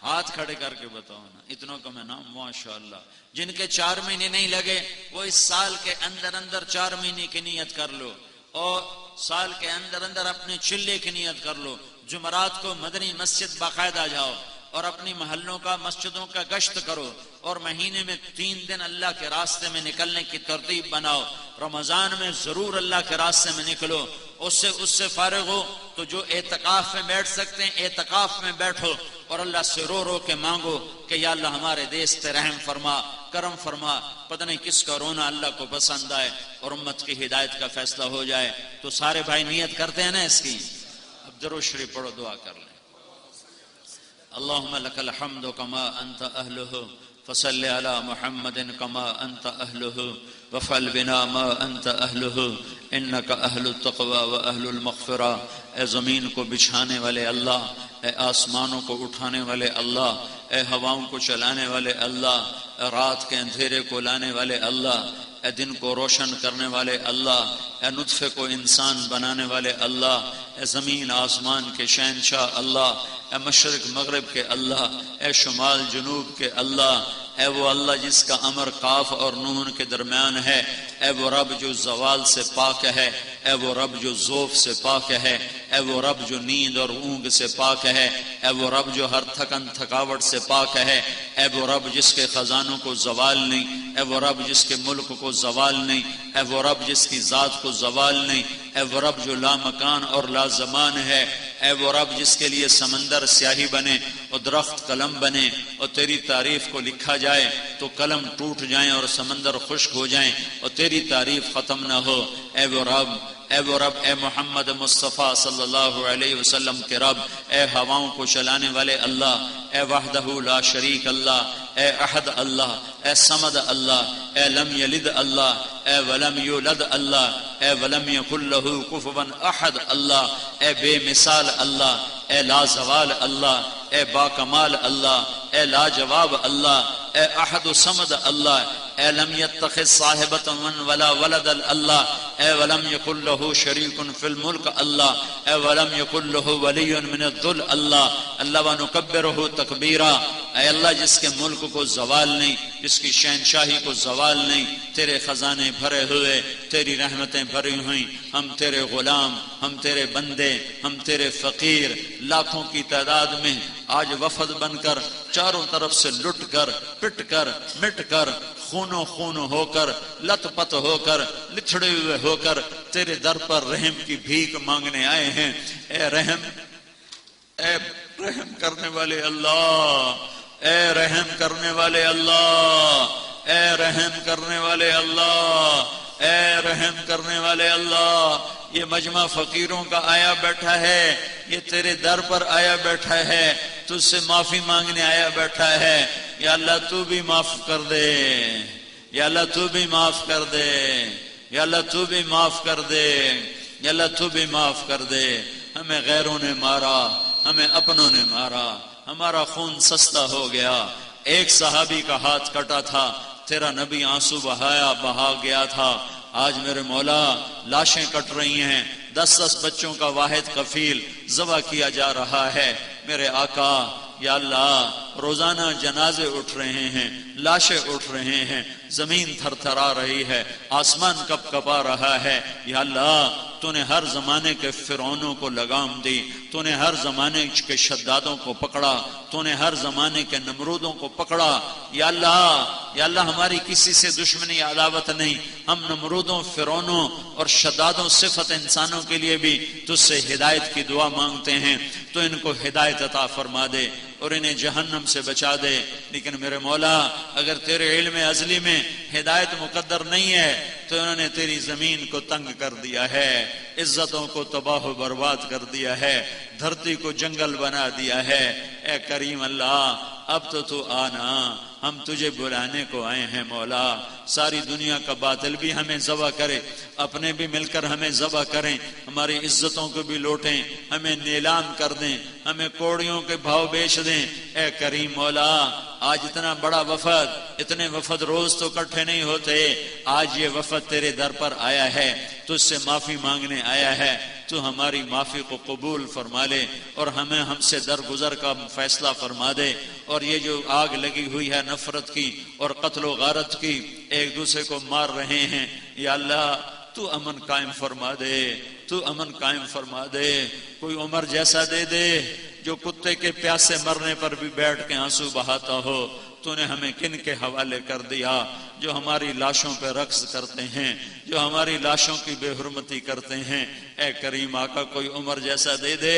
ہاتھ کھڑے کر کے بتاؤ نا، اتنوں کو میں نا ماشاءاللہ۔ جن کے 4 مہینے نہیں لگے وہ اس سال کے اندر اندر 4 مہینے کی نیت کر لو، اور سال کے اندر اندر اپنے چلے کی نیت کر لو۔ جمعرات کو مدنی مسجد باقاعدہ جاؤ اور اپنی محلوں کا مسجدوں کا گشت کرو، اور مہینے میں 3 دن اللہ کے راستے میں نکلنے کی ترتیب بناؤ۔ رمضان میں ضرور اللہ کے راستے میں نکلو، اس سے فارغ ہو تو جو اعتکاف میں بیٹھ سکتے ہیں اعتکاف میں بیٹھو، اور اللہ سے رو رو کے مانگو کہ یا اللہ ہمارے دیس پہ رحم فرما، کرم فرما۔ پتہ نہیں کس کا رونا اللہ کو پسند آئے اور امت کی ہدایت کا فیصلہ ہو جائے۔ تو سارے بھائی نیت کرتے ہیں نا اس کی؟ اب درود شریف پڑھو، دعا کر لیں۔ اللہم لک الحمد کما انت اہلہ فصل علی محمد کما انت اہلہ وفعل بنا ما انت اہلہ انک اہل التقوی و اہل المغفرہ۔ اے زمین کو بچھانے والے اللہ، اے آسمانوں کو اٹھانے والے اللہ، اے ہواؤں کو چلانے والے اللہ، اے رات کے اندھیرے کو لانے والے اللہ، اے دن کو روشن کرنے والے اللہ، اے نطفے کو انسان بنانے والے اللہ، اے زمین آسمان کے شہنشاہ اللہ، اے مشرق مغرب کے اللہ، اے شمال جنوب کے اللہ، اے وہ اللہ جس کا امر قاف اور نون کے درمیان ہے، اے وہ رب جو زوال سے پاک ہے، اے وہ رب جو ذوف سے پاک ہے، اے وہ رب جو نیند اور اونگ سے پاک ہے، اے وہ رب جو ہر تھکن تھکاوٹ سے پاک ہے، اے وہ رب جس کے خزانوں کو زوال نہیں، اے وہ رب جس کے ملک کو زوال نہیں، اے وہ رب جس کی ذات کو زوال نہیں، اے وہ رب جو لا مکان اور لا زمان ہے، اے وہ رب جس کے لیے سمندر سیاہی بنے اور درخت قلم بنے، اور تیری تعریف کو لکھا جائے تو قلم ٹوٹ جائیں اور سمندر خشک ہو جائیں اور تیری تعریف ختم نہ ہو۔ اے وہ رب، اے وہ رب، اے محمد مصطفیٰ صلی اللہ علیہ وسلم کے رب، اے ہواؤں کو چلانے والے اللہ، اے وحدہ لا شریک اللہ، اے احد اللہ، اے صمد اللہ، اے لم یلد اللہ، اے ولم یولد اللہ، اے ولم یکن لہ کفوا احد اللہ، اے بے مثال اللہ، اے لا زوال اللہ، اے با کمال اللہ، اے لا جواب اللہ، اے احد صمد اللہ، اے لم يتخذ صاحبۃ ولا ولد اللہ، اے ولم یکن لہ شریک فی الملک اللہ، اے ولم یکن لہ ولی من الذل اللہ، اللہ ونکبرہ تکبیرا۔ اے اللہ جس کے ملک کو زوال نہیں، جس کی شہنشاہی کو زوال نہیں، تیرے خزانے بھرے ہوئے، تیری رحمتیں بھری ہوئیں، ہم تیرے غلام، ہم تیرے بندے، ہم تیرے فقیر، لاکھوں کی تعداد میں آج وفد بن کر چاروں طرف سے لٹ کر پٹ کر مٹ کر خونوں خون ہو کر لت پت ہو کر لتھڑے ہوئے ہو کر تیرے در پر رحم کی بھیک مانگنے آئے ہیں۔ اے رحم کرنے والے اللہ، اے رحم کرنے والے اللہ، اے رحم کرنے والے اللہ، اے رحم کرنے والے اللہ۔ یہ مجمع فقیروں کا آیا بیٹھا ہے، یہ تیرے در پر آیا بیٹھا ہے، تجھ سے معافی مانگنے آیا بیٹھا ہے۔ یا اللہ تو بھی معاف کر دے، یا اللہ تو بھی معاف کر دے، یا اللہ تو بھی معاف کر دے، یا اللہ تو بھی معاف کر دے۔ ہمیں غیروں نے مارا، ہمیں اپنوں نے مارا، ہمارا خون سستا ہو گیا۔ ایک صحابی کا ہاتھ کٹا تھا، تیرا نبی آنسو بہا گیا تھا۔ آج میرے مولا لاشیں کٹ رہی ہیں، 10 بچوں کا واحد کفیل ذبح کیا جا رہا ہے۔ میرے آقا یا اللہ روزانہ جنازے اٹھ رہے ہیں، لاشیں اٹھ رہے ہیں، زمین تھر تھرا رہی ہے، آسمان کپ کپا رہا ہے۔ یا اللہ تو نے ہر زمانے کے فرعونوں کو لگام دی، تو نے ہر زمانے کے شدادوں کو پکڑا، تو نے ہر زمانے کے نمرودوں کو پکڑا۔ یا اللہ ہماری کسی سے دشمنی عداوت نہیں، ہم نمرودوں، فرعونوں اور شدادوں صفت انسانوں کے لیے بھی تجھ سے ہدایت کی دعا مانگتے ہیں، تو ان کو ہدایت عطا فرما دے اور انہیں جہنم سے بچا دے۔ لیکن میرے مولا اگر تیرے علم ازلی میں ہدایت مقدر نہیں ہے تو انہوں نے تیری زمین کو تنگ کر دیا ہے، عزتوں کو تباہ و برباد کر دیا ہے، دھرتی کو جنگل بنا دیا ہے۔ اے کریم اللہ اب تو آنا، ہم تجھے بلانے کو آئے ہیں مولا۔ ساری دنیا کا باطل بھی ہمیں ذبح کرے، اپنے بھی مل کر ہمیں ذبح کریں، ہماری عزتوں کو بھی لوٹیں، ہمیں نیلام کر دیں، ہمیں کوڑیوں کے بھاؤ بیچ دیں۔ اے کریم مولا آج اتنا بڑا وفد، اتنے وفد روز تو اکٹھے نہیں ہوتے، آج یہ وفد تیرے در پر آیا ہے، تجھ سے معافی مانگنے آیا ہے، تو ہماری معافی کو قبول فرما لے اور ہمیں ہم سے درگزر کا فیصلہ فرما دے۔ اور یہ جو آگ لگی ہوئی ہے نفرت کی اور قتل و غارت کی، ایک دوسرے کو مار رہے ہیں، یا اللہ تو امن قائم فرما دے، تو امن قائم فرما دے۔ کوئی عمر جیسا دے دے جو کتے کے پیاسے مرنے پر بھی بیٹھ کے آنسو بہاتا ہو۔ تو نے ہمیں کن کے حوالے کر دیا جو ہماری لاشوں پہ رقص کرتے ہیں، جو ہماری لاشوں کی بے حرمتی کرتے ہیں۔ اے کریم آقا کوئی عمر جیسا دے دے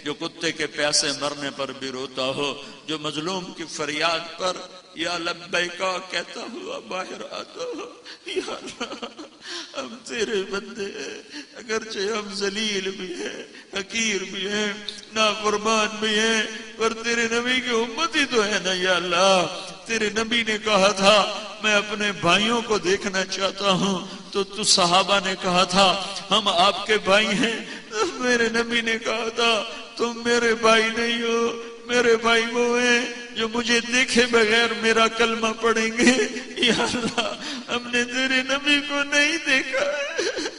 جو کتے کے پیاسے مرنے پر بھی روتا ہو، جو مظلوم کی فریاد پر یا لبیکا کہتا ہوا باہر آتا ہو۔ یا اللہ ہم تیرے بندے ہیں، اگرچہ ہم ذلیل بھی ہیں، حقیر بھی ہیں، نافرمان بھی ہیں، پر تیرے نبی کی امتی تو ہے نا۔ یا اللہ تیرے نبی نے کہا تھا میں اپنے بھائیوں کو دیکھنا چاہتا ہوں، تو صحابہ نے کہا تھا ہم آپ کے بھائی ہیں۔ میرے نبی نے کہا تھا تم میرے بھائی نہیں ہو، میرے بھائی وہ ہیں جو مجھے دیکھے بغیر میرا کلمہ پڑھیں گے۔ یا اللہ ہم نے تیرے نبی کو نہیں دیکھا ہے،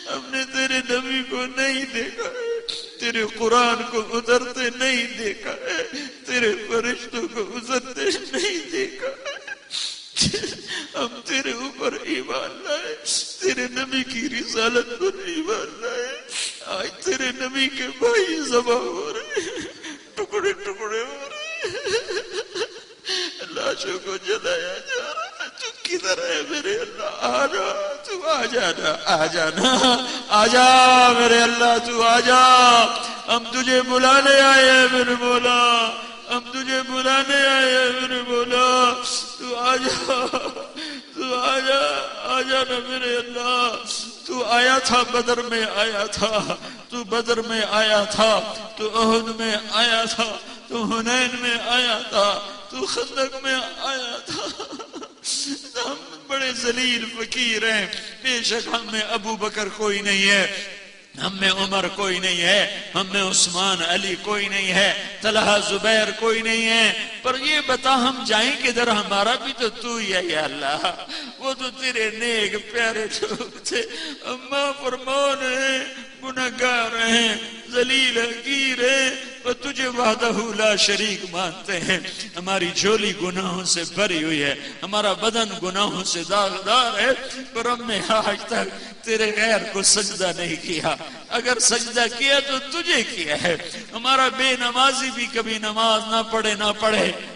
ہم نے تیرے نبی کو نہیں دیکھا ہے، تیرے قرآن کو اترتے نہیں دیکھا ہے، تیرے فرشتوں کو اترتے نہیں دیکھا ہے۔ ہم تیرے اوپر ایمان لائے، تیرے نبی کی رسالت پر ایمان لائے، آج تیرے نبی کے بھائی ذبح ہو رہے ہیں، ٹکڑے ٹکڑے ہو رہے ہیں، لاشوں کو جلایا جا رہا ہے۔ تو کدھر ہے میرے اللہ؟ آ جا، تو آ جانا، آ جانا، آ جا میرے اللہ، تو آ جا۔ ہم تجھے بلانے آئے ہیں میرے مولا، ہم تجھے بلانے آئے ہیں میرے مولا، تو آ جا، تو آ جا، آ جانا میرے اللہ۔ تو آیا تھا بدر میں، آیا تھا تو بدر میں، آیا تھا تو احد میں، آیا تھا تو حنین میں، آیا تھا تو خندق میں، آیا تھا۔ ہم بڑے ذلیل فقیر ہیں، بے شک ہم میں ابو بکر کوئی نہیں ہے، ہم میں عمر کوئی نہیں ہے، ہم میں عثمان علی کوئی نہیں ہے، طلحہ زبیر کوئی نہیں ہے، پر یہ بتا ہم جائیں کدھر؟ ہمارا بھی تو ہی ہے یا اللہ۔ وہ تو تیرے نیک پیارے لوگ تھے، ہم فرمان ہیں، گناہگار ہیں، ذلیل حقیر ہیں، اور تجھے وحدہ لا شریک مانتے ہیں۔ ہماری جھولی گناہوں سے بھری ہوئی ہے، ہمارا بدن گناہوں سے داغدار ہے، پر ہم نے آج تک تیرے غیر کو سجدہ نہیں کیا، اگر سجدہ کیا تو تجھے کیا ہے۔ ہمارا بے نمازی بھی کبھی نماز نہ پڑھے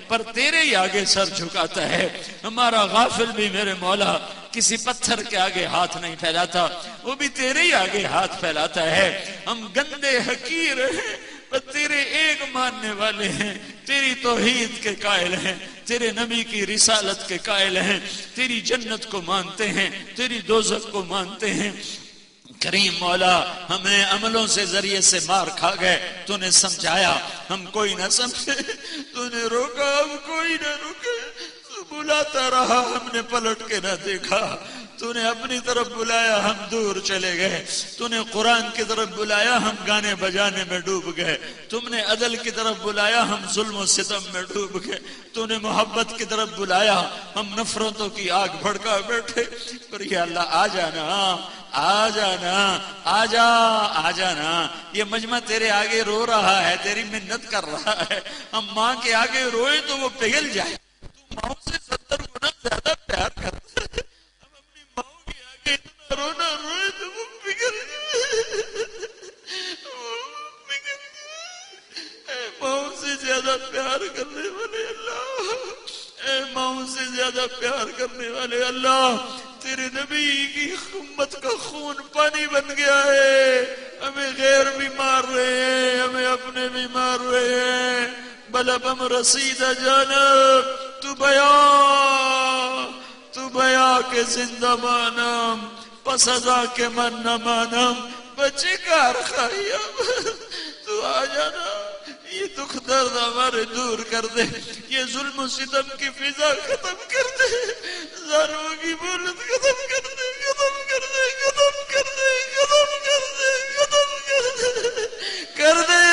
پر تیرے ہی آگے سر جھکاتا ہے۔ ہمارا غافل بھی میرے مولا کسی پتھر کے آگے ہاتھ نہیں پھیلاتا، وہ بھی تیرے ہی آگے ہاتھ پھیلاتا ہے۔ ہم گندے حقیر ہیں پر تیرے ایک ماننے والے ہیں، تیری توحید کے قائل ہیں، تیرے نبی کی رسالت کے قائل ہیں، تیری جنت کو مانتے ہیں، تیری دوزخ کو مانتے ہیں۔ کریم مولا ہمیں عملوں سے ذریعے سے مار کھا گئے، تو نے سمجھایا ہم کوئی نہ سمجھے، تو نے روکا ہم کوئی نہ روکے، تو بلاتا رہا ہم نے پلٹ کے نہ دیکھا، تو نے اپنی طرف بلایا ہم دور چلے گئے، تو نے قرآن کی طرف بلایا ہم گانے بجانے میں ڈوب گئے، تم نے عدل کی طرف بلایا ہم ظلم و ستم میں ڈوب گئے، تو نے محبت کی طرف بلایا ہم نفرتوں کی آگ بھڑکا بیٹھے۔ پر یا اللہ آ جانا، آ جانا، آ جا، آ جانا، یہ مجمع تیرے آگے رو رہا ہے، تیری منت کر رہا ہے۔ ہم ماں کے آگے روئے تو وہ پگھل جائے، تو ماں سے 70 گنا زیادہ پیار کرتا ہے، ہم اپنی ماں کے آگے اتنا رونا روئے تو وہ پگھل جائے، اے ماں سے زیادہ پیار کرنے والے اللہ، اے ماں سے زیادہ پیار کرنے والے اللہ، تیرے نبی کی امت کا خون پانی بن گیا ہے، ہمیں غیر بھی مار رہے ہیں، ہمیں اپنے بھی مار رہے ہیں، بلبم رسید جانب تو بیا کے زندہ مانم، پس ازا کے من نہ مانم، بچے کار خواہیم، تو آ جانا، یہ دکھ درد ہمارے دور کر دے، یہ ظلم و ستم کی فضا ختم کر دے، ظالموں کی مہلت ختم کر دے، ختم کر دے، ختم کر دے، ختم کر دے، ختم کر دے،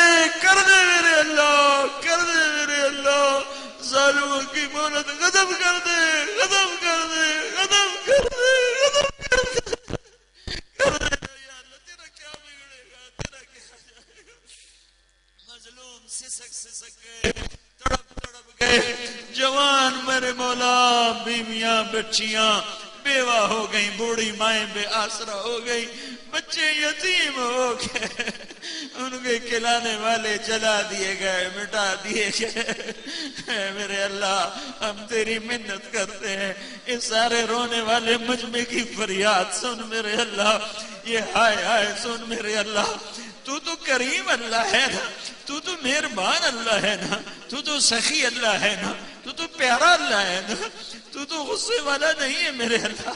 کر دے میرے اللہ، کر دے میرے اللہ، ظالموں کی مہلت ختم کر دے، ختم کر دے، ختم کر دے، ختم کر دے، کر دے یا اللہ، تیرا کیا بگڑے گا، تیرا کیا جائے گا، مظلوم سسک گئے، تڑپ گئے، جوان میرے مولا، بیویاں بچیاں بیوہ ہو گئی، بوڑھی مائیں بے آسرا ہو گئی، بچے یتیم ہو گئے، ان کے کھلانے والے جلا دیے گئے، مٹا دیے گئے، میرے اللہ ہم تیری منت کرتے ہیں، اس سارے رونے والے مجمع کی فریاد سن میرے اللہ، یہ ہائے ہائے سن میرے اللہ، تو کریم اللہ ہے نا، تو مہربان اللہ ہے نا، تو سخی اللہ ہے نا، تو پیارا اللہ ہے نا، تو غصے والا نہیں ہے میرے اللہ،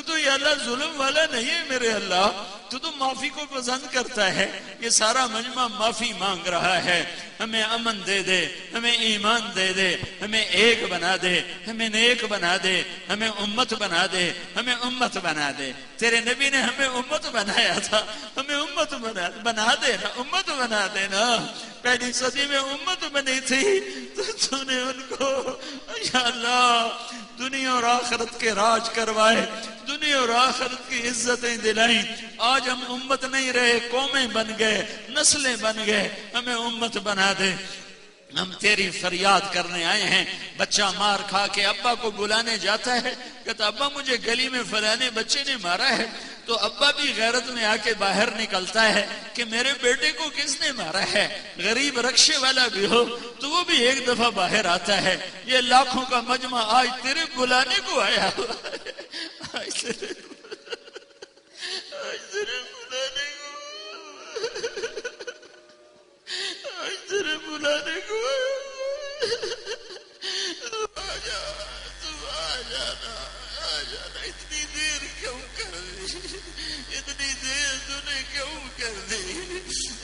تو یا اللہ ظلم والا نہیں ہے میرے اللہ، تو معافی کو پسند کرتا ہے، یہ سارا مجمع معافی مانگ رہا ہے، ہمیں امن دے دے، ہمیں ایمان دے دے، ہمیں ایک بنا دے، ہمیں نیک بنا دے، ہمیں امت بنا دے، ہمیں امت بنا دے، تیرے نبی نے ہمیں امت بنایا تھا، ہمیں امت بنا دینا، امت بنا دینا، پہلی صدی میں امت بنی تھی تو نے ان کو یا اللہ دنیا اور آخرت کے راج کروائے، دنیا اور آخرت کی عزتیں دلائیں، آج ہم امت نہیں رہے، قومیں بن گئے، نسلیں بن گئے، ہمیں امت بنا دے، ہم تیری فریاد کرنے آئے ہیں، بچہ مار کھا کے ابا کو بلانے جاتا ہے، کہتا ابا مجھے گلی میں فلانے بچے نے مارا ہے، تو ابا بھی غیرت میں آ کے باہر نکلتا ہے کہ میرے بیٹے کو کس نے مارا ہے، غریب رکشے والا بھی ہو تو وہ بھی ایک دفعہ باہر آتا ہے، یہ لاکھوں کا مجمع آج تیرے بلانے کو آیا ہوا ہے، آج تیرے بلانے کو آ جانا، اتنی دیر کیوں کر دی، اتنی دیر تو نے کیوں کر دی،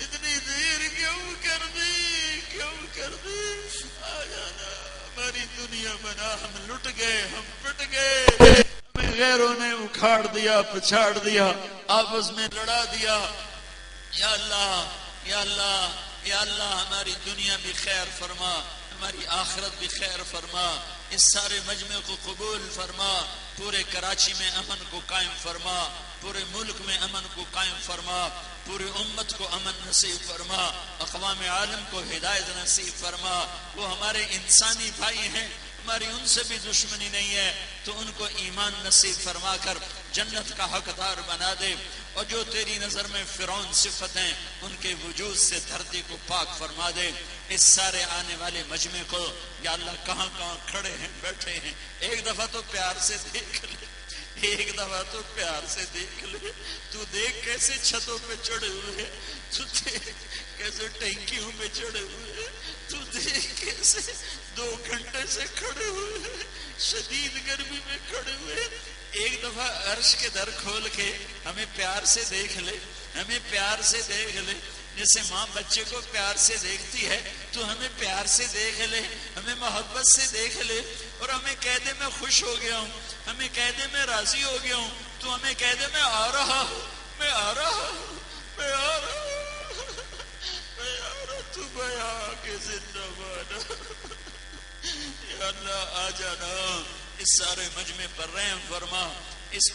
اتنی دیر کیوں کر دی، کیوں کر دی، آ جانا، ہماری دنیا بنا، ہم لٹ گئے، ہم پٹ گئے، ہمیں غیروں نے اکھاڑ دیا، پچھاڑ دیا، آپس میں لڑا دیا، یا اللہ یا اللہ یا اللہ ہماری دنیا بھی خیر فرما، ہماری آخرت بھی خیر فرما، اس سارے مجمع کو قبول فرما، پورے کراچی میں امن کو قائم فرما، پورے ملک میں امن کو قائم فرما، پوری امت کو امن نصیب فرما، اقوام عالم کو ہدایت نصیب فرما، وہ ہمارے انسانی بھائی ہیں، ہماری ان سے بھی دشمنی نہیں ہے، تو ان کو ایمان نصیب فرما کر جنت کا حقدار بنا دے، اور جو تیری نظر میں فرعون صفت ہیں ان کے وجود سے دھرتی کو پاک فرما دے، اس سارے آنے والے مجمع کو یا اللہ کہاں کہاں کھڑے ہیں بیٹھے ہیں، ایک دفعہ تو پیار سے دیکھ لے، ایک دفعہ تو پیار سے دیکھ لے، تو دیکھ کیسے چھتوں پہ چڑھے ہوئے، تو دیکھ کیسے ٹینکیوں پہ چڑھے ہوئے، تو دیکھ کیسے 2 گھنٹے سے کھڑے ہوئے، شدید گرمی میں کھڑے ہوئے، ایک دفعہ عرش کے در کھول کے ہمیں پیار سے دیکھ لے، ہمیں پیار سے دیکھ لے، جیسے ماں بچے کو پیار سے دیکھتی ہے تو ہمیں پیار سے دیکھ لے، ہمیں محبت سے دیکھ لے، اور ہمیں کہہ دے میں خوش ہو گیا ہوں، ہمیں کہہ دے میں راضی ہو گیا ہوں، تو ہمیں کہہ دے میں آ رہا ہوں، میں آ رہا ہوں، میں آ رہا ہوں، میں آ رہا، تو بیا کے زندہ بانا، یا اللہ آ جانا، اس سارے مجمع پر رحم فرما، اس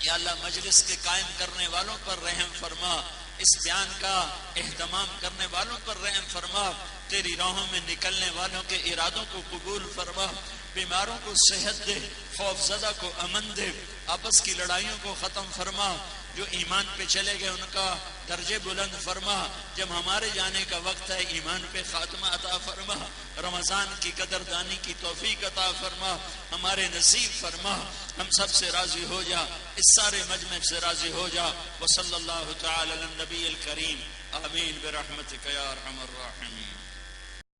یا اللہ مجلس کے قائم کرنے والوں پر رحم فرما، اس بیان کا اہتمام کرنے والوں پر رحم فرما، تیری راہوں میں نکلنے والوں کے ارادوں کو قبول فرما، بیماروں کو صحت دے، خوف زدہ کو امن دے، آپس کی لڑائیوں کو ختم فرما، جو ایمان پہ چلے گئے ان کا درجے بلند فرما، جب ہمارے جانے کا وقت ہے ایمان پہ خاتمہ عطا فرما، رمضان کی قدردانی کی توفیق عطا فرما، ہمارے نصیب فرما، ہم سب سے راضی ہو جا، اس سارے مجمع سے راضی ہو جا، وصلی اللہ تعالی علی النبی الکریم، آمین برحمتک یا ارحم الراحمین۔